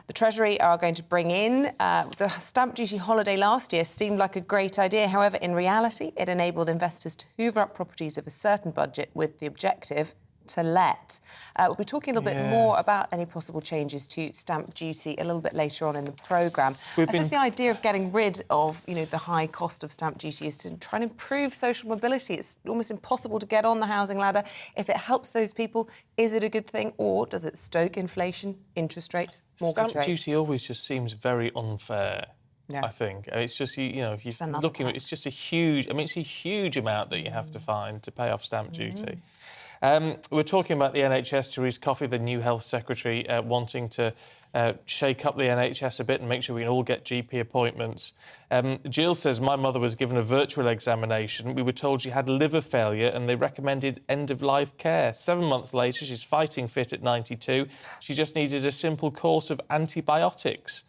the Treasury are going to bring in. The stamp duty holiday last year seemed like a great idea. However, in reality, it enabled investors to hoover up properties of a certain budget with the objective to let. We'll be talking a little bit more about any possible changes to stamp duty a little bit later on in the programme. I suppose the idea of getting rid of, the high cost of stamp duty is to try and improve social mobility. It's almost impossible to get on the housing ladder. If it helps those people, is it a good thing, or does it stoke inflation, interest rates, mortgage Stamp rates? duty always just seems very unfair. Yeah. I think it's just if you're looking at it's just a huge. I mean, it's a huge amount that you have to find to pay off stamp duty. We're talking about the NHS. Therese Coffey, the new Health Secretary, wanting to shake up the NHS a bit and make sure we can all get GP appointments. Jill says, my mother was given a virtual examination. We were told she had liver failure and they recommended end-of-life care. 7 months later, she's fighting fit at 92. She just needed a simple course of antibiotics.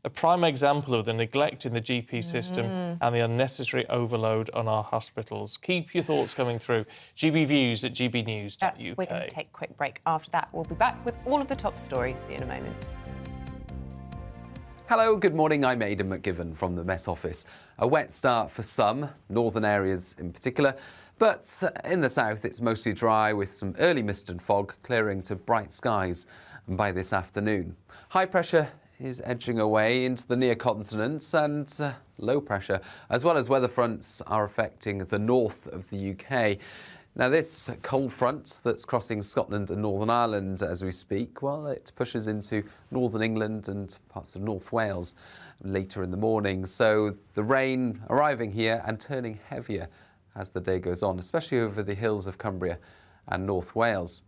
A prime example of the neglect in the GP system and the unnecessary overload on our hospitals. Keep your thoughts coming through. gbviews@gbnews.uk. We're going to take a quick break. After that, we'll be back with all of the top stories. See you in a moment. Hello, good morning. I'm Aidan McGivern from the Met Office. A wet start for some, northern areas in particular, but in the south it's mostly dry with some early mist and fog clearing to bright skies by this afternoon. High pressure is edging away into the near continent and low pressure, as well as weather fronts, are affecting the north of the UK. Now, this cold front that's crossing Scotland and Northern Ireland as we speak, well, it pushes into northern England and parts of North Wales later in the morning. So the rain arriving here and turning heavier as the day goes on, especially over the hills of Cumbria and North Wales.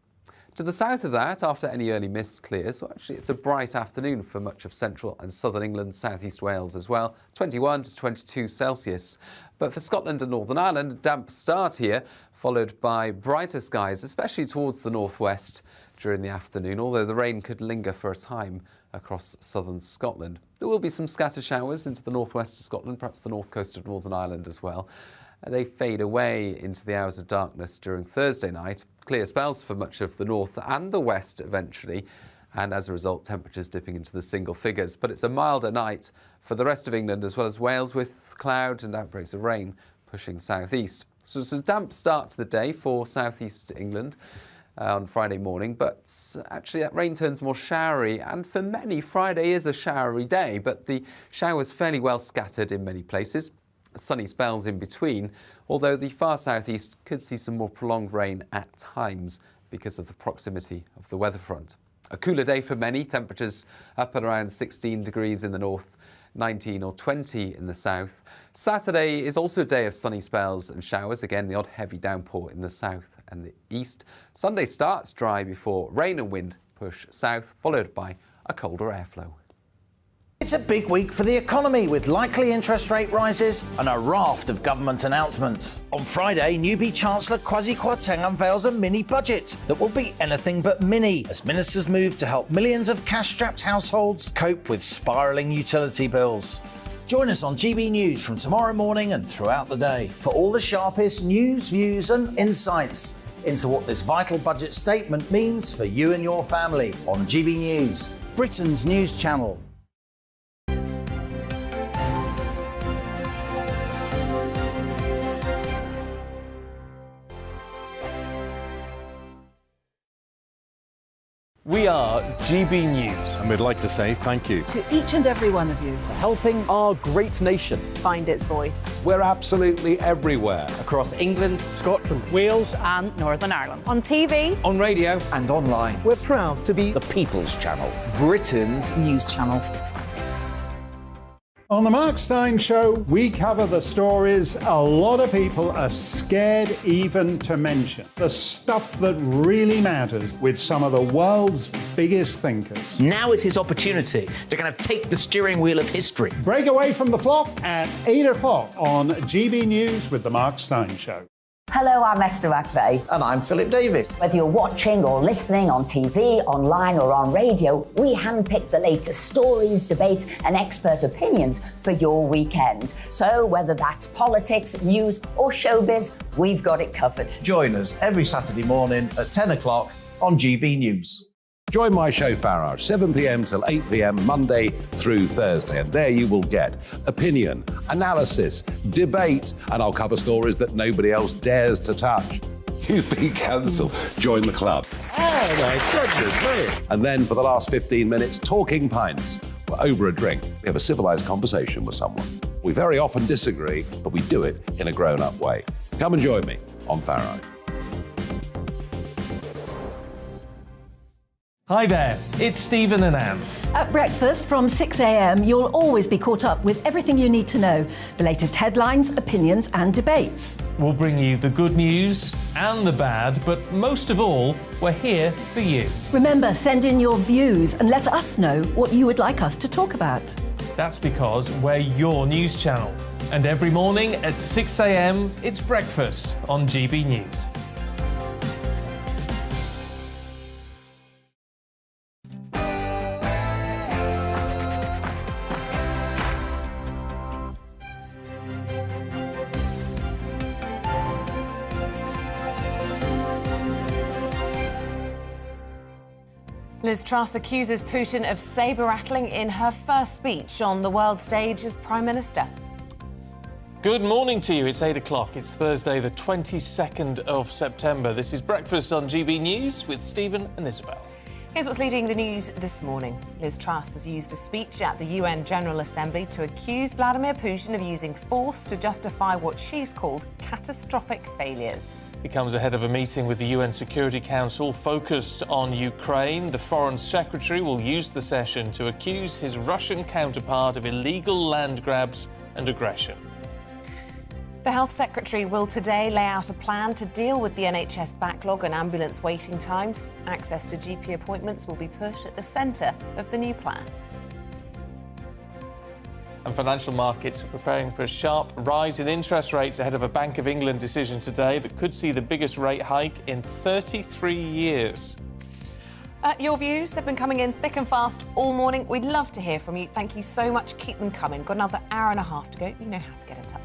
To the south of that, after any early mist clears, well, actually it's a bright afternoon for much of central and southern England, southeast Wales as well, 21 to 22 Celsius. But for Scotland and Northern Ireland, a damp start here, followed by brighter skies, especially towards the northwest during the afternoon, although the rain could linger for a time across southern Scotland. There will be some scattered showers into the northwest of Scotland, perhaps the north coast of Northern Ireland as well. They fade away into the hours of darkness during Thursday night. Clear spells for much of the north and the west eventually, and as a result, temperatures dipping into the single figures. But it's a milder night for the rest of England as well as Wales, with cloud and outbreaks of rain pushing southeast. So it's a damp start to the day for southeast England on Friday morning, but actually that rain turns more showery, and for many Friday is a showery day, but the showers fairly well scattered in many places. Sunny spells in between, although the far southeast could see some more prolonged rain at times because of the proximity of the weather front. A cooler day for many, temperatures up at around 16 degrees in the north, 19 or 20 in the south. Saturday is also a day of sunny spells and showers, again the odd heavy downpour in the south and the east. Sunday starts dry before rain and wind push south, followed by a colder airflow. It's a big week for the economy, with likely interest rate rises and a raft of government announcements. On Friday, newbie Chancellor Kwasi Kwarteng unveils a mini budget that will be anything but mini, as ministers move to help millions of cash-strapped households cope with spiralling utility bills. Join us on GB News from tomorrow morning and throughout the day for all the sharpest news, views and insights into what this vital budget statement means for you and your family on GB News, Britain's news channel. We are GB News. And we'd like to say thank you To each and every one of you. For helping our great nation Find its voice. We're absolutely everywhere. across England, Scotland, Wales, And Northern Ireland. On TV, on radio and online. we're proud to be The People's Channel. Britain's news channel. On the Mark Steyn Show, we cover the stories a lot of people are scared even to mention. The stuff that really matters with some of the world's biggest thinkers. Now is his opportunity to kind of take the steering wheel of history. Break away from the flock at 8 o'clock on GB News with the Mark Steyn Show. Hello, I'm Esther McVeigh. And I'm Philip Davis. Whether you're watching or listening on TV, online or on radio, we handpick the latest stories, debates and expert opinions for your weekend. So whether that's politics, news or showbiz, we've got it covered. Join us every Saturday morning at 10 o'clock on GB News. Join my show Farage, 7 p.m. till 8 p.m. Monday through Thursday, and there you will get opinion, analysis, debate, and I'll cover stories that nobody else dares to touch. You've been cancelled. Join the club. Oh my goodness me. And then for the last 15 minutes, talking pints. We're over a drink. We have a civilised conversation with someone. We very often disagree, but we do it in a grown-up way. Come and join me on Farage. Hi there, it's Stephen and Anne. At breakfast from 6 a.m, you'll always be caught up with everything you need to know, the latest headlines, opinions and debates. We'll bring you the good news and the bad, but most of all, we're here for you. Remember, send in your views and let us know what you would like us to talk about. That's because we're your news channel. And every morning at 6 a.m, it's breakfast on GB News. Liz Truss accuses Putin of sabre-rattling in her first speech on the world stage as Prime Minister. Good morning to you. It's 8 o'clock. It's Thursday, the 22nd of September. This is Breakfast on GB News with Stephen and Isabel. Here's what's leading the news this morning. Liz Truss has used a speech at the UN General Assembly to accuse Vladimir Putin of using force to justify what she's called catastrophic failures. It comes ahead of a meeting with the UN Security Council focused on Ukraine. The Foreign Secretary will use the session to accuse his Russian counterpart of illegal land grabs and aggression. The Health Secretary will today lay out a plan to deal with the NHS backlog and ambulance waiting times. Access to GP appointments will be put at the centre of the new plan. And financial markets are preparing for a sharp rise in interest rates ahead of a Bank of England decision today that could see the biggest rate hike in 33 years. Your views have been coming in thick and fast all morning. We'd love to hear from you. Thank you so much. Keep them coming. Got another hour and a half to go. You know how to get in touch.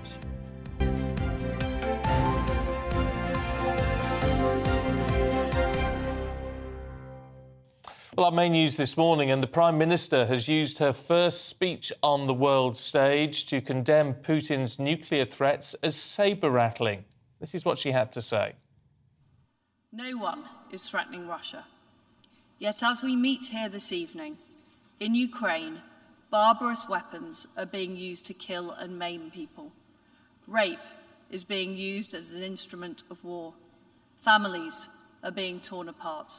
Well, our main news this morning, and the Prime Minister has used her first speech on the world stage to condemn Putin's nuclear threats as sabre-rattling. This is what she had to say. No one is threatening Russia. Yet as we meet here this evening, in Ukraine, barbarous weapons are being used to kill and maim people. Rape is being used as an instrument of war. Families are being torn apart.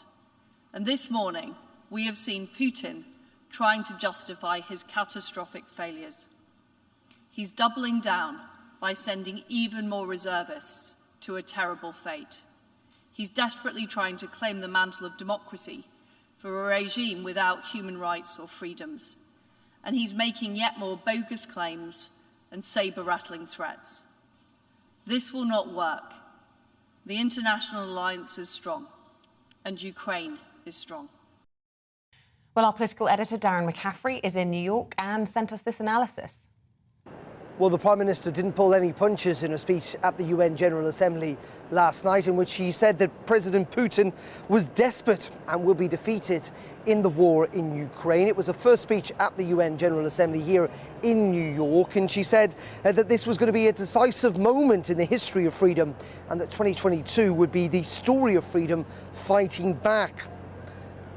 And this morning, we have seen Putin trying to justify his catastrophic failures. He's doubling down by sending even more reservists to a terrible fate. He's desperately trying to claim the mantle of democracy for a regime without human rights or freedoms. And he's making yet more bogus claims and sabre-rattling threats. This will not work. The international alliance is strong, and Ukraine is strong. Well, our political editor, Darren McCaffrey, is in New York and sent us this analysis. Well, the Prime Minister didn't pull any punches in a speech at the UN General Assembly last night, in which he said that President Putin was desperate and will be defeated in the war in Ukraine. It was the first speech at the UN General Assembly here in New York, and she said that this was going to be a decisive moment in the history of freedom and that 2022 would be the story of freedom fighting back.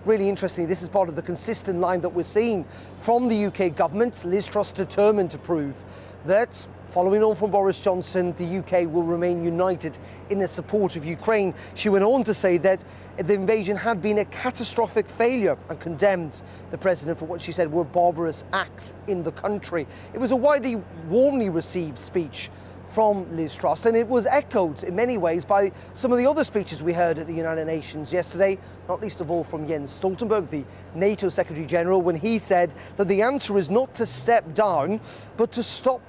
Really interesting, this is part of the consistent line that we're seeing from the UK government. Liz Truss determined to prove that, following on from Boris Johnson, the UK will remain united in the support of Ukraine. She went on to say that the invasion had been a catastrophic failure and condemned the president for what she said were barbarous acts in the country. It was a widely, warmly received speech from Liz Truss, and it was echoed in many ways by some of the other speeches we heard at the United Nations yesterday, not least of all from Jens Stoltenberg, the NATO Secretary General, when he said that the answer is not to step down, but to stop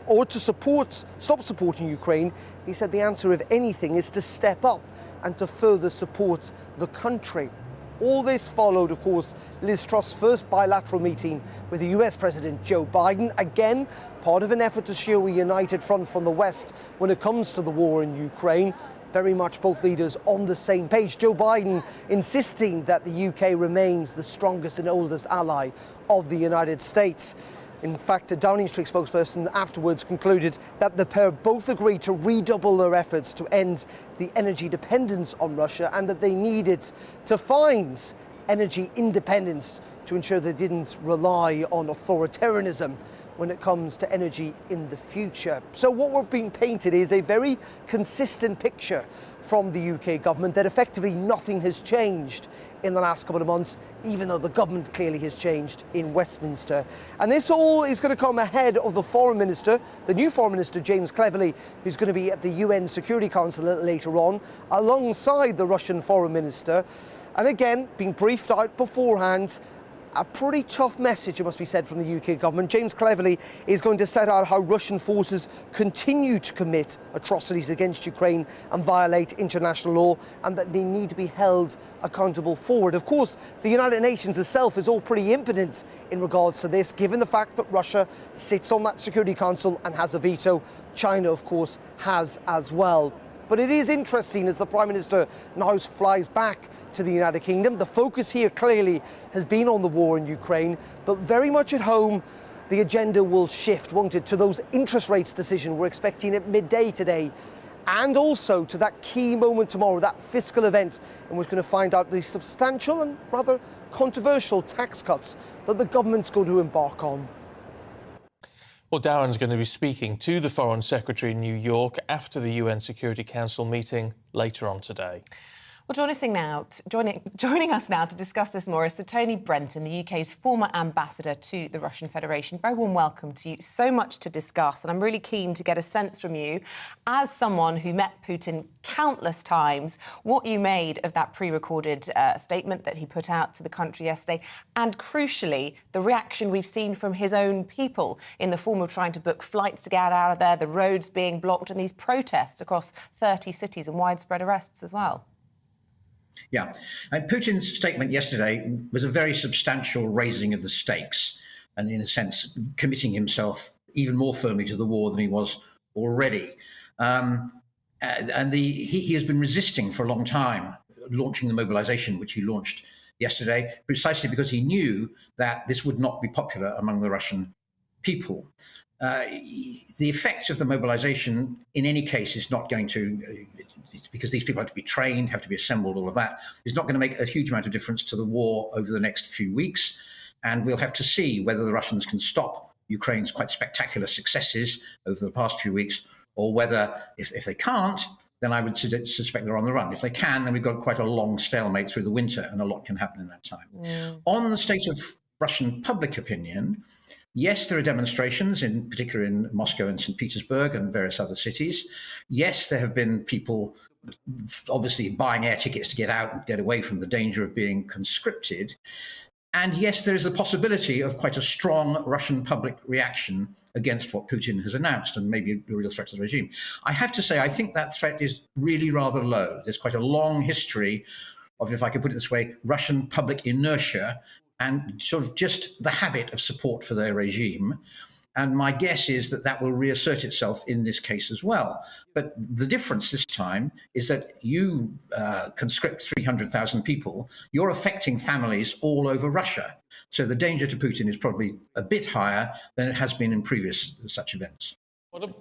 supporting Ukraine. He said the answer, if anything, is to step up and to further support the country. All this followed, of course, Liz Truss' first bilateral meeting with the US President Joe Biden, again, part of an effort to show a united front from the West when it comes to the war in Ukraine. Very much both leaders on the same page. Joe Biden insisting that the UK remains the strongest and oldest ally of the United States. In fact, a Downing Street spokesperson afterwards concluded that the pair both agreed to redouble their efforts to end the energy dependence on Russia and that they needed to find energy independence to ensure they didn't rely on authoritarianism when it comes to energy in the future. So what we're being painted is a very consistent picture from the UK government that effectively nothing has changed in the last couple of months, even though the government clearly has changed in Westminster. And this all is going to come ahead of the Foreign Minister, the new Foreign Minister, James Cleverly, who's going to be at the UN Security Council a little later on, alongside the Russian Foreign Minister. And again, being briefed out beforehand, a pretty tough message, it must be said, from the UK government. James Cleverly is going to set out how Russian forces continue to commit atrocities against Ukraine and violate international law, and that they need to be held accountable for it. Of course, the United Nations itself is all pretty impotent in regards to this, given the fact that Russia sits on that Security Council and has a veto. China, of course, has as well. But it is interesting as the Prime Minister now flies back to the United Kingdom. The focus here clearly has been on the war in Ukraine, but very much at home, the agenda will shift, won't it, to those interest rates decision we're expecting at midday today, and also to that key moment tomorrow, that fiscal event, and we're going to find out the substantial and rather controversial tax cuts that the government's going to embark on. Well, Darren's going to be speaking to the Foreign Secretary in New York after the UN Security Council meeting later on today. Well, joining us now to discuss this more is Sir Tony Brenton, the UK's former ambassador to the Russian Federation. Very warm welcome to you. So much to discuss, and I'm really keen to get a sense from you, as someone who met Putin countless times, what you made of that pre-recorded statement that he put out to the country yesterday, and crucially, the reaction we've seen from his own people in the form of trying to book flights to get out of there, the roads being blocked, and these protests across 30 cities and widespread arrests as well. Yeah. And Putin's statement yesterday was a very substantial raising of the stakes and, in a sense, committing himself even more firmly to the war than he was already. He has been resisting for a long time launching the mobilization, which he launched yesterday, precisely because he knew that this would not be popular among the Russian people. The effect of the mobilization, in any case, is not going to, it's because these people have to be trained, have to be assembled, all of that, is not going to make a huge amount of difference to the war over the next few weeks. And we'll have to see whether the Russians can stop Ukraine's quite spectacular successes over the past few weeks, or whether, if they can't, then I would suspect they're on the run. If they can, then we've got quite a long stalemate through the winter, and a lot can happen in that time. On the state of Russian public opinion, yes, there are demonstrations, in particular in Moscow and St. Petersburg and various other cities. Yes, there have been people obviously buying air tickets to get out and get away from the danger of being conscripted. And yes, there is the possibility of quite a strong Russian public reaction against what Putin has announced, and maybe a real threat to the regime. I have to say, I think that threat is really rather low. There's quite a long history of, if I can put it this way, Russian public inertia and sort of just the habit of support for their regime. And my guess is that that will reassert itself in this case as well. But the difference this time is that you conscript 300,000 people, you're affecting families all over Russia. So the danger to Putin is probably a bit higher than it has been in previous such events.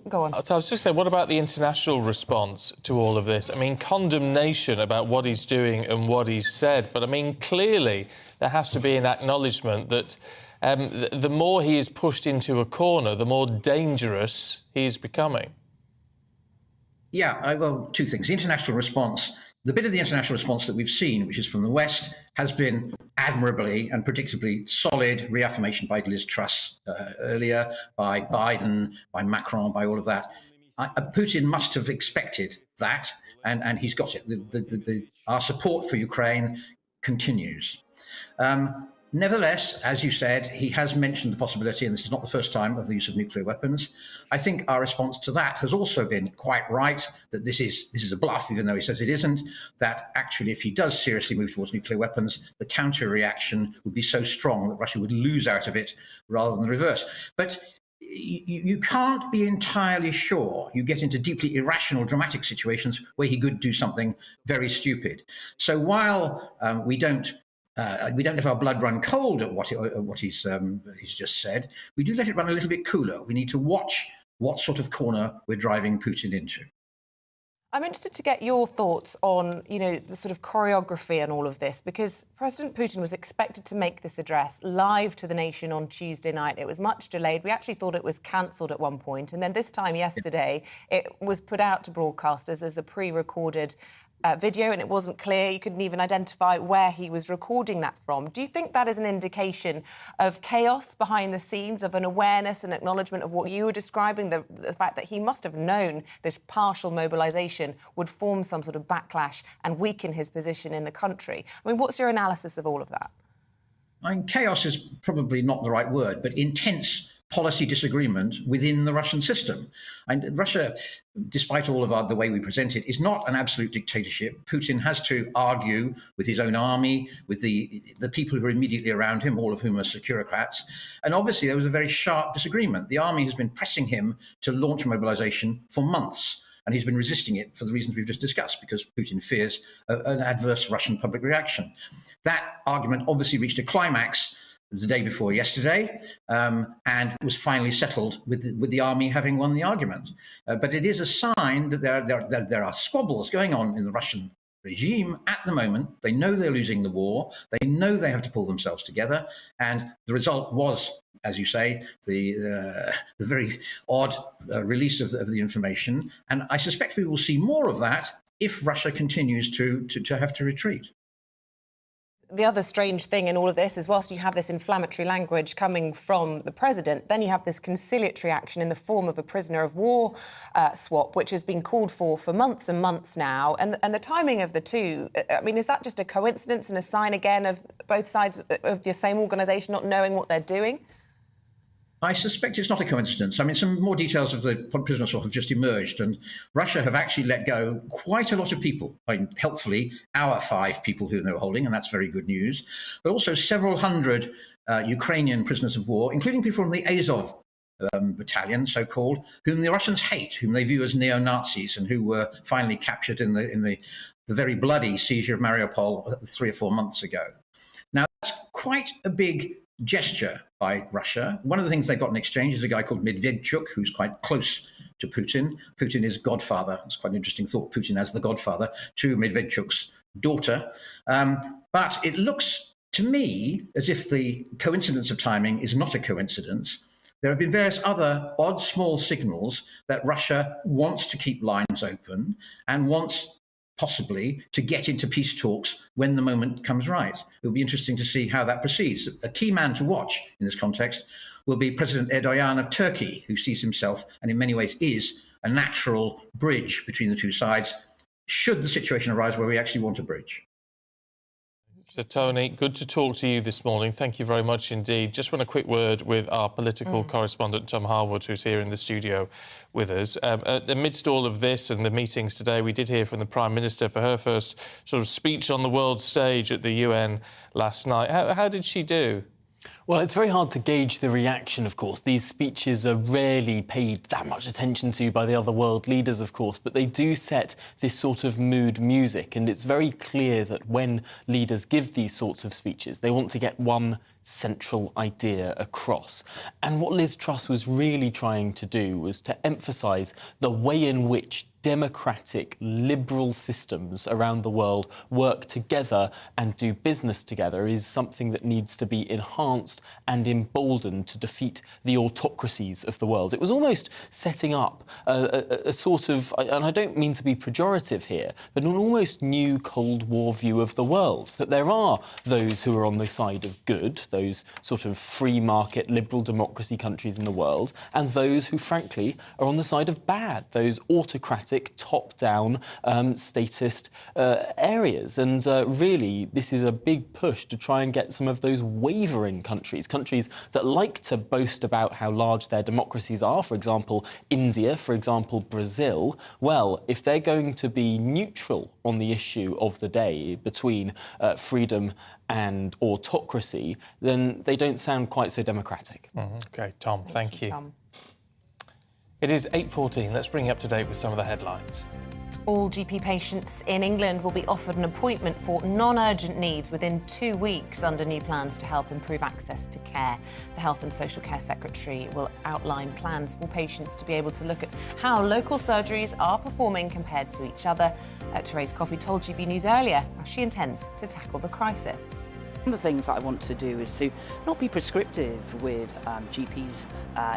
Go on. So I was just saying, what about the international response to all of this? I mean, condemnation about what he's doing and what he's said. But I mean, clearly there has to be an acknowledgement that the more he is pushed into a corner, the more dangerous he is becoming. Yeah, well, two things. The international response, the bit of the international response that we've seen, which is from the West, has been admirably and predictably solid reaffirmation by Liz Truss earlier, by Biden, by Macron, by all of that. Putin must have expected that, and he's got it. Our support for Ukraine continues. Nevertheless, as you said, he has mentioned the possibility, and this is not the first time, of the use of nuclear weapons. I think our response to that has also been quite right, that this is a bluff, even though he says it isn't, that actually if he does seriously move towards nuclear weapons, the counter-reaction would be so strong that Russia would lose out of it rather than the reverse. But you can't be entirely sure. You get into deeply irrational, dramatic situations where he could do something very stupid. So while we don't let our blood run cold at what he's just said, we do let it run a little bit cooler. We need to watch what sort of corner we're driving Putin into. I'm interested to get your thoughts on, the sort of choreography and all of this, because President Putin was expected to make this address live to the nation on Tuesday night. It was much delayed. We actually thought it was cancelled at one point. And then this time yesterday, it was put out to broadcasters as a pre-recorded video, and it wasn't clear. You couldn't even identify where he was recording that from. Do you think that is an indication of chaos behind the scenes, of an awareness and acknowledgement of what you were describing, the fact that he must have known this partial mobilisation would form some sort of backlash and weaken his position in the country? I mean, what's your analysis of all of that? I mean, chaos is probably not the right word, but intense policy disagreement within the Russian system. And Russia, despite all of the way we present it, is not an absolute dictatorship. Putin has to argue with his own army, with the people who are immediately around him, all of whom are securocrats. And obviously there was a very sharp disagreement. The army has been pressing him to launch mobilization for months, and he's been resisting it for the reasons we've just discussed, because Putin fears an adverse Russian public reaction. That argument obviously reached a climax the day before yesterday, and was finally settled with the army having won the argument. But it is a sign that there are squabbles going on in the Russian regime at the moment. They know they're losing the war. They know they have to pull themselves together. And the result was, as you say, the very odd release of the information. And I suspect we will see more of that if Russia continues to have to retreat. The other strange thing in all of this is, whilst you have this inflammatory language coming from the president, then you have this conciliatory action in the form of a prisoner of war swap, which has been called for months and months now. And the timing of the two, I mean, is that just a coincidence and a sign again of both sides of the same organisation not knowing what they're doing? I suspect it's not a coincidence. I mean, some more details of the prisoner swap have just emerged, and Russia have actually let go quite a lot of people. I mean, helpfully, our 5 people who they were holding, and that's very good news, but also several hundred Ukrainian prisoners of war, including people from the Azov battalion, so-called, whom the Russians hate, whom they view as neo-Nazis, and who were finally captured in the very bloody seizure of Mariupol 3 or 4 months ago. Now, that's quite a big gesture by Russia. One of the things they got in exchange is a guy called Medvedchuk, who's quite close to Putin. Putin is godfather. It's quite an interesting thought, Putin as the godfather to Medvedchuk's daughter. But it looks to me as if the coincidence of timing is not a coincidence. There have been various other odd small signals that Russia wants to keep lines open and wants possibly to get into peace talks when the moment comes right. It'll be interesting to see how that proceeds. A key man to watch in this context will be President Erdogan of Turkey, who sees himself, and in many ways is, a natural bridge between the two sides, should the situation arise where we actually want a bridge. So, Tony, good to talk to you this morning. Thank you very much indeed. Just want a quick word with our political correspondent, Tom Harwood, who's here in the studio with us. Amidst all of this and the meetings today, we did hear from the Prime Minister for her first sort of speech on the world stage at the UN last night. How did she do? Well, it's very hard to gauge the reaction, of course. These speeches are rarely paid that much attention to by the other world leaders, of course, but they do set this sort of mood music. And it's very clear that when leaders give these sorts of speeches, they want to get one central idea across. And what Liz Truss was really trying to do was to emphasise the way in which democratic, liberal systems around the world work together and do business together is something that needs to be enhanced and emboldened to defeat the autocracies of the world. It was almost setting up a sort of, and I don't mean to be pejorative here, but an almost new Cold War view of the world, that there are those who are on the side of good, those sort of free market, liberal democracy countries in the world, and those who, frankly, are on the side of bad, those autocratic, top-down, statist areas. And really, this is a big push to try and get some of those wavering countries that like to boast about how large their democracies are, for example, India, for example, Brazil. Well, if they're going to be neutral on the issue of the day between freedom and autocracy, then they don't sound quite so democratic. OK, Tom, thank you. Tom. It is 8:14. Let's bring you up to date with some of the headlines. All GP patients in England will be offered an appointment for non-urgent needs within 2 weeks under new plans to help improve access to care. The Health and Social Care Secretary will outline plans for patients to be able to look at how local surgeries are performing compared to each other. Therese Coffey told GB News earlier how she intends to tackle the crisis. One of the things that I want to do is to not be prescriptive with GPs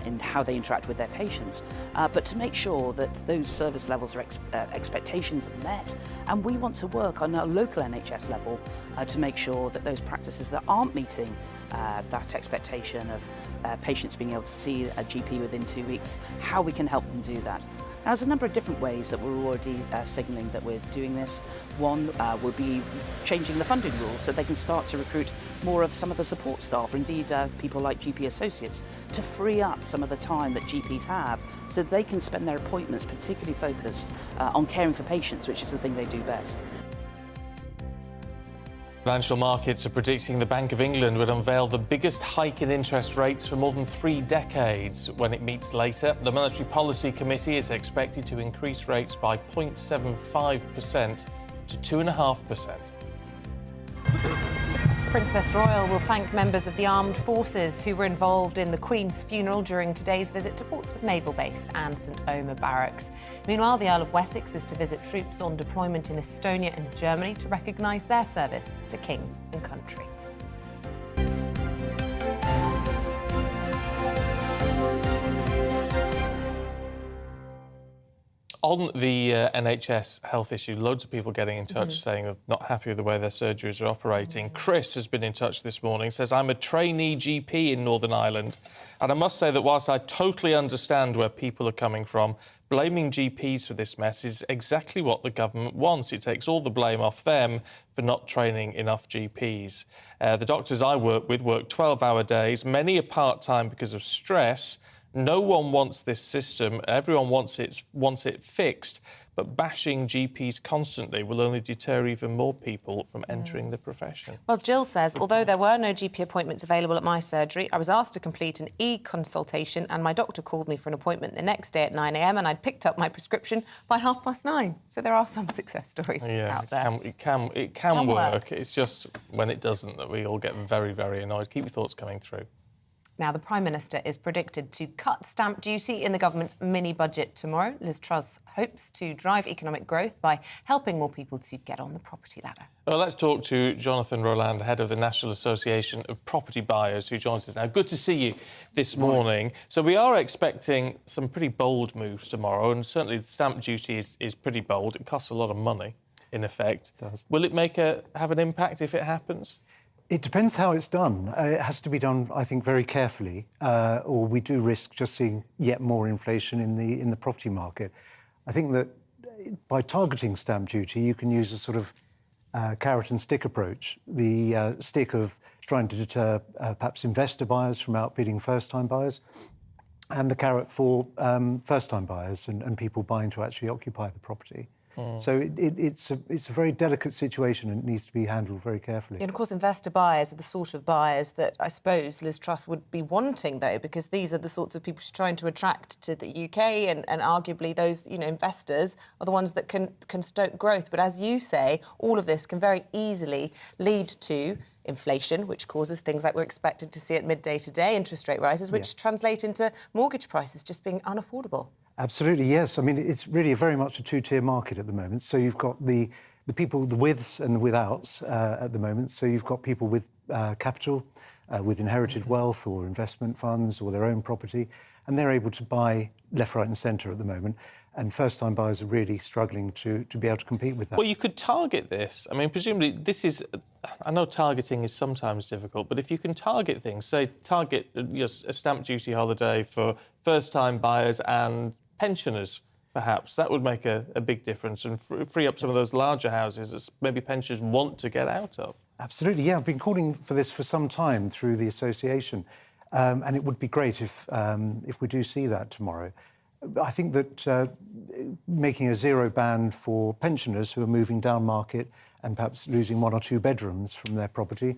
in how they interact with their patients, but to make sure that those service levels or expectations are met. And we want to work on a local NHS level to make sure that those practices that aren't meeting that expectation of patients being able to see a GP within 2 weeks, how we can help them do that. Now, there's a number of different ways that we're already signalling that we're doing this. One will be changing the funding rules so they can start to recruit more of some of the support staff, or indeed people like GP associates, to free up some of the time that GPs have so that they can spend their appointments particularly focused on caring for patients, which is the thing they do best. Financial markets are predicting the Bank of England would unveil the biggest hike in interest rates for more than 3 decades. When it meets later, the Monetary Policy Committee is expected to increase rates by 0.75% to 2.5%. Princess Royal will thank members of the armed forces who were involved in the Queen's funeral during today's visit to Portsmouth Naval Base and St Omer Barracks. Meanwhile, the Earl of Wessex is to visit troops on deployment in Estonia and Germany to recognise their service to King and country. On the NHS health issue, loads of people getting in touch saying they're not happy with the way their surgeries are operating. Chris has been in touch this morning, says, I'm a trainee GP in Northern Ireland, and I must say that whilst I totally understand where people are coming from, blaming GPs for this mess is exactly what the government wants. It takes all the blame off them for not training enough GPs. The doctors I work with work 12-hour days, many are part-time because of stress. No one wants this system. Everyone wants it fixed. But bashing GPs constantly will only deter even more people from entering the profession. Well, Jill says, although there were no GP appointments available at my surgery, I was asked to complete an e-consultation and my doctor called me for an appointment the next day at 9 a.m. and I'd picked up my prescription by 9:30. So there are some success stories out there. It can work. It's just when it doesn't that we all get very, very annoyed. Keep your thoughts coming through. Now, the Prime Minister is predicted to cut stamp duty in the government's mini-budget tomorrow. Liz Truss hopes to drive economic growth by helping more people to get on the property ladder. Well, let's talk to Jonathan Rowland, head of the National Association of Property Buyers, who joins us now. Good to see you this morning. So we are expecting some pretty bold moves tomorrow, and certainly the stamp duty is pretty bold. It costs a lot of money, in effect. It does. Will it have an impact if it happens? It depends how it's done. It has to be done, I think, very carefully, or we do risk just seeing yet more inflation in the property market. I think that by targeting stamp duty, you can use a sort of carrot and stick approach. The stick of trying to deter perhaps investor buyers from outbidding first-time buyers, and the carrot for first-time buyers and people buying to actually occupy the property. So it's a very delicate situation and it needs to be handled very carefully. And of course, investor buyers are the sort of buyers that I suppose Liz Truss would be wanting, though, because these are the sorts of people she's trying to attract to the UK, and arguably those investors are the ones that can stoke growth. But as you say, all of this can very easily lead to inflation, which causes things like we're expected to see at midday today, interest rate rises, which translate into mortgage prices just being unaffordable. Absolutely, yes. I mean, it's really very much a two-tier market at the moment. So you've got the people, the withs and the withouts at the moment. So you've got people with capital, with inherited wealth or investment funds or their own property, and they're able to buy left, right and centre at the moment. And first-time buyers are really struggling to be able to compete with that. Well, you could target this. I mean, presumably this is... I know targeting is sometimes difficult, but if you can target things, say target a stamp duty holiday for first-time buyers and pensioners, perhaps, that would make a big difference and free up some of those larger houses that maybe pensioners want to get out of. Absolutely, yeah. I've been calling for this for some time through the association, and it would be great if we do see that tomorrow. I think that making a zero band for pensioners who are moving down market and perhaps losing 1 or 2 bedrooms from their property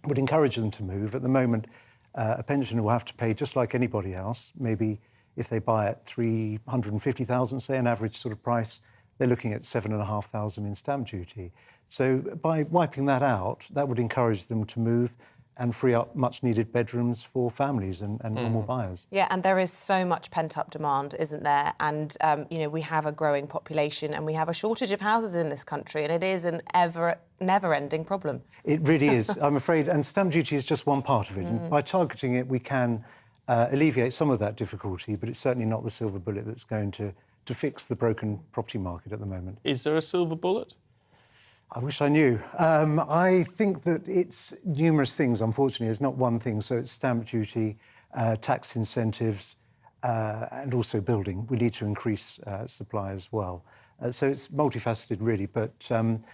would encourage them to move. At the moment, a pensioner will have to pay just like anybody else. Maybe if they buy at 350,000, say, an average sort of price, they're looking at 7,500 in stamp duty. So by wiping that out, that would encourage them to move and free up much-needed bedrooms for families and normal buyers. Yeah, and there is so much pent-up demand, isn't there? And, we have a growing population and we have a shortage of houses in this country, and it is an never-ending problem. It really is, I'm afraid, and stamp duty is just one part of it. And by targeting it, we can alleviate some of that difficulty, but it's certainly not the silver bullet that's going to fix the broken property market at the moment. Is there a silver bullet? I wish I knew. I think that it's numerous things, unfortunately. There's not one thing. So it's stamp duty, tax incentives, and also building. We need to increase supply as well. So it's multifaceted, really. But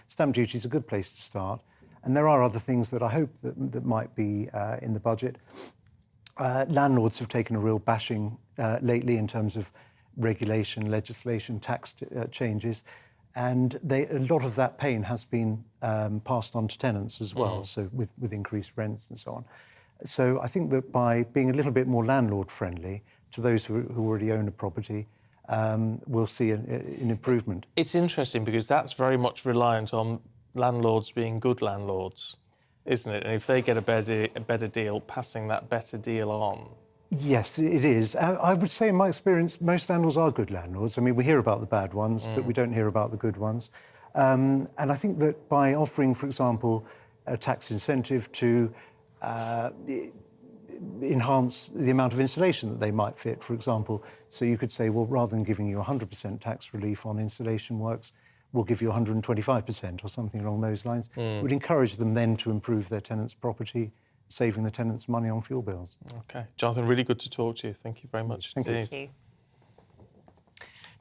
stamp duty is a good place to start. And there are other things that I hope that might be in the budget. Landlords have taken a real bashing lately in terms of regulation, legislation, tax changes. And a lot of that pain has been passed on to tenants as well, so with increased rents and so on. So I think that by being a little bit more landlord-friendly to those who already own a property, we'll see an improvement. It's interesting because that's very much reliant on landlords being good landlords, isn't it? And if they get a better deal, passing that better deal on. Yes, it is. I would say, in my experience, most landlords are good landlords. I mean, we hear about the bad ones, but we don't hear about the good ones. And I think that by offering, for example, a tax incentive to enhance the amount of insulation that they might fit, for example. So you could say, well, rather than giving you 100% tax relief on insulation works, we'll give you 125% or something along those lines. It would encourage them then to improve their tenants' property, saving the tenants money on fuel bills. OK. Jonathan, really good to talk to you. Thank you very much indeed. Thank you.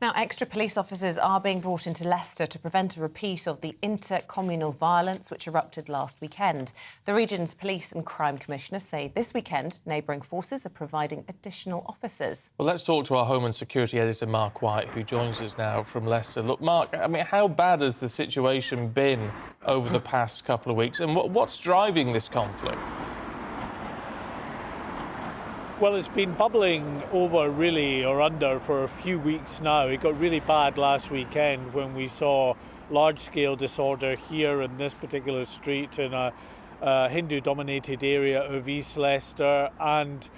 Now, extra police officers are being brought into Leicester to prevent a repeat of the inter-communal violence which erupted last weekend. The region's police and crime commissioner say this weekend neighbouring forces are providing additional officers. Well, let's talk to our Home and Security editor, Mark White, who joins us now from Leicester. Look, Mark, I mean, how bad has the situation been over the past couple of weeks, and what's driving this conflict? Well, it's been bubbling over really or under for a few weeks now. It got really bad last weekend when we saw large-scale disorder here in this particular street in a Hindu-dominated area of East Leicester, and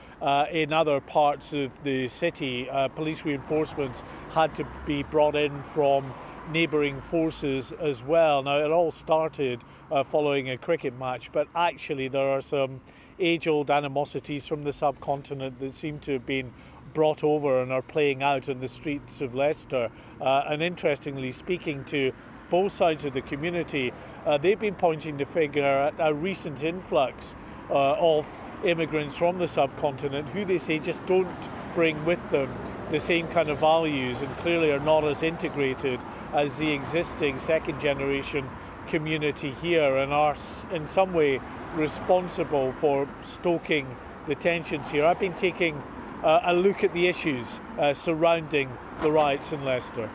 in other parts of the city, police reinforcements had to be brought in from neighbouring forces as well. Now, it all started following a cricket match, but actually there are some age-old animosities from the subcontinent that seem to have been brought over and are playing out in the streets of Leicester. And interestingly, speaking to both sides of the community, they've been pointing the finger at a recent influx of immigrants from the subcontinent who they say just don't bring with them the same kind of values and clearly are not as integrated as the existing second-generation community here, and are in some way responsible for stoking the tensions here. I've been taking a look at the issues surrounding the riots in Leicester.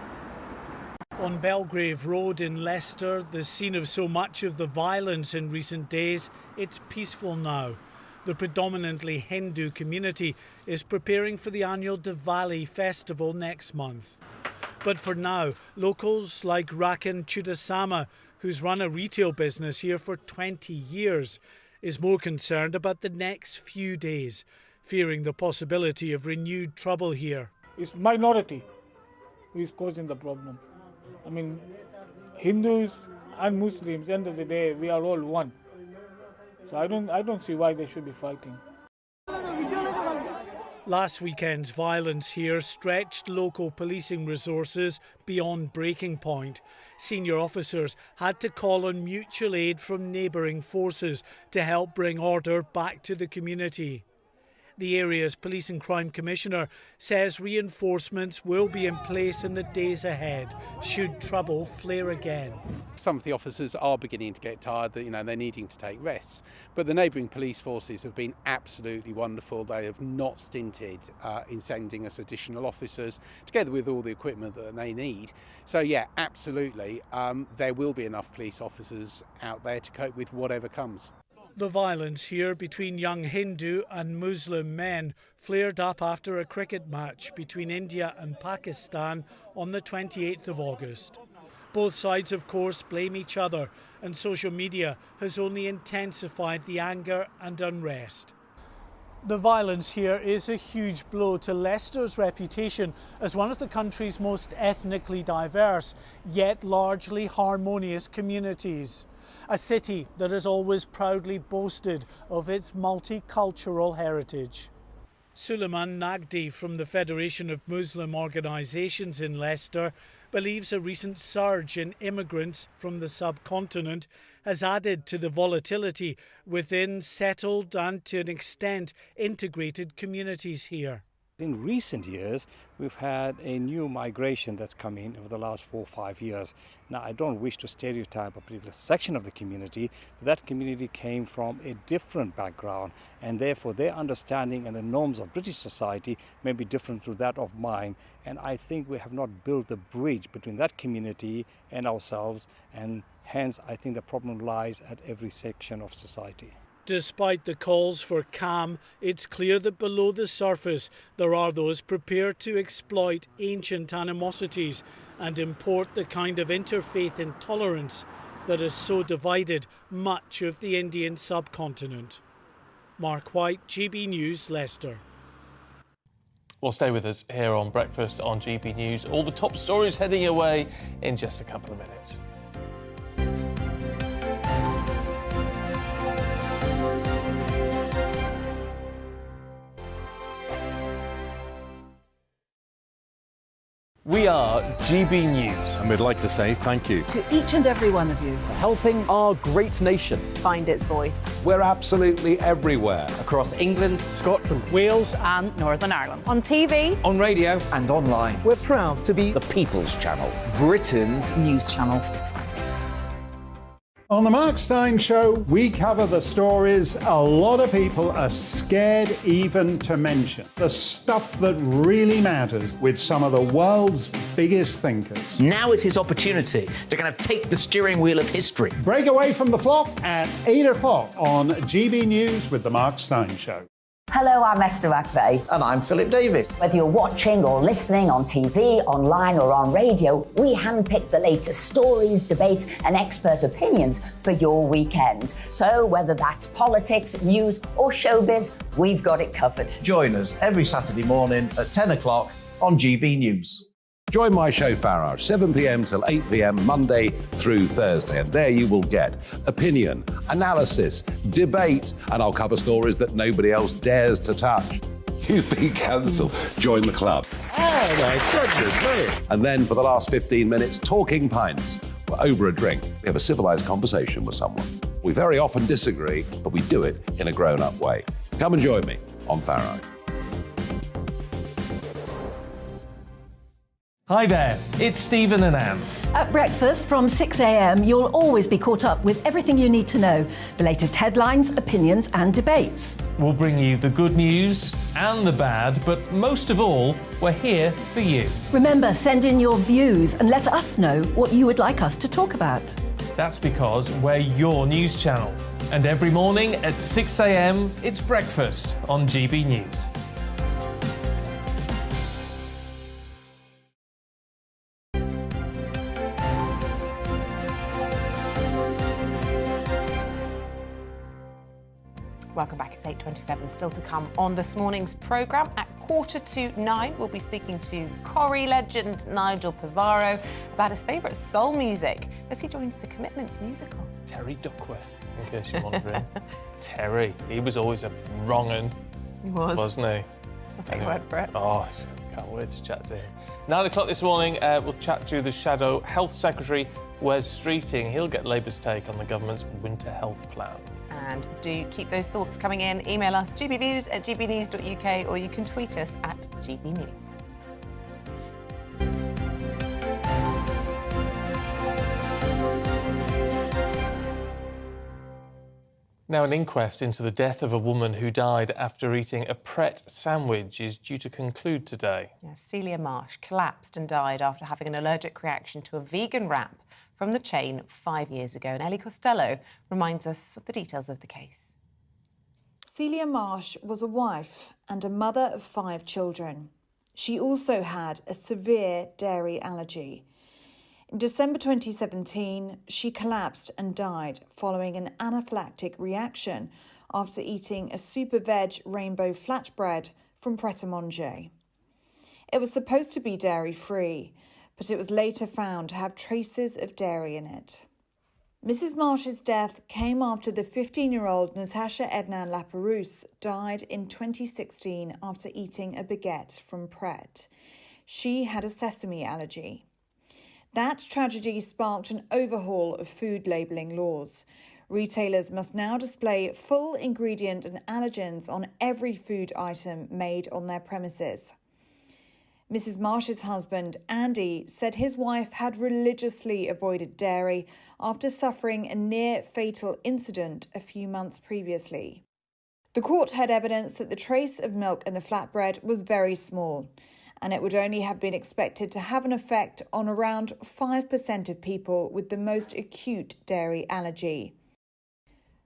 On Belgrave Road in Leicester, the scene of so much of the violence in recent days, it's peaceful now. The predominantly Hindu community is preparing for the annual Diwali festival next month. But for now, locals like Rakan Chudasama, who's run a retail business here for 20 years, is more concerned about the next few days, fearing the possibility of renewed trouble here. It's minority who is causing the problem. I mean, Hindus and Muslims, at the end of the day, we are all one. So I don't see why they should be fighting. Last weekend's violence here stretched local policing resources beyond breaking point. Senior officers had to call on mutual aid from neighbouring forces to help bring order back to the community. The area's Police and Crime Commissioner says reinforcements will be in place in the days ahead should trouble flare again. Some of the officers are beginning to get tired, that they're needing to take rests. But the neighbouring police forces have been absolutely wonderful. They have not stinted in sending us additional officers, together with all the equipment that they need. So yeah, absolutely, there will be enough police officers out there to cope with whatever comes. The violence here between young Hindu and Muslim men flared up after a cricket match between India and Pakistan on the 28th of August. Both sides, of course, blame each other, and social media has only intensified the anger and unrest. The violence here is a huge blow to Leicester's reputation as one of the country's most ethnically diverse, yet largely harmonious communities. A city that has always proudly boasted of its multicultural heritage. Suleiman Nagdi from the Federation of Muslim Organisations in Leicester believes a recent surge in immigrants from the subcontinent has added to the volatility within settled and, to an extent, integrated communities here. In recent years, we've had a new migration that's come in over the last 4 or 5 years. Now, I don't wish to stereotype a particular section of the community, but that community came from a different background, and therefore their understanding and the norms of British society may be different to that of mine. And I think we have not built the bridge between that community and ourselves, and hence I think the problem lies at every section of society. Despite the calls for calm, it's clear that below the surface there are those prepared to exploit ancient animosities and import the kind of interfaith intolerance that has so divided much of the Indian subcontinent. Mark White, GB News, Leicester. Well, stay with us here on Breakfast on GB News. All the top stories heading your way in just a couple of minutes. We are GB News. And we'd like to say thank you To each and every one of you. for helping our great nation. Find its voice. We're absolutely everywhere. Across England, Scotland, Wales And Northern Ireland. On TV. On radio and online. we're proud to be The People's Channel. Britain's News channel. On the Mark Steyn Show, we cover the stories a lot of people are scared even to mention. The stuff that really matters with some of the world's biggest thinkers. Now is his opportunity to kind of take the steering wheel of history. Break away from the flop at 8 o'clock on GB News with the Mark Steyn Show. Hello, I'm Esther McVeigh. And I'm Philip Davis. Whether you're watching or listening on TV, online or on radio, we handpick the latest stories, debates and expert opinions for your weekend. So whether that's politics, news or showbiz, we've got it covered. Join us every Saturday morning at 10 o'clock on GB News. Join my show Farage, 7 p.m. till 8 p.m. Monday through Thursday, and there you will get opinion, analysis, debate, and I'll cover stories that nobody else dares to touch. You've been cancelled. Join the club. Oh my goodness me. And then for the last 15 minutes, talking pints. We're over a drink. We have a civilised conversation with someone. We very often disagree, but we do it in a grown-up way. Come and join me on Farage. Hi there, it's Stephen and Anne. At breakfast from 6 a.m, you'll always be caught up with everything you need to know, the latest headlines, opinions and debates. We'll bring you the good news and the bad, but most of all, we're here for you. Remember, send in your views and let us know what you would like us to talk about. That's because we're your news channel. And every morning at 6 a.m, it's breakfast on GB News. Welcome back. It's 8:27. Still to come on this morning's programme. At 8:45, we'll be speaking to Corrie legend Nigel Pivaro about his favourite soul music as he joins the Commitments musical. Terry Duckworth, in case you're wondering. Terry, he was always a wrong 'un. He was. Wasn't he? I'll take your word for it. Oh, can't wait to chat to him. 9 o'clock this morning, we'll chat to the Shadow Health Secretary, Wes Streeting. He'll get Labour's take on the government's winter health plan. And do keep those thoughts coming in. Email us gbviews@gbnews.uk or you can tweet us at gbnews. Now, an inquest into the death of a woman who died after eating a Pret sandwich is due to conclude today. Celia Marsh collapsed and died after having an allergic reaction to a vegan wrap from the chain 5 years ago. And Ellie Costello reminds us of the details of the case. Celia Marsh was a wife and a mother of 5 children. She also had a severe dairy allergy. In December 2017, she collapsed and died following an anaphylactic reaction after eating a super veg rainbow flatbread from Pret a Manger. It was supposed to be dairy-free, but it was later found to have traces of dairy in it. Mrs. Marsh's death came after the 15-year-old Natasha Ednan Laperouse died in 2016 after eating a baguette from Pret. She had a sesame allergy. That tragedy sparked an overhaul of food labelling laws. Retailers must now display full ingredient and allergens on every food item made on their premises. Mrs. Marsh's husband, Andy, said his wife had religiously avoided dairy after suffering a near-fatal incident a few months previously. The court had evidence that the trace of milk in the flatbread was very small, and it would only have been expected to have an effect on around 5% of people with the most acute dairy allergy.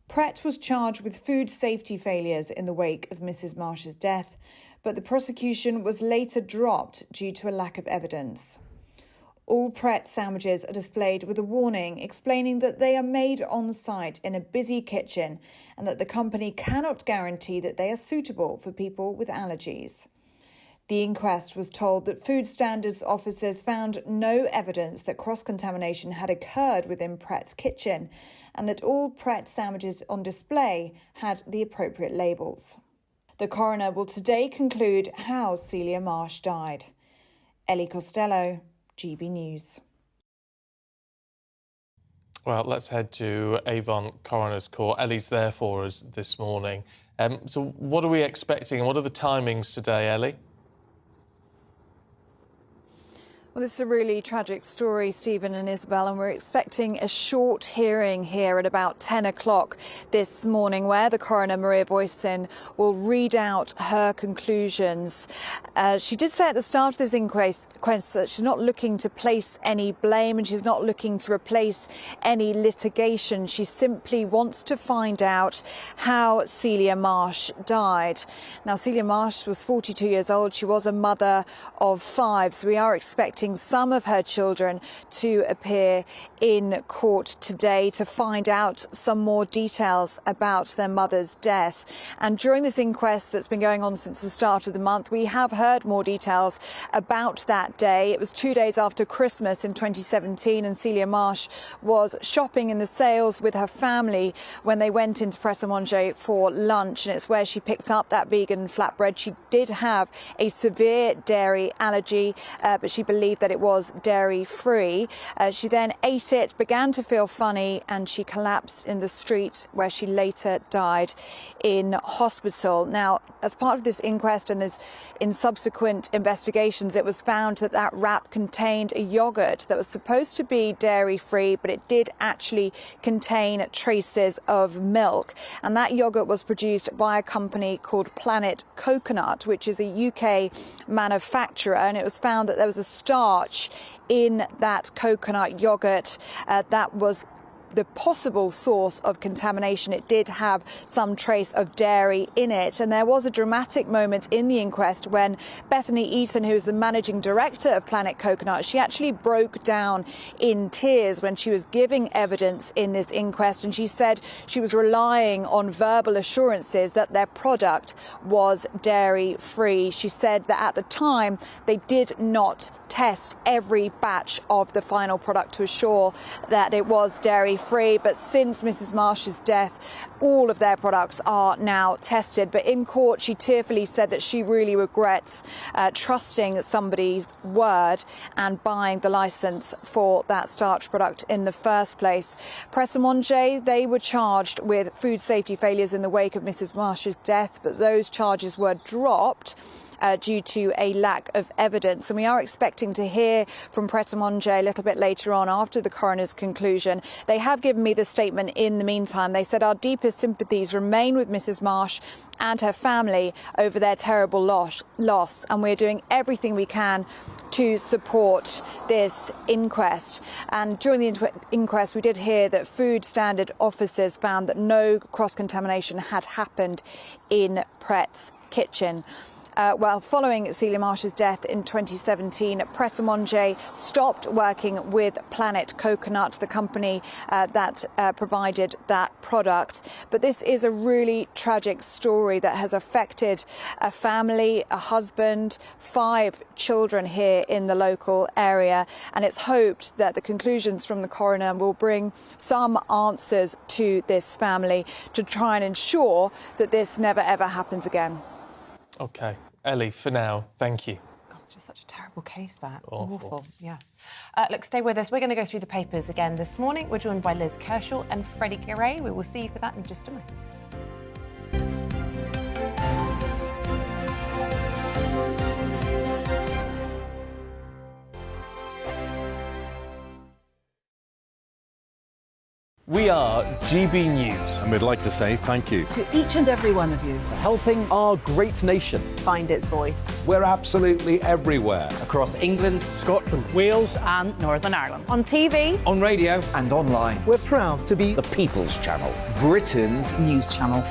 Pret was charged with food safety failures in the wake of Mrs. Marsh's death, but the prosecution was later dropped due to a lack of evidence. All Pret sandwiches are displayed with a warning explaining that they are made on site in a busy kitchen and that the company cannot guarantee that they are suitable for people with allergies. The inquest was told that food standards officers found no evidence that cross-contamination had occurred within Pret's kitchen and that all Pret sandwiches on display had the appropriate labels. The coroner will today conclude how Celia Marsh died. Ellie Costello, GB News. Well, let's head to Avon Coroner's Court. Ellie's there for us this morning. So what are we expecting and what are the timings today, Ellie? Well, this is a really tragic story, Stephen and Isabel, and we're expecting a short hearing here at about 10 o'clock this morning where the coroner, Maria Boyson, will read out her conclusions. She did say at the start of this inquest that she's not looking to place any blame and she's not looking to replace any litigation. She simply wants to find out how Celia Marsh died. Now, Celia Marsh was 42 years old. She was a mother of 5, so we are expecting some of her children to appear in court today to find out some more details about their mother's death. And during this inquest that's been going on since the start of the month, we have heard more details about that day. It was 2 days after Christmas in 2017, and Celia Marsh was shopping in the sales with her family when they went into Pret for lunch, and it's where she picked up that vegan flatbread. She did have a severe dairy allergy, but she believed that it was dairy-free. She then ate it, began to feel funny, and she collapsed in the street where she later died in hospital. Now, as part of this inquest and as in subsequent investigations, it was found that that wrap contained a yogurt that was supposed to be dairy-free, but it did actually contain traces of milk. And that yogurt was produced by a company called Planet Coconut, which is a UK manufacturer, and it was found that there was a starch in that coconut yogurt that was the possible source of contamination. It did have some trace of dairy in it. And there was a dramatic moment in the inquest when Bethany Eaton, who is the managing director of Planet Coconut, she actually broke down in tears when she was giving evidence in this inquest. And she said she was relying on verbal assurances that their product was dairy-free. She said that at the time they did not test every batch of the final product to assure that it was dairy-free, but since Mrs. Marsh's death, all of their products are now tested. But in court, she tearfully said that she really regrets trusting somebody's word and buying the licence for that starch product in the first place. Pret they were charged with food safety failures in the wake of Mrs. Marsh's death, but those charges were dropped due to a lack of evidence. And we are expecting to hear from Pret a little bit later on after the coroner's conclusion. They have given me the statement in the meantime. They said our deepest sympathies remain with Mrs. Marsh and her family over their terrible loss, and we're doing everything we can to support this inquest. And during the inquest, we did hear that food standard officers found that no cross-contamination had happened in Pret's kitchen. Following Celia Marsh's death in 2017, Pret stopped working with Planet Coconut, the company that provided that product. But this is a really tragic story that has affected a family, a husband, 5 children here in the local area. And it's hoped that the conclusions from the coroner will bring some answers to this family to try and ensure that this never ever happens again. OK. Ellie, for now, thank you. God, just such a terrible case, that. Awful. Yeah. Look, stay with us. We're going to go through the papers again this morning. We're joined by Liz Kershaw and Freddie Giray. We will see you for that in just a moment. We are GB News. And we'd like to say thank you To each and every one of you. for helping our great nation Find its voice. We're absolutely everywhere. Across England, Scotland, Wales and Northern Ireland. on TV, on radio, And online. we're proud to be The People's Channel. Britain's news channel.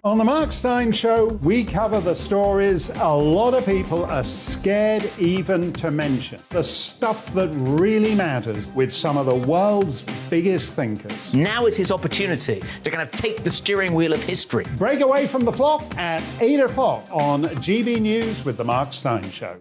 On the Mark Steyn Show, we cover the stories a lot of people are scared even to mention. The stuff that really matters with some of the world's biggest thinkers. Now is his opportunity to kind of take the steering wheel of history. Break away from the flop at 8 o'clock on GB News with the Mark Steyn Show.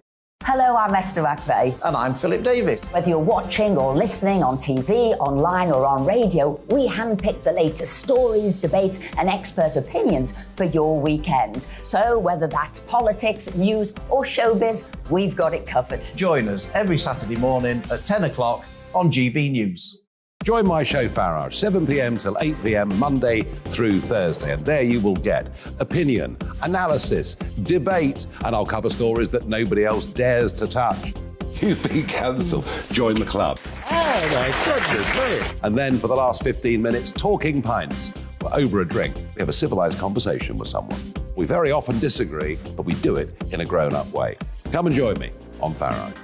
Hello, I'm Esther McVeigh. And I'm Philip Davis. Whether you're watching or listening on TV, online or on radio, we handpick the latest stories, debates and expert opinions for your weekend. So whether that's politics, news or showbiz, we've got it covered. Join us every Saturday morning at 10 o'clock on GB News. Join my show Farage, 7 p.m. till 8 p.m. Monday through Thursday, and there you will get opinion, analysis, debate, and I'll cover stories that nobody else dares to touch. You've been cancelled. Join the club. Oh my goodness me! And then for the last 15 minutes, talking pints. We're over a drink. We have a civilised conversation with someone. We very often disagree, but we do it in a grown-up way. Come and join me on Farage.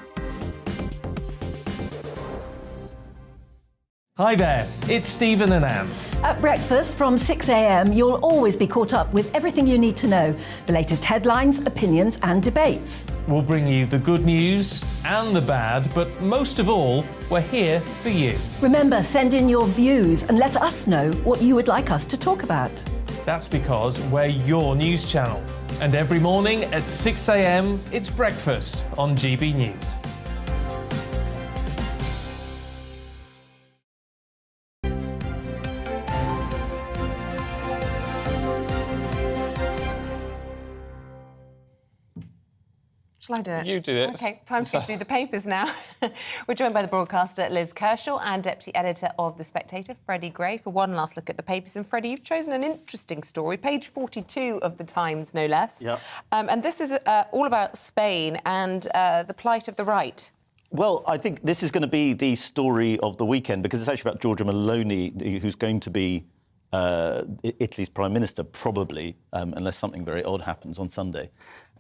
Hi there, it's Stephen and Anne. At breakfast from 6 a.m, you'll always be caught up with everything you need to know, the latest headlines, opinions and debates. We'll bring you the good news and the bad, but most of all, we're here for you. Remember, send in your views and let us know what you would like us to talk about. That's because we're your news channel. And every morning at 6 a.m, it's breakfast on GB News. Shall I do it? You do it. OK, time to go through the papers now. We're joined by the broadcaster Liz Kershaw and Deputy Editor of The Spectator, Freddie Gray, for one last look at the papers. And Freddie, you've chosen an interesting story, page 42 of The Times, no less. Yep. And this is all about Spain and the plight of the right. Well, I think this is going to be the story of the weekend because it's actually about Giorgia Meloni, who's going to be Italy's Prime Minister, probably, unless something very odd happens on Sunday.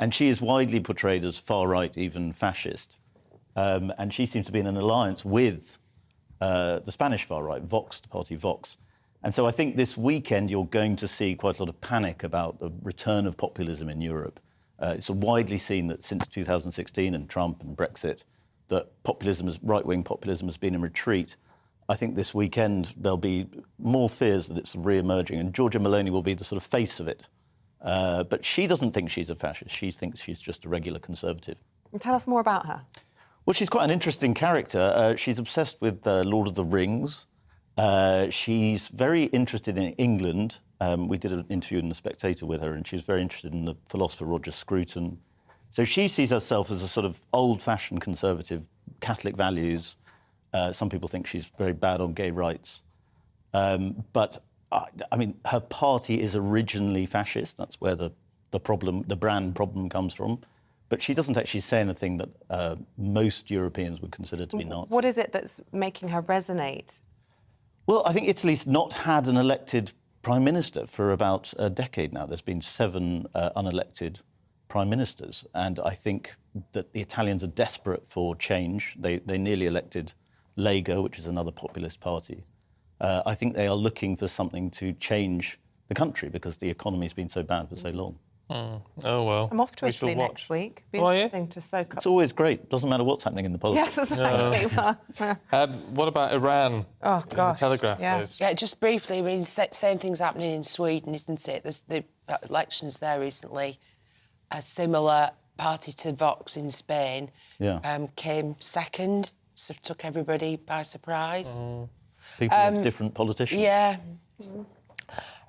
And she is widely portrayed as far-right, even fascist. And she seems to be in an alliance with the Spanish far-right, Vox, the party Vox. And so I think this weekend you're going to see quite a lot of panic about the return of populism in Europe. It's widely seen that since 2016 and Trump and Brexit, that right-wing populism has been in retreat. I think this weekend there'll be more fears that it's re-emerging, and Giorgia Meloni will be the sort of face of it. But she doesn't think she's a fascist. She thinks she's just a regular conservative. And tell us more about her. Well, she's quite an interesting character. She's obsessed with Lord of the Rings. She's very interested in England. We did an interview in The Spectator with her, and she was very interested in the philosopher Roger Scruton. So she sees herself as a sort of old-fashioned conservative, Catholic values. Some people think she's very bad on gay rights. But I mean, her party is originally fascist. That's where the brand problem comes from. But she doesn't actually say anything that most Europeans would consider to be Nazi. What is it that's making her resonate? Well, I think Italy's not had an elected prime minister for about a decade now. There's been 7 unelected prime ministers. And I think that the Italians are desperate for change. They nearly elected Lega, which is another populist party. I think they are looking for something to change the country because the economy's been so bad for so long. Oh, well. I'm off to Italy next week. Be interesting to soak up. It's always great. Doesn't matter what's happening in the politics. Yes, exactly. What about Iran? Oh, gosh. The Telegraph, yeah. Liz. Yeah, just briefly, I mean, same thing's happening in Sweden, isn't it? There's the elections there recently. A similar party to Vox in Spain came second, so took everybody by surprise. People with different politicians. Yeah.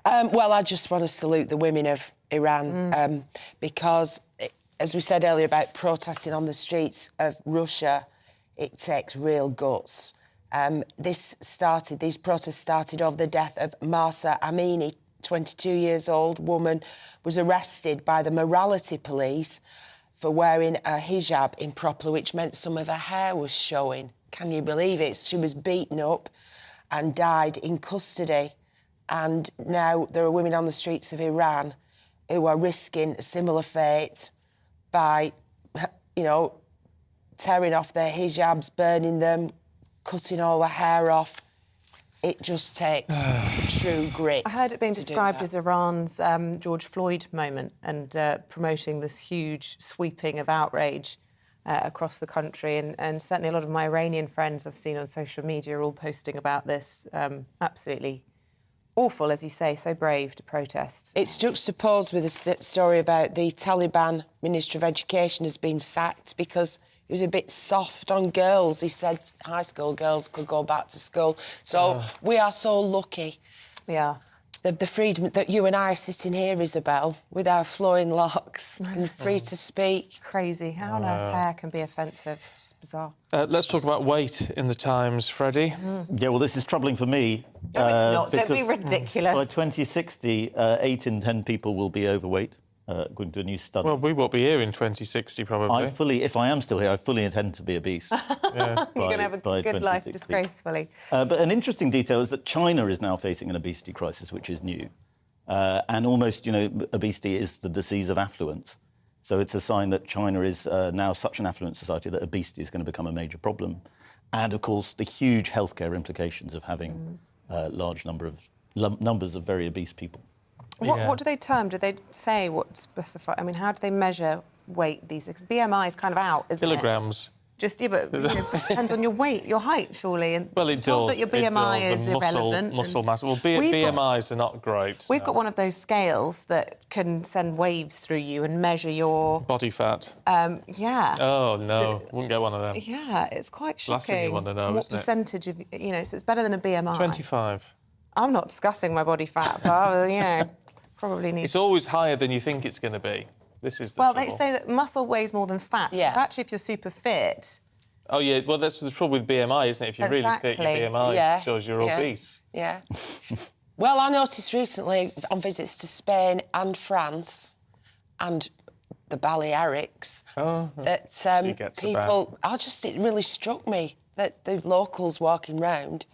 Well, I just want to salute the women of Iran because, as we said earlier about protesting on the streets of Russia, it takes real guts. These protests started over the death of Mahsa Amini, 22 years old woman, was arrested by the morality police for wearing a hijab improperly, which meant some of her hair was showing. Can you believe it? She was beaten up and died in custody. And now there are women on the streets of Iran who are risking a similar fate by, tearing off their hijabs, burning them, cutting all the hair off. It just takes true grit. I heard it being described as Iran's George Floyd moment and promoting this huge sweeping of outrage across the country. And certainly a lot of my Iranian friends I've seen on social media are all posting about this. Absolutely awful, as you say, so brave to protest. It's juxtaposed with a story about the Taliban Minister of Education has been sacked because he was a bit soft on girls. He said high school girls could go back to school. So we are so lucky. We are. The freedom that you and I are sitting here, Isabel, with our flowing locks and free to speak. Crazy. How on earth hair can be offensive? It's just bizarre. Let's talk about weight in the Times, Freddie. Yeah, well, this is troubling for me. No, it's not. Don't be because ridiculous. By 2060, 8 in 10 people will be overweight, according to a new study. Well, we won't be here in 2060, probably. If I am still here, I fully intend to be obese. You're going to have a good life disgracefully. But an interesting detail is that China is now facing an obesity crisis, which is new. And almost, obesity is the disease of affluence. So it's a sign that China is now such an affluent society that obesity is going to become a major problem. And, of course, the huge healthcare implications of having large numbers of very obese people. What do they term? Do they say what specify? I mean, how do they measure weight these days? BMI is kind of out, isn't Kilograms. it? Just, but depends on your weight, your height, surely. And well, it does. That your BMI is irrelevant. Muscle mass. Well, BMIs are not great. We've got one of those scales that can send waves through you and measure your... Body fat. Yeah. Oh, no. Wouldn't get one of them. Yeah, it's quite shocking. Last thing you want to know, what isn't it? percentage of... so it's better than a BMI. 25. I'm not discussing my body fat, but, probably need... It's always higher than you think it's going to be. This is the Well, trouble. they say that muscle weighs more than fat. Yeah. So actually, if you're super fit... Oh, yeah, well, that's the trouble with BMI, isn't it? If you're really fit, your BMI shows you're obese. Yeah. Well, I noticed recently on visits to Spain and France and the Balearics that people... it really struck me that the locals walking round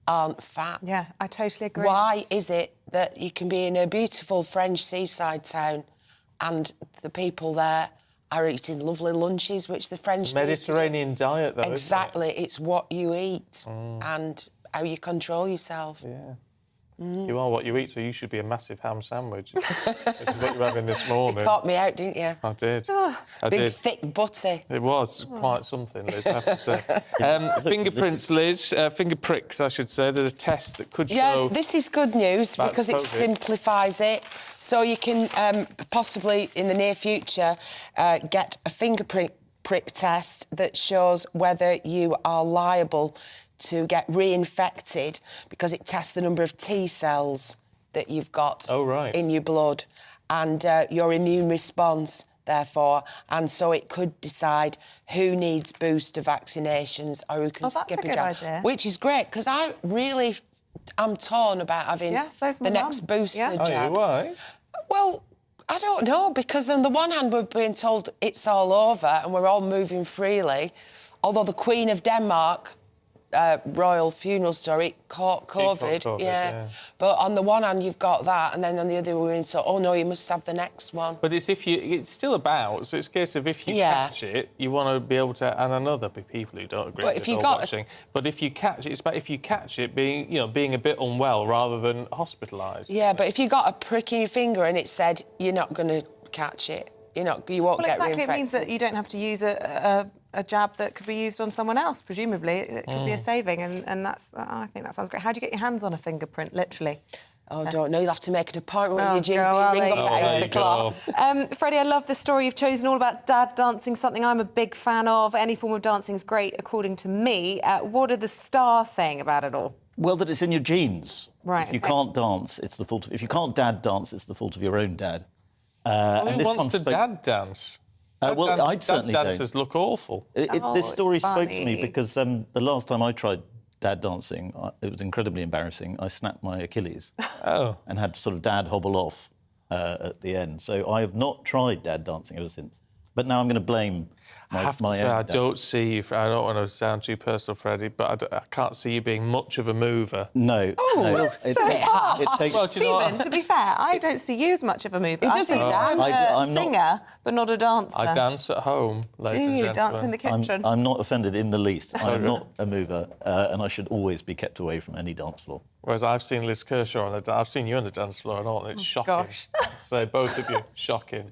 aren't fat. Yeah, I totally agree. Why is it that you can be in a beautiful French seaside town and the people there are eating lovely lunches, which the French need to do? Mediterranean diet, though, Exactly. isn't it? It's what you eat and how you control yourself. Yeah. You are what you eat, so you should be a massive ham sandwich. Which is what you're having this morning. You caught me out, didn't you? I did. Big, thick butty. It was quite something, Liz, I have to say. Fingerprints, Liz. Finger pricks, I should say. There's a test that could show... Yeah, this is good news because it COVID. simplifies it. So you can possibly, in the near future, get a fingerprint prick test that shows whether you are liable to get reinfected because it tests the number of T cells that you've got in your blood and your immune response, therefore. And so it could decide who needs booster vaccinations or who can skip a jab. Idea. Which is great, because I really am torn about having the next booster jab. Why? Well, I don't know, because on the one hand we're being told it's all over and we're all moving freely, although the Queen of Denmark... royal funeral story, caught COVID, yeah. But on the one hand, you've got that, and then on the other, we're in so, oh no, you must have the next one. But it's still about, so it's a case of if you catch it, you want to be able to, and I know there'll be people who don't agree with it watching, but if you catch it, it's about if you catch it being a bit unwell rather than hospitalised. Yeah, but if you got a prick in your finger and it said you're not going to catch it, you won't get reinfected. It means that you don't have to use a jab that could be used on someone else, presumably. It could be a saving, and that's... I think that sounds great. How do you get your hands on a fingerprint, literally? Oh, I don't know. You'll have to make an appointment with your GP. Ring up at 8 o'clock. Freddie, I love the story you've chosen, all about dad dancing, something I'm a big fan of. Any form of dancing is great, according to me. What are the stars saying about it all? Well, that it's in your genes. Right. If you can't dance, it's the fault of... If you can't dad dance, it's the fault of your own dad. Who wants to dad dance? I'd certainly don't. Dancers look awful. This story spoke to me because the last time I tried dad dancing, it was incredibly embarrassing. I snapped my Achilles and had to sort of dad hobble off at the end. So I have not tried dad dancing ever since. But now I'm going to blame my I have to say, I don't see you... I don't want to sound too personal, Freddie, but I can't see you being much of a mover. No. Oh, that's so harsh. Stephen, to be fair, I don't see you as much of a mover. I see I'm a singer, but not a dancer. I dance at home, ladies and gentlemen. Do you dance in the kitchen? I'm not offended in the least. I'm not a mover, and I should always be kept away from any dance floor. Whereas I've seen Liz Kershaw I've seen you on the dance floor and all, and it's shocking. Gosh. So both of you, shocking.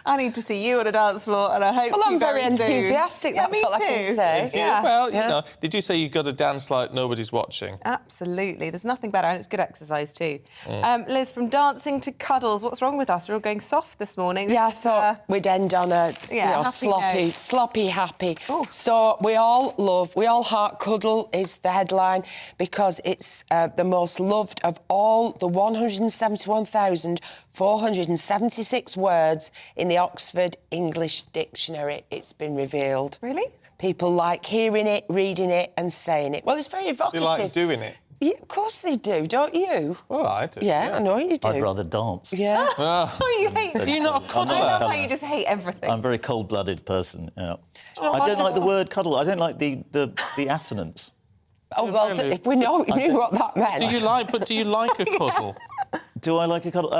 I need to see you on a dance floor, and I hope. Well, I'm very soon. enthusiastic. Yeah, That's me all I can too. say. Yeah. Well, you know, did you say you've got to dance like nobody's watching? Absolutely. There's nothing better, and it's good exercise too. Mm. Liz, from dancing to cuddles, what's wrong with us? We're all going soft this morning. Yeah, I thought we'd end on a happy sloppy, happy. So we all heart cuddle is the headline because it's the most loved of all the 171,476 words in the Oxford English Dictionary. It's been revealed. Really? People like hearing it, reading it and saying it. Well, it's very evocative. You like doing it? Yeah, of course they do, don't you? Well, I do. Yeah, I know you do. I'd rather dance. Yeah. Oh, you hate. You're not a I love how you just hate everything. I'm a very cold-blooded person. Yeah. Oh, I don't like the word cuddle. I don't like the assonance. Oh well, if we knew what that meant. Do you like a cuddle? Do I like a cuddle?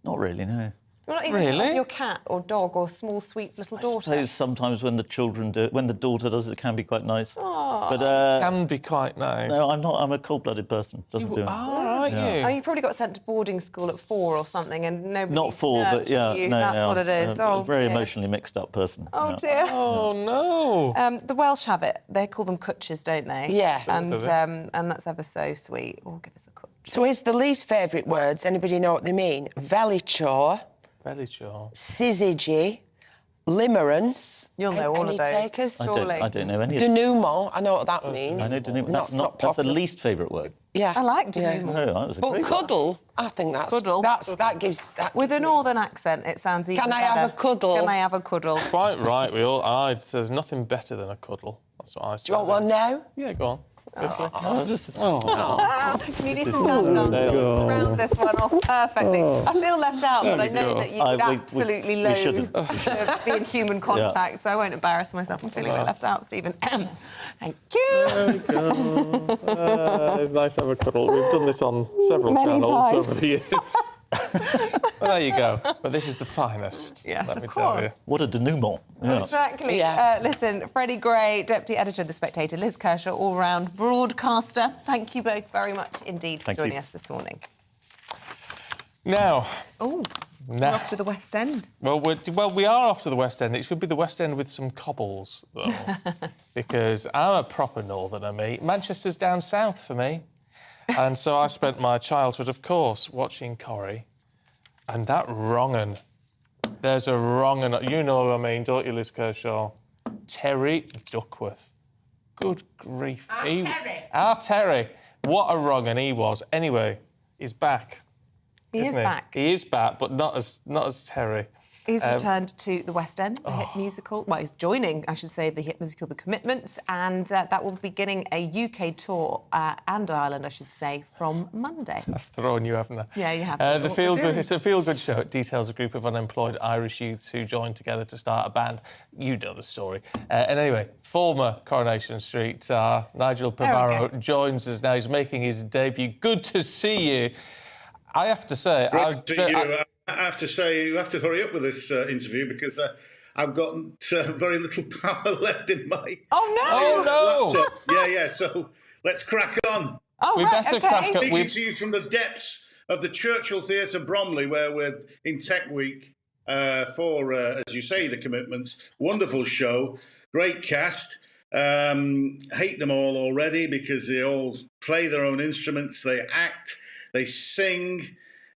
Not really. No. You're not even Really? your cat or dog or small, sweet little I daughter. suppose sometimes when the children do, when the daughter does it, can be quite nice. Aw. But can be quite nice. No, I'm not. I'm a cold-blooded person. Doesn't do it. Right, Yeah. Oh, you probably got sent to boarding school at 4 or something, and nobody. Not 4, but yeah, you. no, That's no, what it is. I'm Oh, a very dear. emotionally mixed up person. Oh yeah. dear. Oh no. The Welsh have it. They call them cwtches, don't they? Yeah. And that's ever so sweet. Oh, give us a cwtch. So here's the least favourite words. Anybody know what they mean? Velichor, Velichor, syzygy, limerence. You'll know all Any of those. takers? I don't know any of them. Denouement, I know what that means. I know denouement. That's not that's the popular. least favourite word. Yeah. I like Yeah. denouement. No, that was a But great cuddle, I think that's... Cuddle. That gives... With a northern accent, it sounds even Can I better. have a cuddle? Can I have a cuddle? Quite right. There's nothing better than a cuddle. That's what I say. Do you want one now? Yeah, go on. Oh. Can you do This some is- dance There we go. round this one off perfectly? I feel left out, but I know that you would we absolutely shouldn't. loathe being human contact, so I won't embarrass myself. I'm feeling a bit left out, Stephen. Thank you. It's nice to have a cuddle. We've done this on several Many channels times. over the years. Well, there you go. But this is the finest. Yes, let me of tell you. course. What a denouement. Yeah. Exactly. Yeah. Listen, Freddie Gray, Deputy Editor of The Spectator, Liz Kershaw, all-round broadcaster. Thank you both very much indeed for joining us this morning. Now. Oh, we're off to the West End. Well, we are off to the West End. It should be the West End with some cobbles, though, because I'm a proper northerner, me. Manchester's down south for me. And so I spent my childhood, of course, watching Corrie. And that wrong-un. There's a wrong-un. You know what I mean, don't you, Liz Kershaw? Terry Duckworth. Good grief. Our Terry. What a wrong-un he was. Anyway, he's back. He is isn't back. He is back, but not as Terry. He's returned to the West End, the hit musical. Well, he's joining, I should say, the hit musical The Commitments, and that will be beginning a UK tour and Ireland, I should say, from Monday. I've thrown you, haven't I? Yeah, you have. It's a feel-good show. It details a group of unemployed Irish youths who joined together to start a band. You know the story. And anyway, former Coronation Street star Nigel Pivaro joins us now. He's making his debut. Good to see you. I have to say... I have to say, you have to hurry up with this interview because I've got very little power left in my laptop. Yeah, so let's crack on. Oh, we better crack on. Speaking to you from the depths of the Churchill Theatre, Bromley, where we're in Tech Week for, as you say, The Commitments. Wonderful show, great cast. Hate them all already because they all play their own instruments, they act, they sing...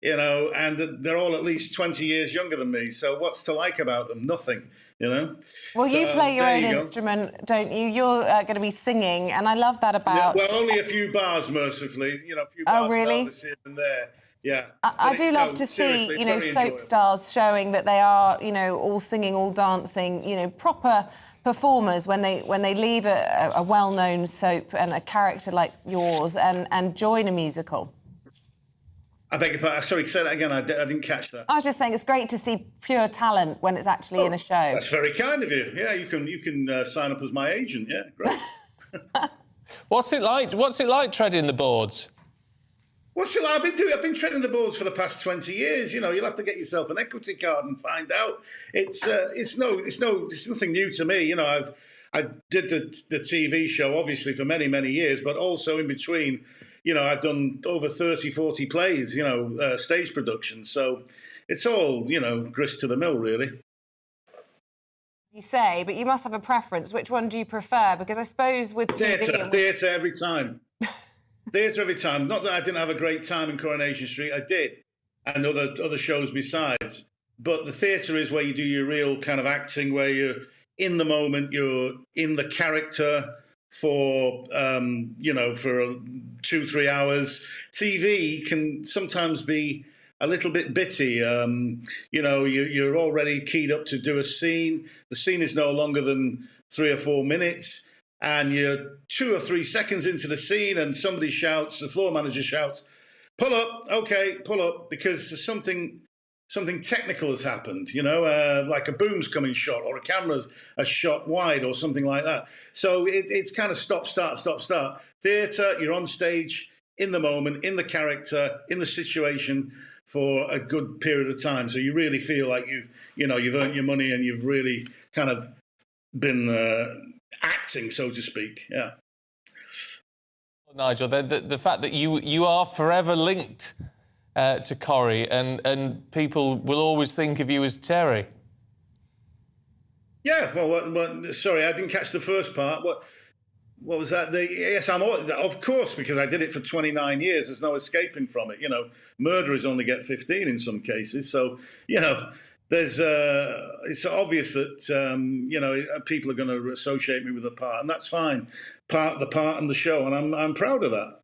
You know, and they're all at least 20 years younger than me. So what's to like about them? Nothing, you know? Well, so, you play your own go. instrument, don't you? You're going to be singing, and I love that about... Yeah, well, only a few bars, mercifully. You know, a few bars really? here and there. Yeah. I do love to see, you know, soap stars showing that they are, you know, all singing, all dancing, you know, proper performers when they leave a well-known soap and a character like yours and join a musical. I beg your pardon. Sorry, say that again. I didn't catch that. I was just saying it's great to see pure talent when it's actually in a show. That's very kind of you. Yeah, you can sign up as my agent. Yeah, great. What's it like treading the boards? What's it like? I've been treading the boards for the past 20 years. You know, you'll have to get yourself an equity card and find out. It's nothing new to me. You know, I did the TV show obviously for many years, but also in between. You know, I've done over 30, 40 plays, you know, stage productions. So, it's all, grist to the mill, really. You say, but you must have a preference. Which one do you prefer? Because I suppose with TV... Theatre every time. Theatre every time. Not that I didn't have a great time in Coronation Street, I did, and other shows besides. But the theatre is where you do your real kind of acting, where you're in the moment, you're in the character for, for 2-3 hours. TV can sometimes be a little bit bitty. You're already keyed up to do a scene. The scene is no longer than 3 or 4 minutes, and you're 2 or 3 seconds into the scene and somebody shouts, the floor manager shouts, pull up, okay, pull up, because there's something technical has happened, like a boom's coming shot or a camera's a shot wide or something like that. So it's kind of stop, start, stop, start. Theatre, you're on stage, in the moment, in the character, in the situation for a good period of time. So you really feel like you've earned your money and you've really kind of been acting, so to speak. Yeah. Nigel, the fact that you are forever linked to Corrie, and people will always think of you as Terry. Yeah, well, sorry, I didn't catch the first part. What was that? Yes, of course, because I did it for 29 years. There's no escaping from it. Murderers only get 15 in some cases. So, there's it's obvious that people are going to associate me with the part, and that's fine. The part and the show, and I'm proud of that.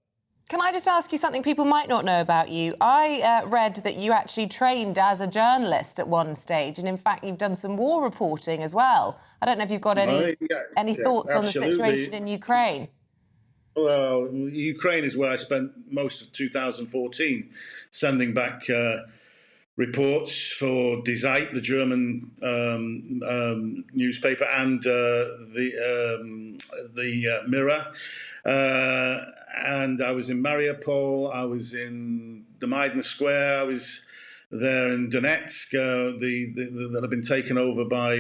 Can I just ask you something people might not know about you? I read that you actually trained as a journalist at one stage, and in fact, you've done some war reporting as well. I don't know if you've got any thoughts on the situation in Ukraine. Well, Ukraine is where I spent most of 2014, sending back reports for Die Zeit, the German newspaper, and the Mirror. And I was in Mariupol, I was in the Maidan Square, I was there in Donetsk, that have been taken over by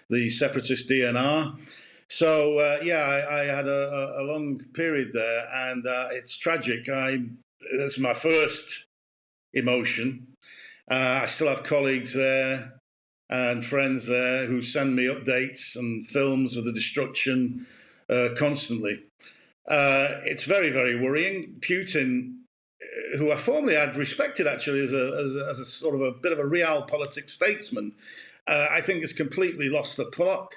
the separatist DNR. So, I had a long period there, and it's tragic. That's my first emotion. I still have colleagues there and friends there who send me updates and films of the destruction constantly. It's very, very worrying. Putin, who I formerly had respected actually as a sort of a bit of a realpolitik statesman, I think has completely lost the plot.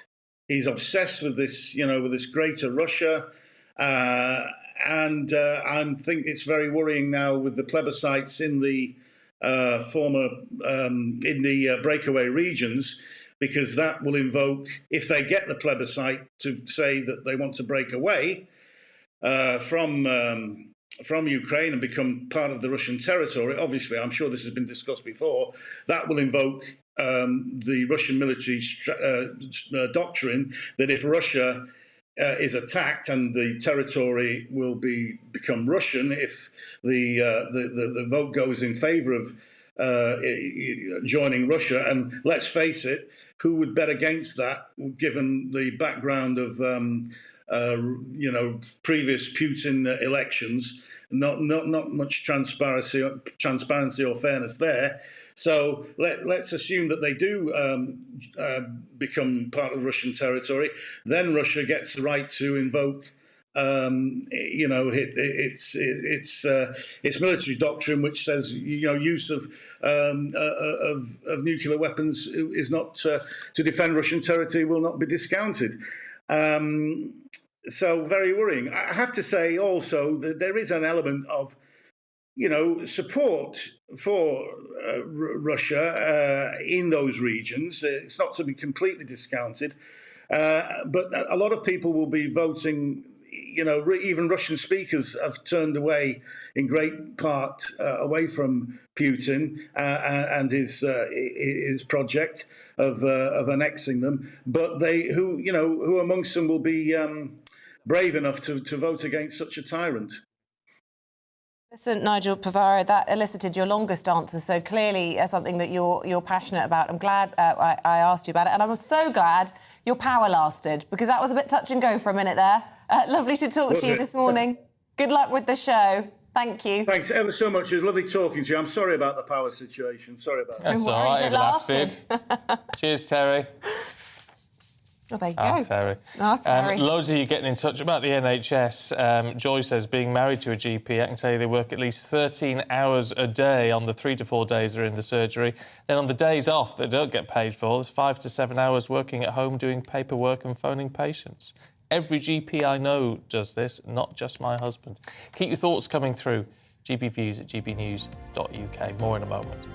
He's obsessed with this, with this greater Russia, and I think it's very worrying now with the plebiscites in the breakaway regions, because that will invoke, if they get the plebiscite to say that they want to break away from Ukraine and become part of the Russian territory. Obviously, I'm sure this has been discussed before. That will invoke the Russian military doctrine that if Russia is attacked and the territory will become Russian, if the vote goes in favour of joining Russia, and let's face it, who would bet against that, given the background of previous Putin elections? Not much transparency or fairness there. So let's assume that they do become part of Russian territory. Then Russia gets the right to invoke, its military doctrine, which says use of nuclear weapons is not to defend Russian territory will not be discounted. So very worrying. I have to say also that there is an element of support for Russia in those regions. It's not to be completely discounted, but a lot of people will be voting. Even Russian speakers have turned away, in great part, away from Putin and his project of annexing them. But who amongst them will be brave enough to vote against such a tyrant? Listen, Nigel Pivaro, that elicited your longest answer, so clearly something that you're passionate about. I'm glad I asked you about it, and I'm so glad your power lasted, because that was a bit touch and go for a minute there. Lovely to talk to you this morning. Good luck with the show. Thank you. Thanks ever so much. It was lovely talking to you. I'm sorry about the power situation. Sorry about that. That's all right. It lasted. Cheers, Terry. Well, there you go. Terry. Terry. Loads of you getting in touch about the NHS. Joy says, being married to a GP, I can tell you they work at least 13 hours a day on the 3 to 4 days they're in the surgery. Then on the days off that they don't get paid for, there's 5 to 7 hours working at home doing paperwork and phoning patients. Every GP I know does this, not just my husband. Keep your thoughts coming through. gbviews@gbnews.uk. More in a moment.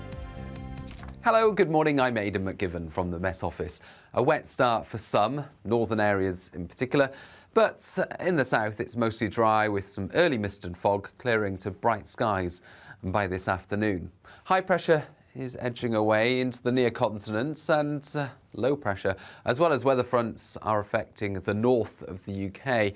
Hello, good morning. I'm Aidan McGivern from the Met Office. A wet start for some, northern areas in particular, but in the south it's mostly dry with some early mist and fog clearing to bright skies by this afternoon. High pressure is edging away into the near continent and low pressure, as well as weather fronts, are affecting the north of the UK.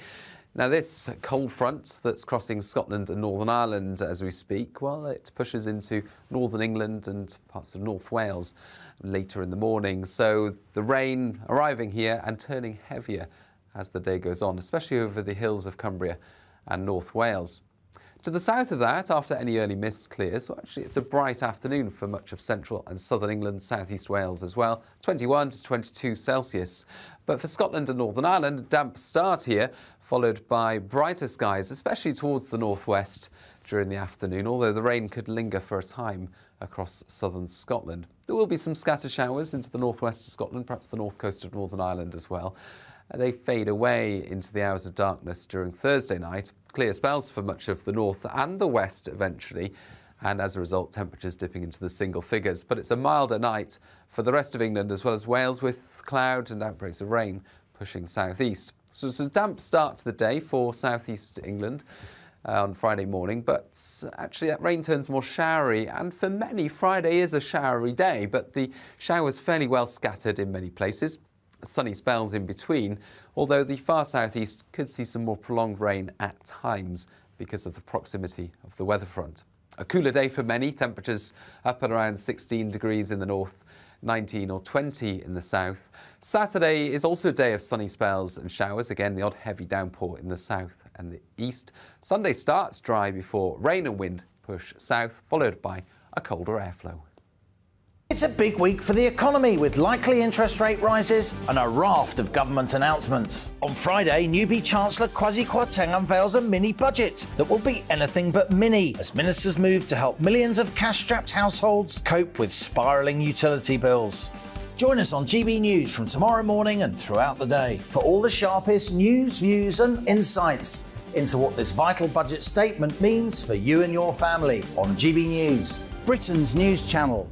Now, this cold front that's crossing Scotland and Northern Ireland as we speak, well, it pushes into northern England and parts of North Wales later in the morning. So the rain arriving here and turning heavier as the day goes on, especially over the hills of Cumbria and North Wales. To the south of that, after any early mist clears, well, actually it's a bright afternoon for much of central and southern England, southeast Wales as well, 21 to 22 Celsius. But for Scotland and Northern Ireland, a damp start here, followed by brighter skies, especially towards the northwest during the afternoon, although the rain could linger for a time across southern Scotland. There will be some scattered showers into the northwest of Scotland, perhaps the north coast of Northern Ireland as well. They fade away into the hours of darkness during Thursday night. Clear spells for much of the north and the west eventually, and as a result, temperatures dipping into the single figures. But it's a milder night for the rest of England as well as Wales, with cloud and outbreaks of rain pushing southeast. So it's a damp start to the day for southeast England on Friday morning, but actually that rain turns more showery, and for many, Friday is a showery day, but the showers fairly well scattered in many places. Sunny spells in between, although the far southeast could see some more prolonged rain at times because of the proximity of the weather front. A cooler day for many, temperatures up at around 16 degrees in the north, 19 or 20 in the south. Saturday is also a day of sunny spells and showers, again the odd heavy downpour in the south and the east. Sunday starts dry before rain and wind push south, followed by a colder airflow. It's a big week for the economy, with likely interest rate rises and a raft of government announcements. On Friday, newbie Chancellor Kwasi Kwarteng unveils a mini budget that will be anything but mini, as ministers move to help millions of cash-strapped households cope with spiralling utility bills. Join us on GB News from tomorrow morning and throughout the day for all the sharpest news, views and insights into what this vital budget statement means for you and your family on GB News, Britain's news channel.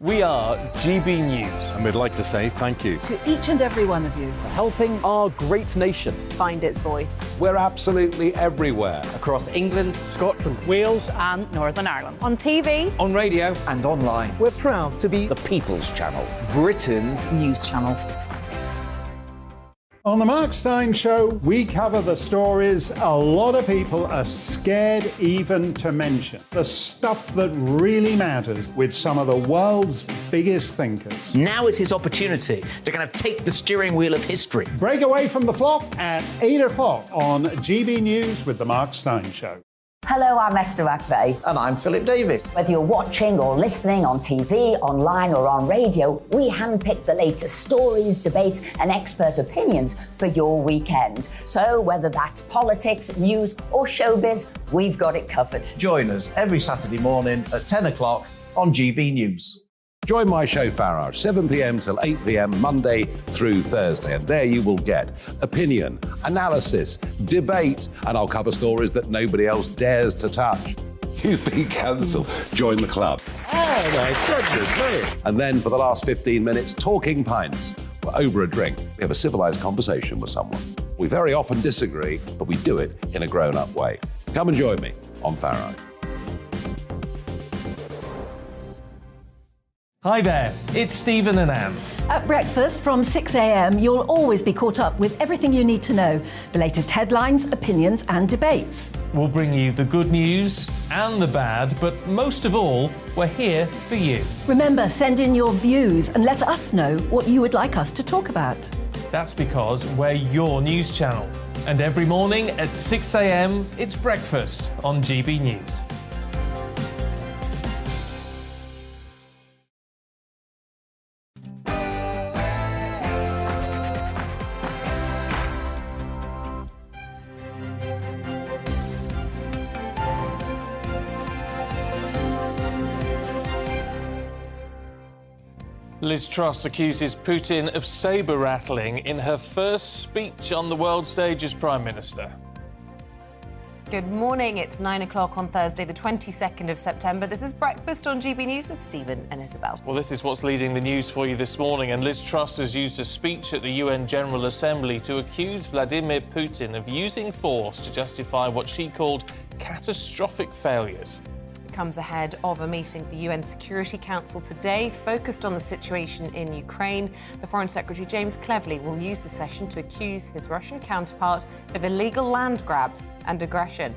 We are GB News. And we'd like to say thank you To each and every one of you for helping our great nation Find its voice. We're absolutely everywhere. Across England, Scotland, Wales and Northern Ireland. On TV. on radio, And online. we're proud to be the People's Channel, Britain's news channel. On the Mark Steyn Show, we cover the stories a lot of people are scared even to mention. The stuff that really matters with some of the world's biggest thinkers. Now is his opportunity to kind of take the steering wheel of history. Break away from the flop at 8 o'clock on GB News with the Mark Steyn Show. Hello, I'm Esther McVeigh. And I'm Philip Davis. Whether you're watching or listening on TV, online or on radio, we handpick the latest stories, debates and expert opinions for your weekend. So whether that's politics, news or showbiz, we've got it covered. Join us every Saturday morning at 10 o'clock on GB News. Join my show Farage, 7 p.m. till 8 p.m. Monday through Thursday, and there you will get opinion, analysis, debate, and I'll cover stories that nobody else dares to touch. You've been cancelled. Join the club. Oh my goodness me. And then for the last 15 minutes, talking pints. We're over a drink. We have a civilised conversation with someone. We very often disagree, but we do it in a grown-up way. Come and join me on Farage. Hi there, it's Stephen and Anne. At breakfast from 6 a.m, you'll always be caught up with everything you need to know, the latest headlines, opinions and debates. We'll bring you the good news and the bad, but most of all, we're here for you. Remember, send in your views and let us know what you would like us to talk about. That's because we're your news channel. And every morning at 6 a.m, it's breakfast on GB News. Liz Truss accuses Putin of sabre-rattling in her first speech on the world stage as Prime Minister. Good morning. It's 9 o'clock on Thursday, the 22nd of September. This is Breakfast on GB News with Stephen and Isabel. Well, this is what's leading the news for you this morning. And Liz Truss has used a speech at the UN General Assembly to accuse Vladimir Putin of using force to justify what she called catastrophic failures. Comes ahead of a meeting of the UN Security Council today focused on the situation in Ukraine. The Foreign Secretary James Cleverly will use the session to accuse his Russian counterpart of illegal land grabs and aggression.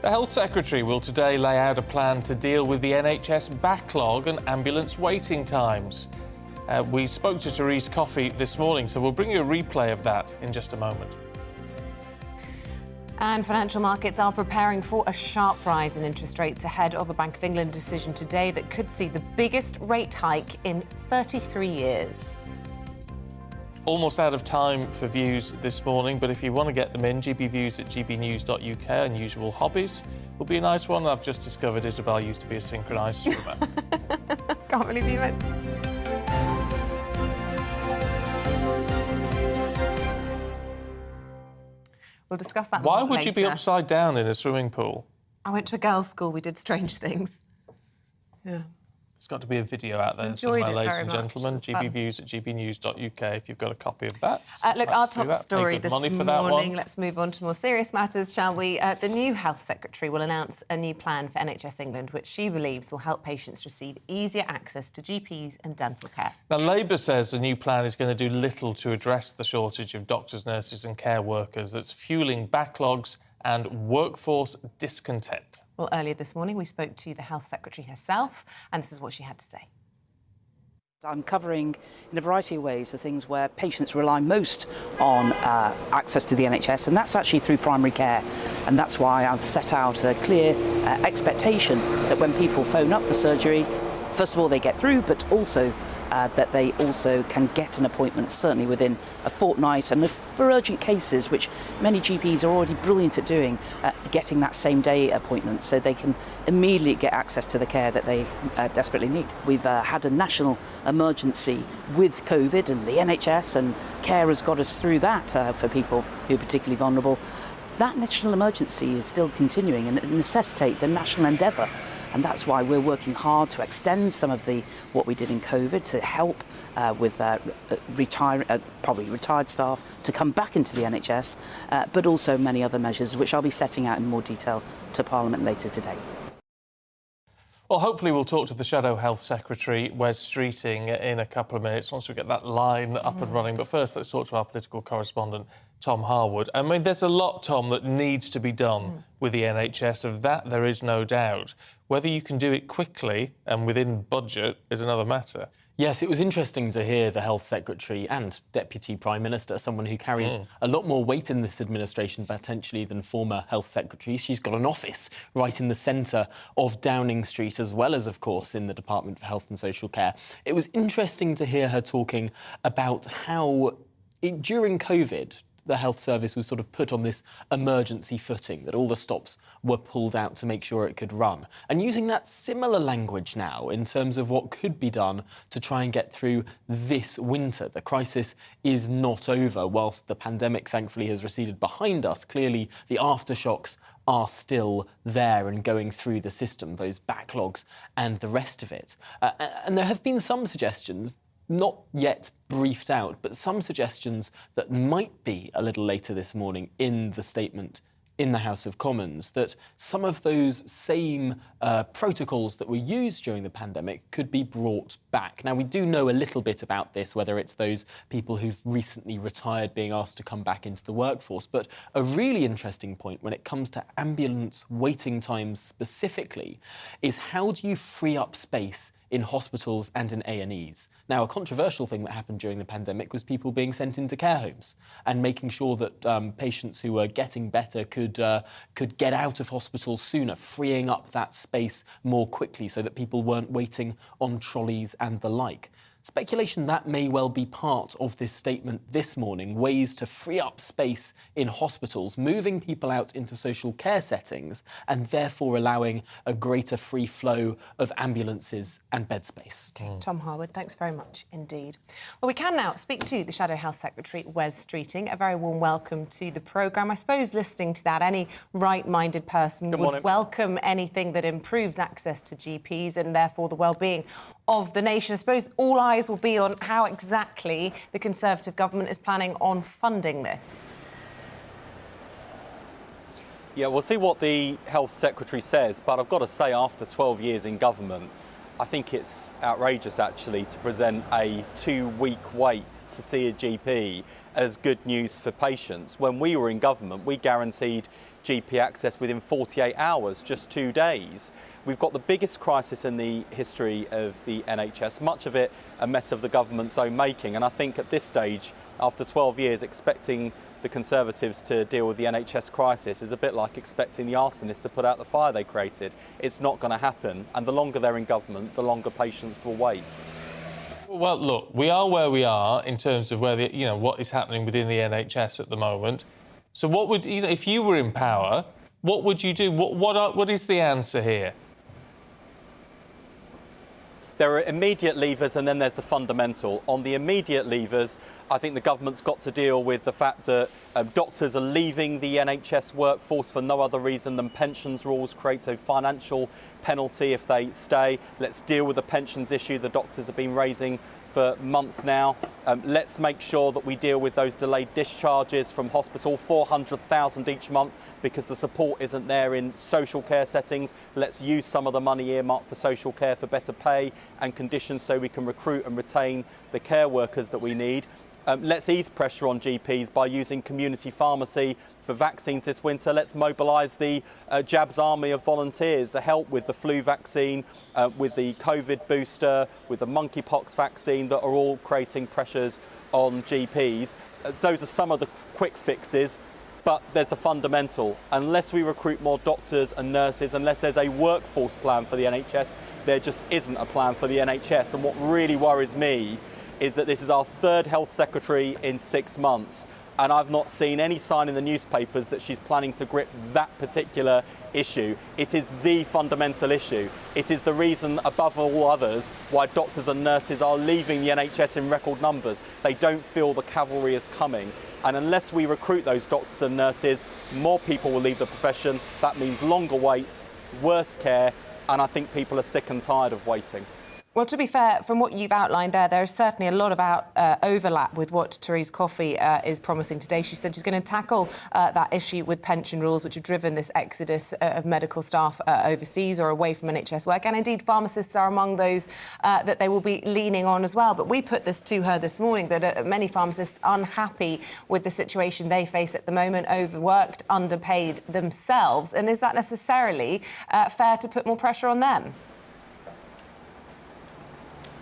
The Health Secretary will today lay out a plan to deal with the NHS backlog and ambulance waiting times. We spoke to Therese Coffey this morning, so we'll bring you a replay of that in just a moment. And financial markets are preparing for a sharp rise in interest rates ahead of a Bank of England decision today that could see the biggest rate hike in 33 years. Almost out of time for views this morning, but if you want to get them in, gbviews@gbnews.uk, unusual hobbies will be a nice one. I've just discovered Isabel used to be a synchronised swimmer. Can't believe you went. We'll discuss that more Why would later. you be upside down in a swimming pool? I went to a girls' school. We did strange things. Yeah. There's got to be a video out there Enjoyed somewhere, it ladies very and much. gentlemen. It was fun. gbviews@gbnews.uk if you've got a copy of that. Look, our Let's do top that. Pay story good this money for that one. morning. Let's move on to more serious matters, shall we? The new Health Secretary will announce a new plan for NHS England, which she believes will help patients receive easier access to GPs and dental care. Now, Labour says the new plan is going to do little to address the shortage of doctors, nurses and care workers that's fuelling backlogs and workforce discontent. Well, earlier this morning, we spoke to the Health Secretary herself, and this is what she had to say. I'm covering in a variety of ways the things where patients rely most on access to the NHS, and that's actually through primary care. And that's why I've set out a clear expectation that when people phone up the surgery, first of all, they get through, but also that they also can get an appointment, certainly within a fortnight, and for urgent cases, which many GPs are already brilliant at doing, getting that same day appointment so they can immediately get access to the care that they desperately need. We've had a national emergency with COVID, and the NHS and care has got us through that for people who are particularly vulnerable. That national emergency is still continuing, and it necessitates a national endeavour. And that's why we're working hard to extend some of what we did in COVID to help with probably retired staff to come back into the NHS, but also many other measures, which I'll be setting out in more detail to Parliament later today. Well, hopefully we'll talk to the Shadow Health Secretary, Wes Streeting, in a couple of minutes once we get that line up and running. But first, let's talk to our political correspondent, Tom Harwood. I mean, there's a lot, Tom, that needs to be done with the NHS. Of that, there is no doubt. Whether you can do it quickly and within budget is another matter. Yes, it was interesting to hear the Health Secretary and Deputy Prime Minister, someone who carries a lot more weight in this administration potentially than former Health Secretaries. She's got an office right in the centre of Downing Street, as well as, of course, in the Department for Health and Social Care. It was interesting to hear her talking about how, during COVID, the health service was sort of put on this emergency footing, that all the stops were pulled out to make sure it could run. And using that similar language now in terms of what could be done to try and get through this winter. The crisis is not over. Whilst the pandemic, thankfully, has receded behind us, clearly the aftershocks are still there and going through the system, those backlogs and the rest of it. And there have been some suggestions, not yet briefed out, but some suggestions that might be a little later this morning in the statement in the House of Commons that some of those same protocols that were used during the pandemic could be brought back. Now, we do know a little bit about this, whether it's those people who've recently retired being asked to come back into the workforce, but a really interesting point when it comes to ambulance waiting times specifically is how do you free up space in hospitals and in A&Es. Now, a controversial thing that happened during the pandemic was people being sent into care homes and making sure that patients who were getting better could get out of hospital sooner, freeing up that space more quickly so that people weren't waiting on trolleys and the like. Speculation that may well be part of this statement this morning, ways to free up space in hospitals, moving people out into social care settings and therefore allowing a greater free flow of ambulances and bed space. Okay, Tom Harwood, thanks very much indeed. Well, we can now speak to the Shadow Health Secretary, Wes Streeting. A very warm welcome to the programme. I suppose listening to that, any right-minded person would welcome anything that improves access to GPs and therefore the well-being of the nation. I suppose all eyes will be on how exactly the Conservative government is planning on funding this. Yeah, we'll see what the Health Secretary says, but I've got to say, after 12 years in government, I think it's outrageous, actually, to present a 2-week wait to see a GP as good news for patients. When we were in government, we guaranteed GP access within 48 hours, just 2 days. We've got the biggest crisis in the history of the NHS, much of it a mess of the government's own making. And I think at this stage, after 12 years, expecting the Conservatives to deal with the NHS crisis is a bit like expecting the arsonists to put out the fire they created. It's not going to happen. And the longer they're in government, the longer patients will wait. Well, look, we are where we are in terms of where what is happening within the NHS at the moment. So what would, if you were in power, what would you do? What is the answer here? There are immediate levers and then there's the fundamental. On the immediate levers, I think the government's got to deal with the fact that doctors are leaving the NHS workforce for no other reason than pensions rules create a financial penalty if they stay. Let's deal with the pensions issue the doctors have been raising for months now. Let's make sure that we deal with those delayed discharges from hospital, 400,000 each month, because the support isn't there in social care settings. Let's use some of the money earmarked for social care for better pay and conditions so we can recruit and retain the care workers that we need. Let's ease pressure on GPs by using community pharmacy for vaccines this winter. Let's mobilise the Jabs army of volunteers to help with the flu vaccine, with the COVID booster, with the monkeypox vaccine that are all creating pressures on GPs. Those are some of the quick fixes, but there's the fundamental. Unless we recruit more doctors and nurses, unless there's a workforce plan for the NHS, there just isn't a plan for the NHS. And what really worries me is that this is our third health secretary in 6 months, and I've not seen any sign in the newspapers that she's planning to grip that particular issue. It is the fundamental issue. It is the reason, above all others, why doctors and nurses are leaving the NHS in record numbers. They don't feel the cavalry is coming. And unless we recruit those doctors and nurses, more people will leave the profession. That means longer waits, worse care, and I think people are sick and tired of waiting. Well, to be fair, from what you've outlined there is certainly a lot of overlap with what Therese Coffey is promising today. She said she's going to tackle that issue with pension rules, which have driven this exodus of medical staff overseas or away from NHS work. And indeed, pharmacists are among those that they will be leaning on as well. But we put this to her this morning, that many pharmacists are unhappy with the situation they face at the moment, overworked, underpaid themselves. And is that necessarily fair to put more pressure on them?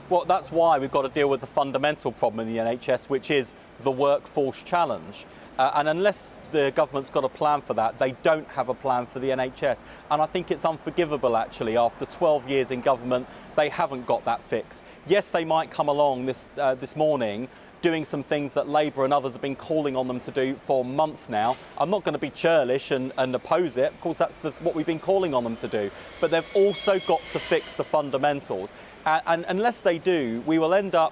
Well, that's why we've got to deal with the fundamental problem in the NHS, which is the workforce challenge. And unless the government's got a plan for that, they don't have a plan for the NHS. And I think it's unforgivable, actually, after 12 years in government, they haven't got that fix. Yes, they might come along this morning doing some things that Labour and others have been calling on them to do for months now. I'm not going to be churlish and oppose it. Of course, that's what we've been calling on them to do. But they've also got to fix the fundamentals. And unless they do, we will end up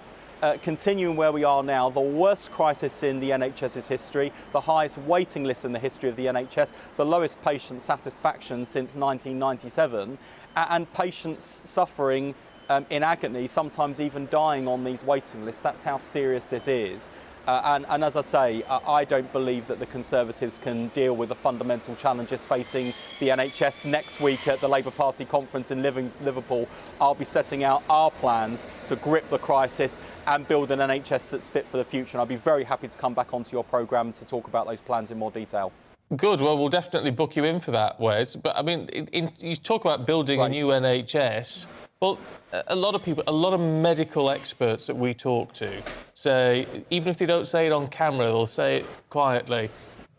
continuing where we are now, the worst crisis in the NHS's history, the highest waiting list in the history of the NHS, the lowest patient satisfaction since 1997, and patients suffering in agony, sometimes even dying on these waiting lists. That's how serious this is. And as I say, I don't believe that the Conservatives can deal with the fundamental challenges facing the NHS. Next week at the Labour Party conference in Liverpool, I'll be setting out our plans to grip the crisis and build an NHS that's fit for the future. And I'll be very happy to come back onto your programme to talk about those plans in more detail. Good. Well, we'll definitely book you in for that, Wes. But, I mean, you talk about building a new NHS. Well, a lot of people, a lot of medical experts that we talk to say, even if they don't say it on camera, they'll say it quietly,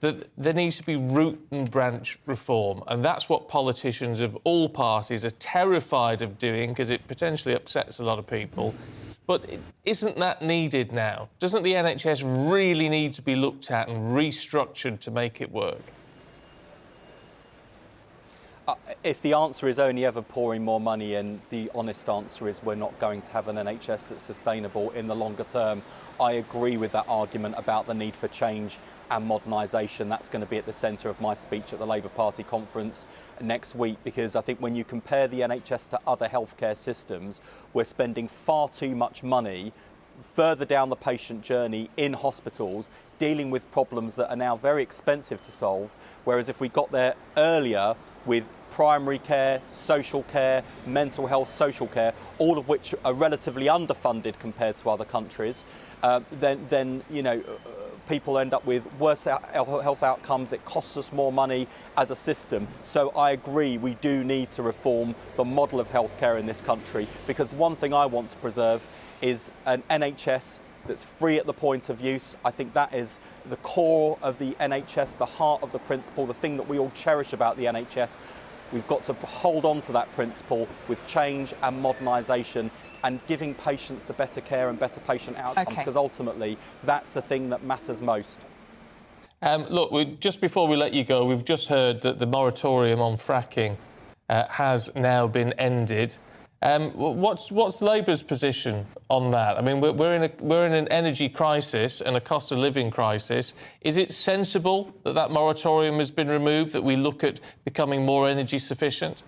that there needs to be root and branch reform. And that's what politicians of all parties are terrified of doing because it potentially upsets a lot of people. But isn't that needed now? Doesn't the NHS really need to be looked at and restructured to make it work? If the answer is only ever pouring more money in, the honest answer is we're not going to have an NHS that's sustainable in the longer term. I agree with that argument about the need for change and modernisation. That's going to be at the centre of my speech at the Labour Party conference next week, because I think when you compare the NHS to other healthcare systems, we're spending far too much money further down the patient journey in hospitals, dealing with problems that are now very expensive to solve, whereas if we got there earlier with primary care, social care, mental health, social care, all of which are relatively underfunded compared to other countries, then you know, people end up with worse health outcomes. It costs us more money as a system. So I agree, we do need to reform the model of healthcare in this country, because one thing I want to preserve is an NHS that's free at the point of use. I think that is the core of the NHS, the heart of the principle, the thing that we all cherish about the NHS. We've got to hold on to that principle with change and modernisation and giving patients the better care and better patient outcomes, because ultimately that's the thing that matters most. Look, just before we let you go, we've just heard that the moratorium on fracking has now been ended. What's Labour's position on that? I mean, we're in an energy crisis and a cost of living crisis. Is it sensible that that moratorium has been removed, that we look at becoming more energy sufficient?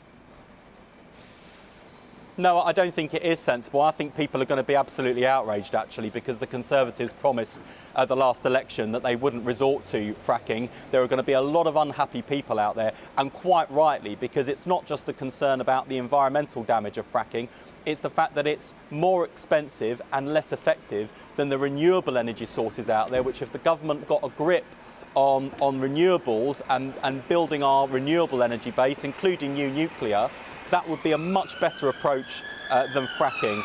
No, I don't think it is sensible. I think people are going to be absolutely outraged, actually, because the Conservatives promised at the last election that they wouldn't resort to fracking. There are going to be a lot of unhappy people out there, and quite rightly, because it's not just the concern about the environmental damage of fracking, it's the fact that it's more expensive and less effective than the renewable energy sources out there, which if the government got a grip on renewables and building our renewable energy base, including new nuclear, that would be a much better approach than fracking.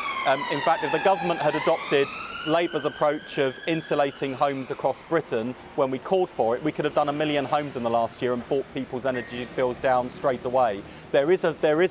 In fact, if the government had adopted Labour's approach of insulating homes across Britain when we called for it, we could have done 1 million homes in the last year and brought people's energy bills down straight away. There is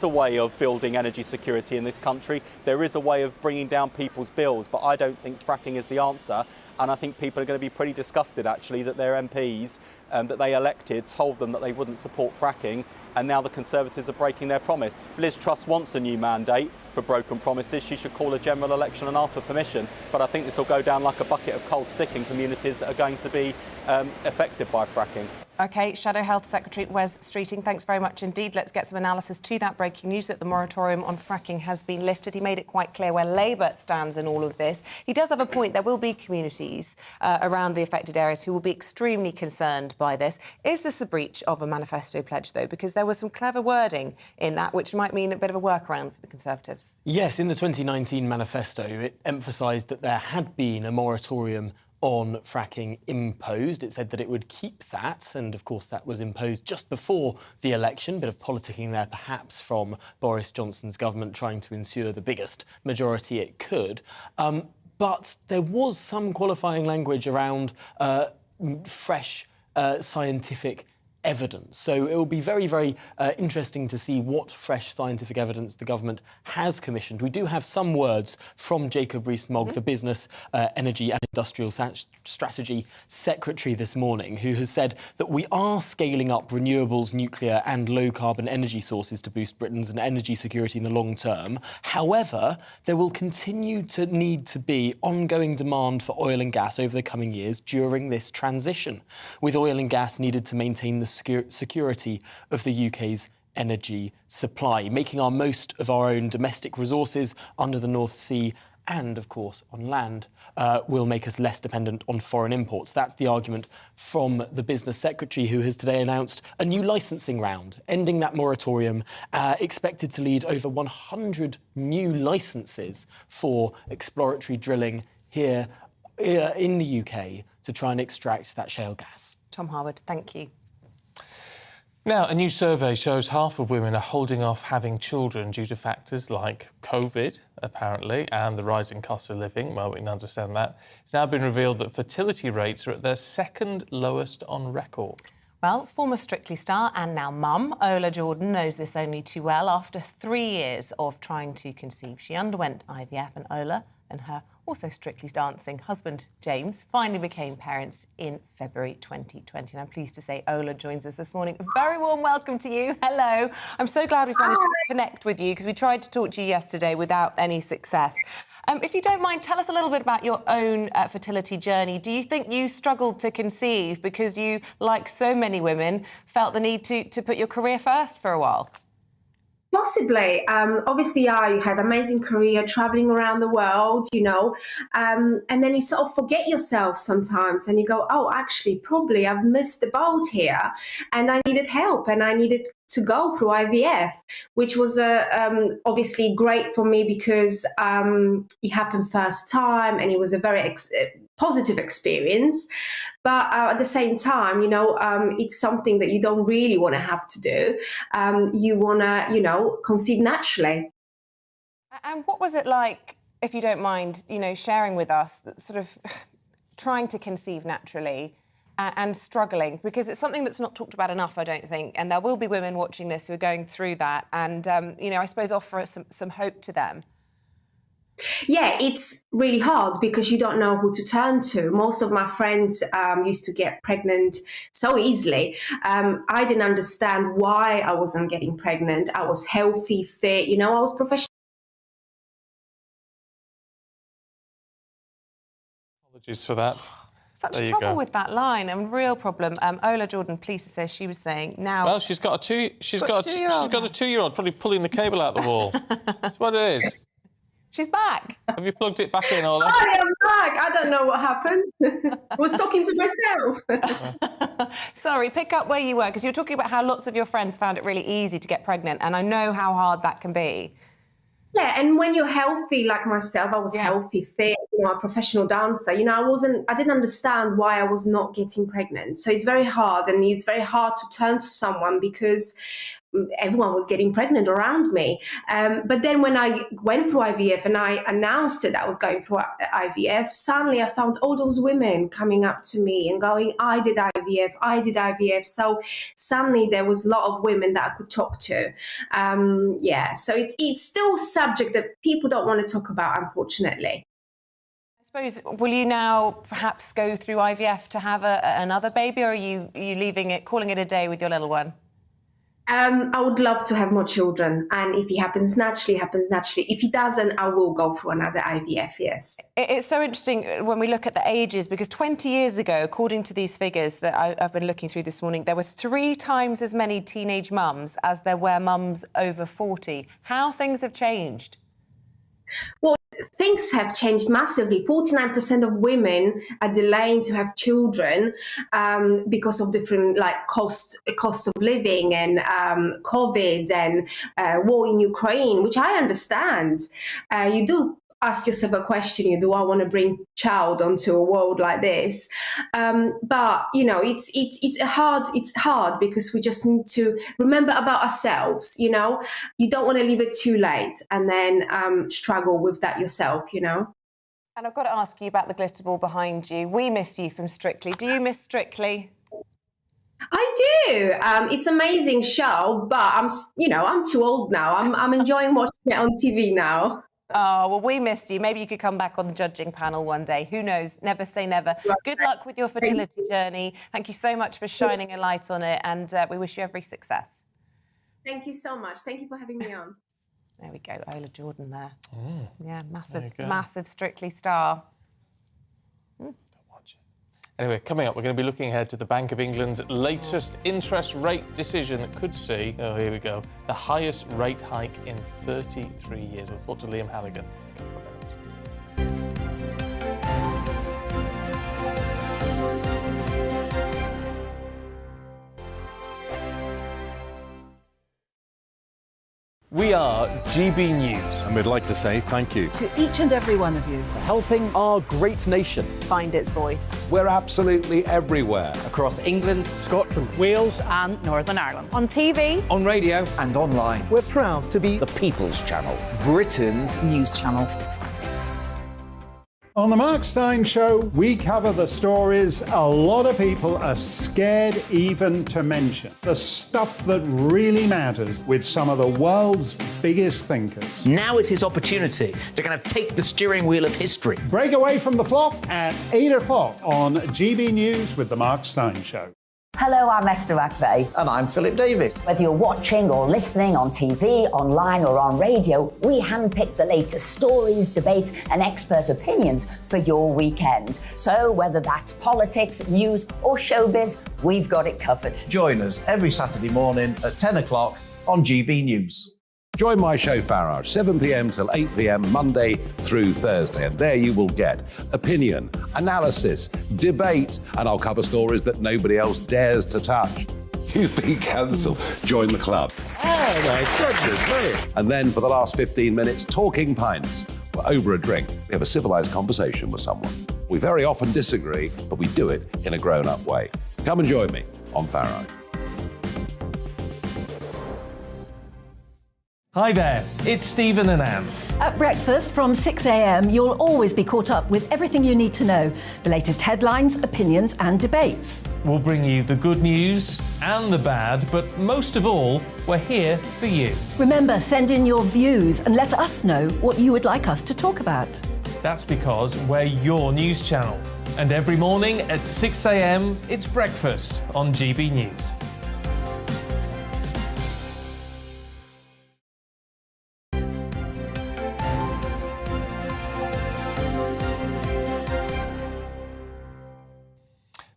a way of building energy security in this country. There is a way of bringing down people's bills, but I don't think fracking is the answer. And I think people are going to be pretty disgusted, actually, that their MPs that they elected told them that they wouldn't support fracking, and now the Conservatives are breaking their promise. If Liz Truss wants a new mandate for broken promises, she should call a general election and ask for permission. But I think this will go down like a bucket of cold sick in communities that are going to be affected by fracking. OK, Shadow Health Secretary Wes Streeting, thanks very much indeed. Let's get some analysis to that breaking news that the moratorium on fracking has been lifted. He made it quite clear where Labour stands in all of this. He does have a point. There will be communities around the affected areas who will be extremely concerned by this. Is this a breach of a manifesto pledge, though? Because there was some clever wording in that, which might mean a bit of a workaround for the Conservatives. Yes, in the 2019 manifesto, it emphasised that there had been a moratorium on fracking imposed. It said that it would keep that, and of course that was imposed just before the election. Bit of politicking there perhaps from Boris Johnson's government trying to ensure the biggest majority it could. But there was some qualifying language around fresh scientific evidence. So it will be very, very interesting to see what fresh scientific evidence the government has commissioned. We do have some words from Jacob Rees-Mogg, the Business, Energy and Industrial Strategy Secretary this morning, who has said that we are scaling up renewables, nuclear and low-carbon energy sources to boost Britain's energy security in the long term. However, there will continue to need to be ongoing demand for oil and gas over the coming years during this transition, with oil and gas needed to maintain the security of the UK's energy supply, making our most of our own domestic resources under the North Sea and, of course, on land, will make us less dependent on foreign imports. That's the argument from the Business Secretary, who has today announced a new licensing round, ending that moratorium, expected to lead over 100 new licences for exploratory drilling here in the UK to try and extract that shale gas. Tom Harwood, thank you. Now, a new survey shows half of women are holding off having children due to factors like COVID, apparently, and the rising cost of living. Well, we can understand that. It's now been revealed that fertility rates are at their second lowest on record. Well, former Strictly star and now mum, Ola Jordan, knows this only too well. After 3 years of trying to conceive, she underwent IVF, and Ola and her also Strictly dancing husband, James, finally became parents in February 2020. And I'm pleased to say Ola joins us this morning. A very warm welcome to you. Hello. I'm so glad we've managed to connect with you, because we tried to talk to you yesterday without any success. If you don't mind, tell us a little bit about your own fertility journey. Do you think you struggled to conceive because you, like so many women, felt the need to put your career first for a while? Possibly. Obviously, I had an amazing career traveling around the world, you know, and then you sort of forget yourself sometimes and you go, oh, actually, probably I've missed the boat here and I needed help and I needed to go through IVF, which was obviously great for me because it happened first time and it was a very positive experience. But at the same time, you know, it's something that you don't really want to have to do. You want to, you know, conceive naturally. And what was it like, if you don't mind, you know, sharing with us, that sort of trying to conceive naturally and struggling? Because it's something that's not talked about enough, I don't think. And there will be women watching this who are going through that and, you know, I suppose offer some hope to them. Yeah, it's really hard because you don't know who to turn to. Most of my friends used to get pregnant so easily. I didn't understand why I wasn't getting pregnant. I was healthy, fit, you know, I was professional. Apologies for that. Such trouble with that line, a real problem. Ola Jordan, pleased to say, she was saying now. Well, she's got a two-year-old probably pulling the cable out the wall. That's what it is. She's back. Have you plugged it back in, Ola? I am back. I don't know what happened. I was talking to myself. Sorry, pick up where you were, because you were talking about how lots of your friends found it really easy to get pregnant, and I know how hard that can be. Yeah, and when you're healthy, like myself, I was healthy, fit, you know, a professional dancer, you know, I didn't understand why I was not getting pregnant. So it's very hard, and it's very hard to turn to someone because everyone was getting pregnant around me. But then when I went through IVF and I announced that I was going through IVF, suddenly I found all those women coming up to me and going, I did IVF, I did IVF. So suddenly there was a lot of women that I could talk to. Yeah, so it's still a subject that people don't want to talk about, unfortunately. I suppose, will you now perhaps go through IVF to have another baby, or are you leaving it, calling it a day with your little one? I would love to have more children, and if it happens naturally, happens naturally. If it doesn't, I will go through another IVF, yes. It's so interesting when we look at the ages, because 20 years ago, according to these figures that I've been looking through this morning, there were 3 times as many teenage mums as there were mums over 40. How things have changed? Well, things have changed massively. 49% of women are delaying to have children because of different, like, cost of living and COVID and war in Ukraine, which I understand. You do ask yourself a question: do I want to bring child onto a world like this? But you know, it's hard because we just need to remember about ourselves. You know, you don't want to leave it too late and then struggle with that yourself. You know. And I've got to ask you about the glitter ball behind you. We miss you from Strictly. Do you miss Strictly? I do. It's an amazing show, but I'm too old now. I'm enjoying watching it on TV now. Oh, well, we missed you. Maybe you could come back on the judging panel one day. Who knows? Never say never. Good luck with your fertility journey. Thank you so much for shining a light on it, and we wish you every success. Thank you so much. Thank you for having me on. There we go. Ola Jordan there. Yeah, massive Strictly star. Don't watch it. Anyway, coming up, we're going to be looking ahead to the Bank of England's latest interest rate decision that could see, oh, here we go, the highest rate hike in 33 years. We'll talk to Liam Halligan in a couple of minutes. We are GB News. And we'd like to say thank you To each and every one of you. for helping our great nation. Find its voice. We're absolutely everywhere. Across England, Scotland, Wales, and Northern Ireland. On TV, On radio and online. we're proud to be The People's Channel, Britain's news channel. On the Mark Steyn Show, we cover the stories a lot of people are scared even to mention. The stuff that really matters with some of the world's biggest thinkers. Now is his opportunity to kind of take the steering wheel of history. Break away from the flop at 8 o'clock on GB News with the Mark Steyn Show. Hello, I'm Esther McVeigh. And I'm Philip Davis. Whether you're watching or listening on TV, online or on radio, we handpick the latest stories, debates and expert opinions for your weekend. So whether that's politics, news or showbiz, we've got it covered. Join us every Saturday morning at 10 o'clock on GB News. Join my show Farage, 7 p.m. till 8 p.m. Monday through Thursday, and there you will get opinion, analysis, debate, and I'll cover stories that nobody else dares to touch. You've been cancelled. Join the club. Oh my goodness, brilliant. And then for the last 15 minutes, talking pints. We're over a drink. We have a civilised conversation with someone. We very often disagree, but we do it in a grown-up way. Come and join me on Farage. Hi there, it's Stephen and Anne. At breakfast from 6 a.m, you'll always be caught up with everything you need to know, the latest headlines, opinions and debates. We'll bring you the good news and the bad, but most of all, we're here for you. Remember, send in your views and let us know what you would like us to talk about. That's because we're your news channel. And every morning at 6 a.m, it's breakfast on GB News.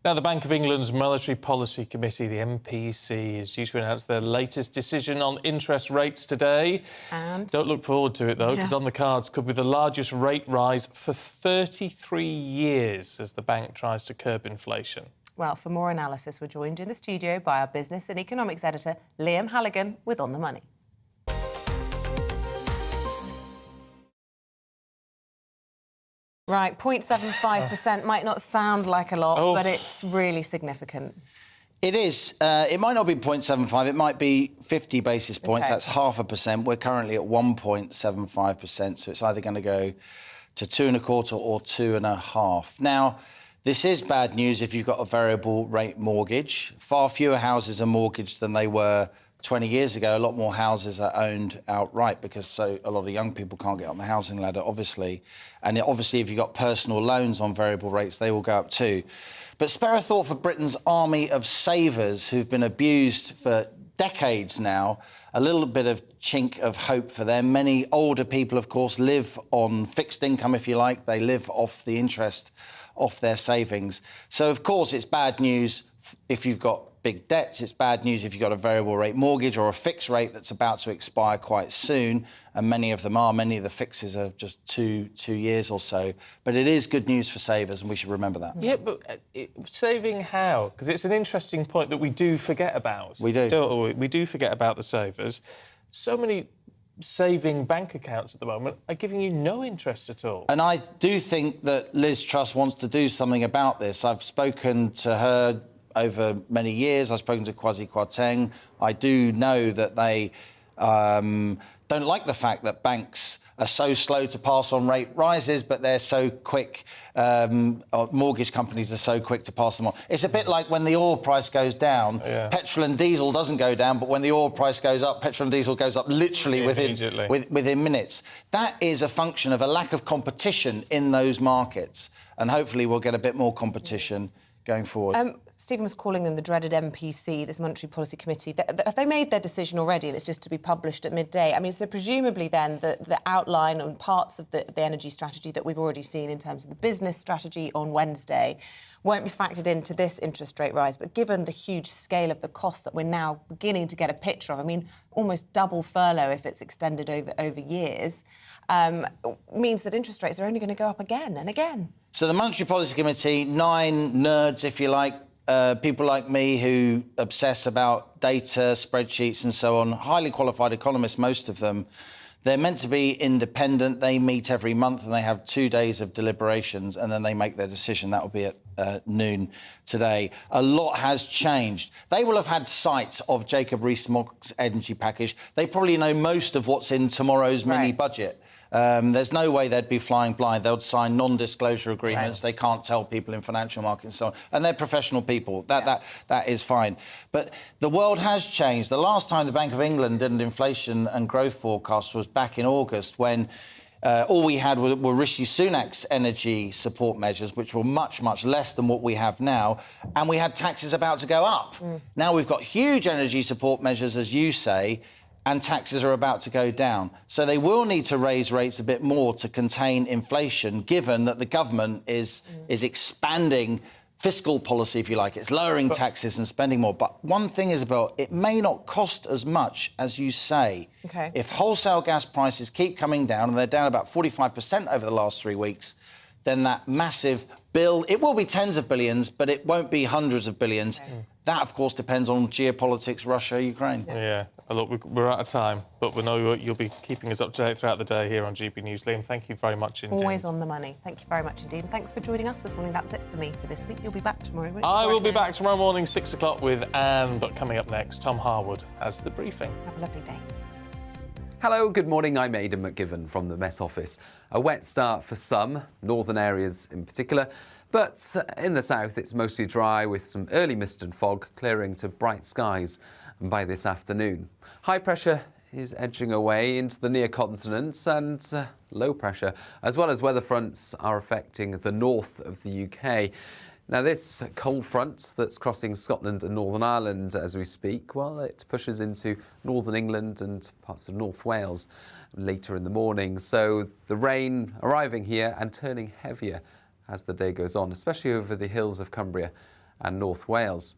Now, the Bank of England's Monetary Policy Committee, the MPC, is due to announce their latest decision on interest rates today. And? Don't look forward to it, though, because on the cards could be the largest rate rise for 33 years as the bank tries to curb inflation. Well, for more analysis, we're joined in the studio by our business and economics editor, Liam Halligan, with On the Money. Right, 0.75% might not sound like a lot, but it's really significant. It is. It might not be 0.75, it might be 50 basis points. Okay. That's 0.5%. We're currently at 1.75%, so it's either going to go to 2.25 or 2.5. Now, this is bad news if you've got a variable rate mortgage. Far fewer houses are mortgaged than they were 20 years ago. A lot more houses are owned outright because a lot of young people can't get on the housing ladder, obviously. And obviously, if you've got personal loans on variable rates, they will go up too. But spare a thought for Britain's army of savers who've been abused for decades now. A little bit of chink of hope for them. Many older people, of course, live on fixed income, if you like. They live off the interest off their savings. So, of course, it's bad news if you've got big debts. It's bad news if you've got a variable rate mortgage or a fixed rate that's about to expire quite soon, and many of them are. Many of the fixes are just two years or so. But it is good news for savers, and we should remember that. Yeah, but saving how? Because it's an interesting point that we do forget about. We do. Don't we? We do forget about the savers. So many saving bank accounts at the moment are giving you no interest at all. And I do think that Liz Truss wants to do something about this. I've spoken to her over many years. I've spoken to Kwasi Kwarteng. I do know that they don't like the fact that banks are so slow to pass on rate rises, but they're so quick, mortgage companies are so quick to pass them on. It's a bit like when the oil price goes down, petrol and diesel doesn't go down, but when the oil price goes up, petrol and diesel goes up literally within minutes. That is a function of a lack of competition in those markets, and hopefully we'll get a bit more competition going forward. Stephen was calling them the dreaded MPC, this Monetary Policy Committee. Have they made their decision already and it's just to be published at midday? I mean, so presumably then the outline and parts of the energy strategy that we've already seen in terms of the business strategy on Wednesday won't be factored into this interest rate rise. But given the huge scale of the cost that we're now beginning to get a picture of, I mean, almost double furlough if it's extended over years, means that interest rates are only going to go up again and again. So the Monetary Policy Committee, 9 nerds, if you like, people like me who obsess about data, spreadsheets and so on, highly qualified economists, most of them, they're meant to be independent. They meet every month and they have 2 days of deliberations and then they make their decision. That will be at noon today. A lot has changed. They will have had sight of Jacob Rees-Mogg's energy package. They probably know most of what's in tomorrow's mini budget. There's no way they'd be flying blind. They would sign non-disclosure agreements. They can't tell people in financial markets and so on. And they're professional people. That is fine. But the world has changed. The last time the Bank of England did an inflation and growth forecast was back in August when all we had were Rishi Sunak's energy support measures, which were much, much less than what we have now. And we had taxes about to go up. Now we've got huge energy support measures, as you say, and taxes are about to go down. So they will need to raise rates a bit more to contain inflation, given that the government is expanding fiscal policy, if you like. It's lowering taxes and spending more. But one thing, Isabel, it may not cost as much as you say. Okay. If wholesale gas prices keep coming down, and they're down about 45% over the last 3 weeks, then that massive bill, it will be tens of billions, but it won't be hundreds of billions. Okay. That, of course, depends on geopolitics, Russia, Ukraine. Yeah. Look, we're out of time, but we know you'll be keeping us up to date throughout the day here on GB News. Liam, thank you very much indeed. Always on the money. Thank you very much indeed. And thanks for joining us this morning. That's it for me for this week. You'll be back tomorrow, won't you? I will be back tomorrow morning, 6 o'clock with Anne, but coming up next, Tom Harwood has the briefing. Have a lovely day. Hello, good morning. I'm Aidan McGivern from the Met Office. A wet start for some, northern areas in particular, but in the south it's mostly dry with some early mist and fog clearing to bright skies by this afternoon. High pressure is edging away into the near continent and low pressure, as well as weather fronts, are affecting the north of the UK. Now, this cold front that's crossing Scotland and Northern Ireland as we speak, well, it pushes into northern England and parts of North Wales later in the morning. So the rain arriving here and turning heavier as the day goes on, especially over the hills of Cumbria and North Wales.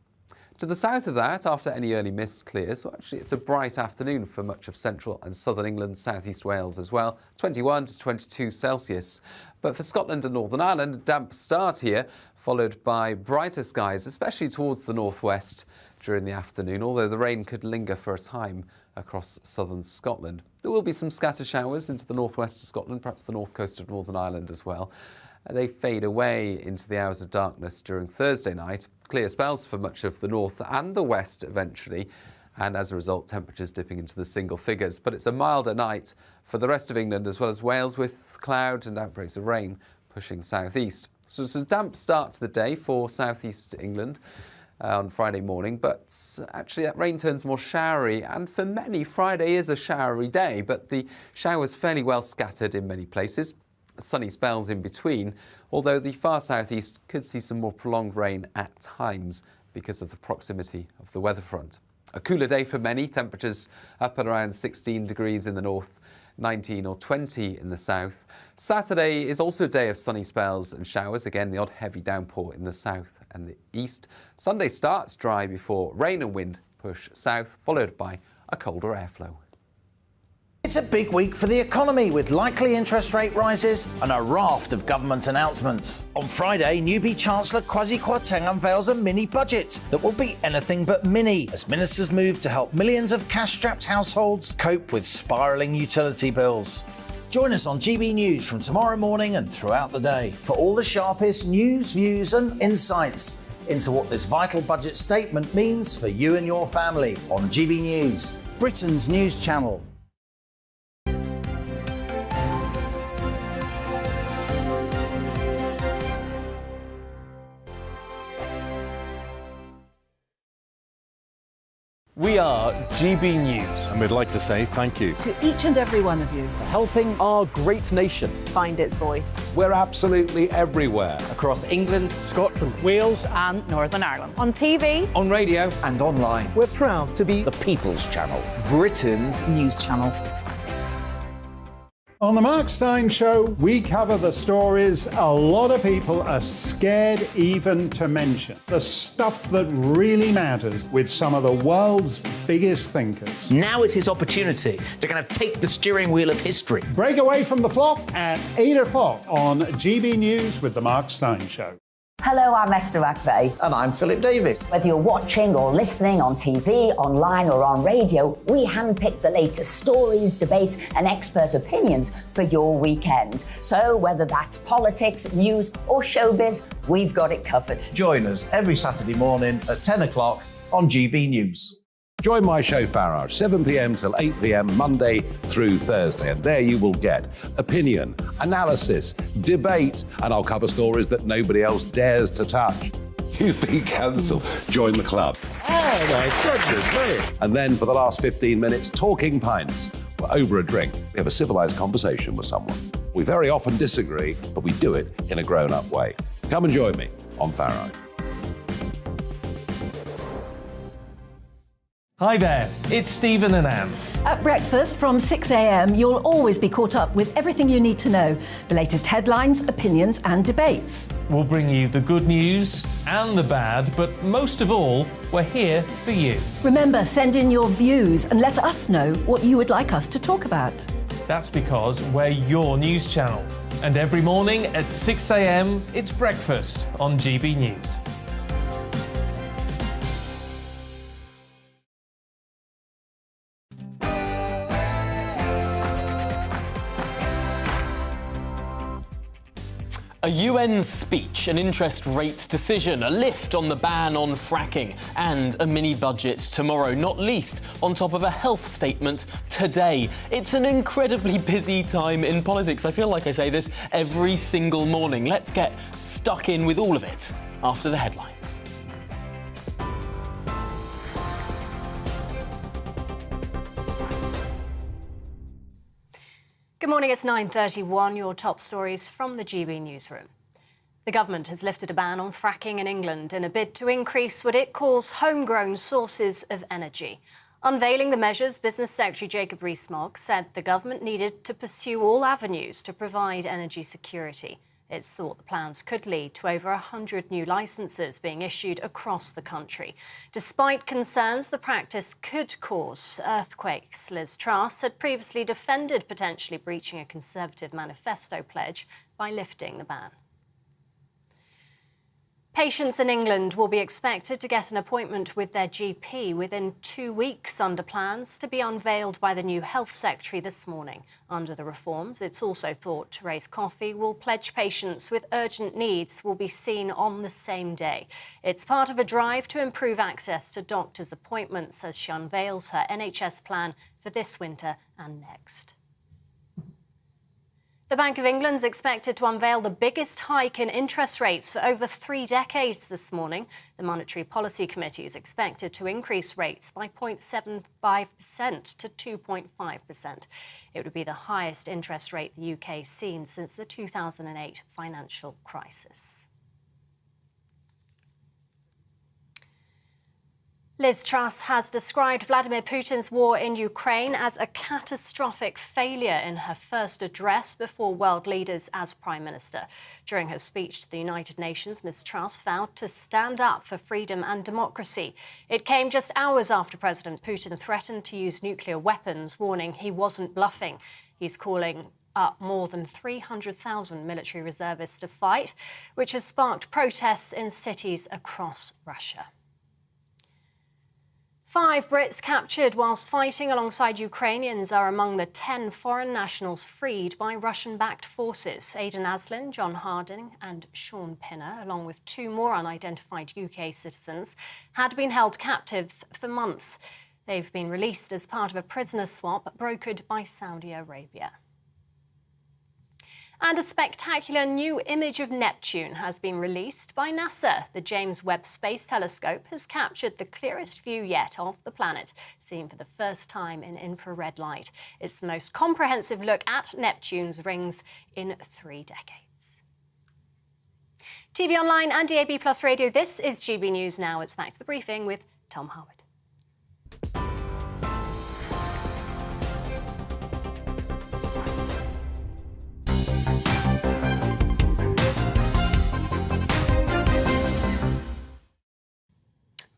To the south of that, after any early mist clears, well, actually it's a bright afternoon for much of central and southern England, southeast Wales as well, 21 to 22 Celsius. But for Scotland and Northern Ireland, a damp start here, followed by brighter skies, especially towards the northwest during the afternoon, although the rain could linger for a time across southern Scotland. There will be some scattered showers into the northwest of Scotland, perhaps the north coast of Northern Ireland as well. They fade away into the hours of darkness during Thursday night. Clear spells for much of the north and the west eventually, and as a result, temperatures dipping into the single figures. But it's a milder night for the rest of England as well as Wales, with cloud and outbreaks of rain pushing southeast. So it's a damp start to the day for southeast England on Friday morning, but actually that rain turns more showery, and for many Friday is a showery day, but the showers fairly well scattered in many places. Sunny spells in between, although the far southeast could see some more prolonged rain at times because of the proximity of the weather front. A cooler day for many, temperatures up at around 16 degrees in the north, 19 or 20 in the south. Saturday is also a day of sunny spells and showers, again the odd heavy downpour in the south and the east. Sunday starts dry before rain and wind push south, followed by a colder airflow. It's a big week for the economy, with likely interest rate rises and a raft of government announcements. On Friday, newbie Chancellor Kwasi Kwarteng unveils a mini budget that will be anything but mini, as ministers move to help millions of cash-strapped households cope with spiralling utility bills. Join us on GB News from tomorrow morning and throughout the day for all the sharpest news, views and insights into what this vital budget statement means for you and your family on GB News, Britain's news channel. We are GB News. And we'd like to say thank you To each and every one of you. for helping our great nation. Find its voice. We're absolutely everywhere. Across England, Scotland, Wales, and Northern Ireland. On TV. On radio and online. We're proud to be The People's Channel, Britain's news channel. On the Mark Steyn Show, we cover the stories a lot of people are scared even to mention. The stuff that really matters with some of the world's biggest thinkers. Now is his opportunity to kind of take the steering wheel of history. Break away from the flop at 8 o'clock on GB News with the Mark Steyn Show. Hello, I'm Esther McVeigh. And I'm Philip Davis. Whether you're watching or listening on TV, online or on radio, we handpick the latest stories, debates and expert opinions for your weekend. So whether that's politics, news or showbiz, we've got it covered. Join us every Saturday morning at 10 o'clock on GB News. Join my show Farage, 7 p.m. till 8 p.m. Monday through Thursday. And there you will get opinion, analysis, debate, and I'll cover stories that nobody else dares to touch. You've been cancelled. Join the club. Oh my goodness me. And then for the last 15 minutes, talking pints. We're over a drink. We have a civilised conversation with someone. We very often disagree, but we do it in a grown-up way. Come and join me on Farage. Hi there, it's Stephen and Anne. At breakfast from 6 a.m, you'll always be caught up with everything you need to know, the latest headlines, opinions and debates. We'll bring you the good news and the bad, but most of all, we're here for you. Remember, send in your views and let us know what you would like us to talk about. That's because we're your news channel. And every morning at 6 a.m, it's breakfast on GB News. A UN speech, an interest rates decision, a lift on the ban on fracking, and a mini-budget tomorrow, not least on top of a health statement today. It's an incredibly busy time in politics. I feel like I say this every single morning. Let's get stuck in with all of it after the headlines. Good morning, it's 9:31. Your top stories from the GB newsroom. The government has lifted a ban on fracking in England in a bid to increase what it calls homegrown sources of energy. Unveiling the measures, Business Secretary Jacob Rees-Mogg said the government needed to pursue all avenues to provide energy security. It's thought the plans could lead to over 100 new licences being issued across the country. Despite concerns the practice could cause earthquakes, Liz Truss had previously defended potentially breaching a Conservative manifesto pledge by lifting the ban. Patients in England will be expected to get an appointment with their GP within 2 weeks under plans to be unveiled by the new Health Secretary this morning. Under the reforms, it's also thought Therese Coffey will pledge patients with urgent needs will be seen on the same day. It's part of a drive to improve access to doctors' appointments as she unveils her NHS plan for this winter and next. The Bank of England is expected to unveil the biggest hike in interest rates for over 3 decades this morning. The Monetary Policy Committee is expected to increase rates by 0.75% to 2.5%. It would be the highest interest rate the UK has seen since the 2008 financial crisis. Liz Truss has described Vladimir Putin's war in Ukraine as a catastrophic failure in her first address before world leaders as Prime Minister. During her speech to the United Nations, Ms Truss vowed to stand up for freedom and democracy. It came just hours after President Putin threatened to use nuclear weapons, warning he wasn't bluffing. He's calling up more than 300,000 military reservists to fight, which has sparked protests in cities across Russia. 5 Brits captured whilst fighting alongside Ukrainians are among the 10 foreign nationals freed by Russian-backed forces. Aidan Aslin, John Harding and Sean Pinner, along with 2 more unidentified UK citizens, had been held captive for months. They've been released as part of a prisoner swap brokered by Saudi Arabia. And a spectacular new image of Neptune has been released by NASA. The James Webb Space Telescope has captured the clearest view yet of the planet, seen for the first time in infrared light. It's the most comprehensive look at Neptune's rings in 3 decades. TV Online and DAB Plus Radio, this is GB News Now. It's back to the briefing with Tom Howard.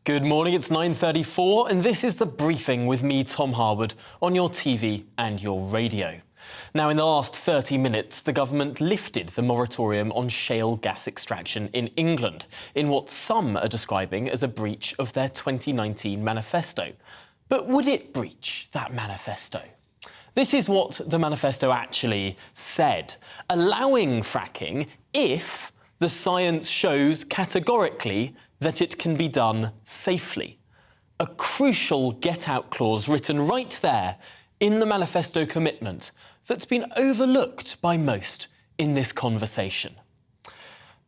Good morning, it's 9:34 and this is the briefing with me, Tom Harwood, on your TV and your radio. Now, in the last 30 minutes, the government lifted the moratorium on shale gas extraction in England, in what some are describing as a breach of their 2019 manifesto. But would it breach that manifesto? This is what the manifesto actually said: allowing fracking if the science shows categorically that it can be done safely. A crucial get-out clause written right there in the manifesto commitment that's been overlooked by most in this conversation.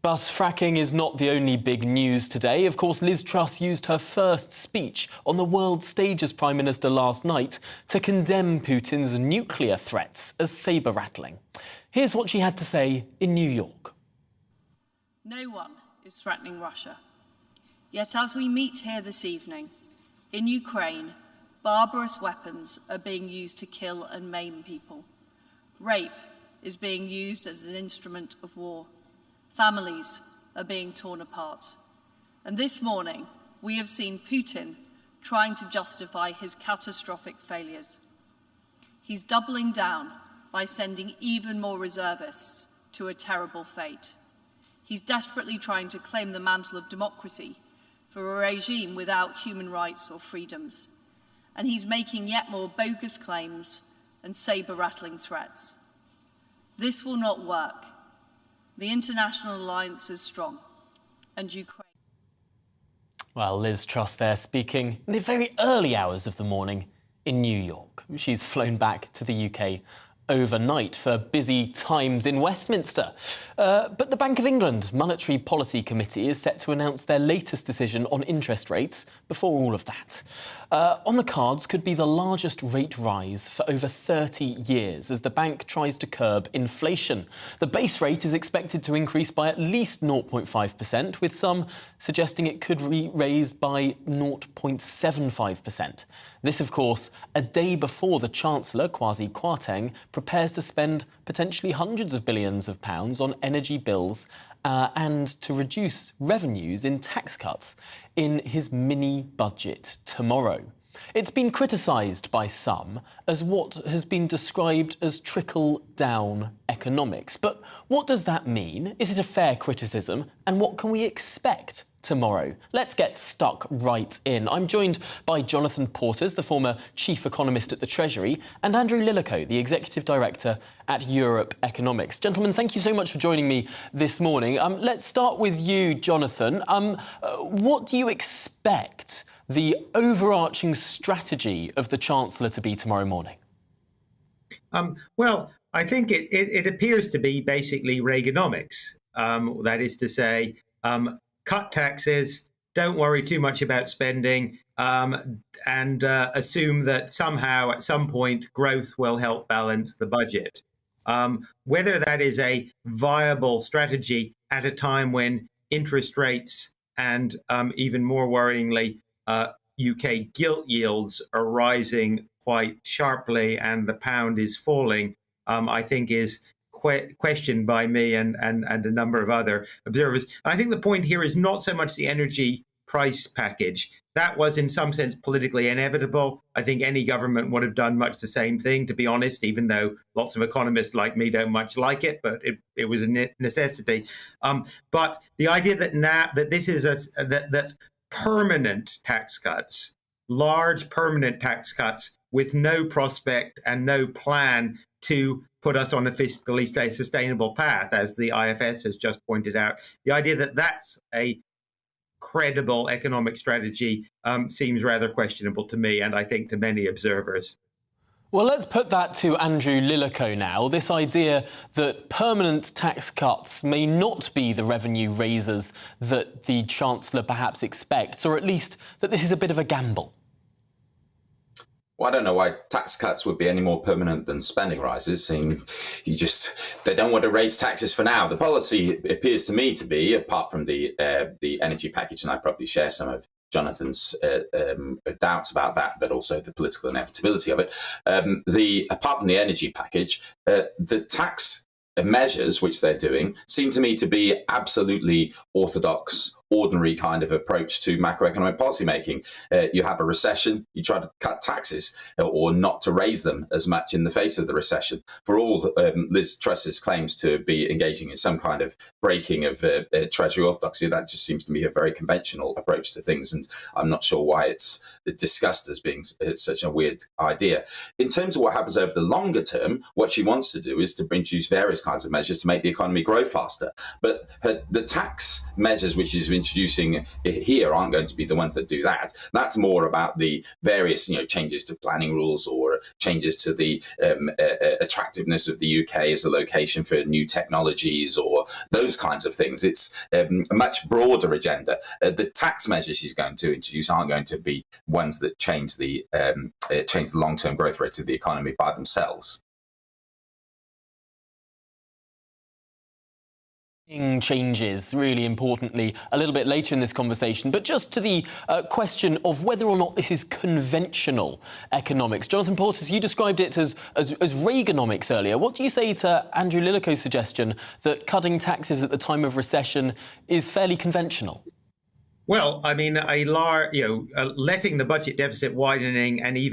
But fracking is not the only big news today. Of course, Liz Truss used her first speech on the world stage as Prime Minister last night to condemn Putin's nuclear threats as sabre-rattling. Here's what she had to say in New York. No one is threatening Russia. Yet as we meet here this evening, in Ukraine, barbarous weapons are being used to kill and maim people. Rape is being used as an instrument of war. Families are being torn apart. And this morning, we have seen Putin trying to justify his catastrophic failures. He's doubling down by sending even more reservists to a terrible fate. He's desperately trying to claim the mantle of democracy for a regime without human rights or freedoms. And he's making yet more bogus claims and sabre-rattling threats. This will not work. The international alliance is strong, and Ukraine... Well, Liz Truss there speaking in the very early hours of the morning in New York. She's flown back to the UK overnight for busy times in Westminster. But the Bank of England Monetary Policy Committee is set to announce their latest decision on interest rates before all of that. On the cards could be the largest rate rise for over 30 years as the bank tries to curb inflation. The base rate is expected to increase by at least 0.5%, with some suggesting it could be raised by 0.75%. This, of course, a day before the Chancellor, Kwasi Kwarteng, prepares to spend potentially hundreds of billions of pounds on energy bills and to reduce revenues in tax cuts in his mini-budget tomorrow. It's been criticised by some as what has been described as trickle-down economics. But what does that mean? Is it a fair criticism? And what can we expect tomorrow? Let's get stuck right in. I'm joined by Jonathan Porters, the former chief economist at the Treasury, and Andrew Lillico, the executive director at Europe Economics. Gentlemen, thank you so much for joining me this morning. Let's start with you, Jonathan. What do you expect the overarching strategy of the Chancellor to be tomorrow morning? Well, I think it appears to be basically Reaganomics. That is to say, cut taxes, don't worry too much about spending, and assume that somehow at some point growth will help balance the budget. Whether that is a viable strategy at a time when interest rates and even more worryingly, UK gilt yields are rising quite sharply and the pound is falling, I think is questioned by me and a number of other observers. I think the point here is not so much the energy price package. That was in some sense politically inevitable. I think any government would have done much the same thing, to be honest, even though lots of economists like me don't much like it, but it was a necessity. But the idea that now that this is that permanent tax cuts, large permanent tax cuts with no prospect and no plan to put us on a fiscally sustainable path, as the IFS has just pointed out. The idea that that's a credible economic strategy seems rather questionable to me, and I think to many observers. Well, let's put that to Andrew Lillico now. This idea that permanent tax cuts may not be the revenue raisers that the Chancellor perhaps expects, or at least that this is a bit of a gamble. Well, I don't know why tax cuts would be any more permanent than spending rises. And they don't want to raise taxes for now. The policy appears to me to be, apart from the energy package, and I probably share some of Jonathan's doubts about that, but also the political inevitability of it. Apart from the energy package, the tax measures which they're doing seem to me to be absolutely orthodox, ordinary kind of approach to macroeconomic policy making. You have a recession, you try to cut taxes or not to raise them as much in the face of the recession. For all Liz Truss's claims to be engaging in some kind of breaking of Treasury orthodoxy, that just seems to me a very conventional approach to things, and I'm not sure why it's discussed as being such a weird idea. In terms of what happens over the longer term, what she wants to do is to introduce various kinds of measures to make the economy grow faster. But the tax measures which she's introducing here aren't going to be the ones that do that. That's more about the various changes to planning rules or changes to the attractiveness of the UK as a location for new technologies or those kinds of things. It's a much broader agenda. The tax measures she's going to introduce aren't going to be ones that change the long-term growth rates of the economy by themselves. Changes, really importantly, a little bit later in this conversation, but just to the question of whether or not this is conventional economics. Jonathan Portes, you described it as Reaganomics earlier. What do you say to Andrew Lillico's suggestion that cutting taxes at the time of recession is fairly conventional? Well, I mean, letting the budget deficit widening and even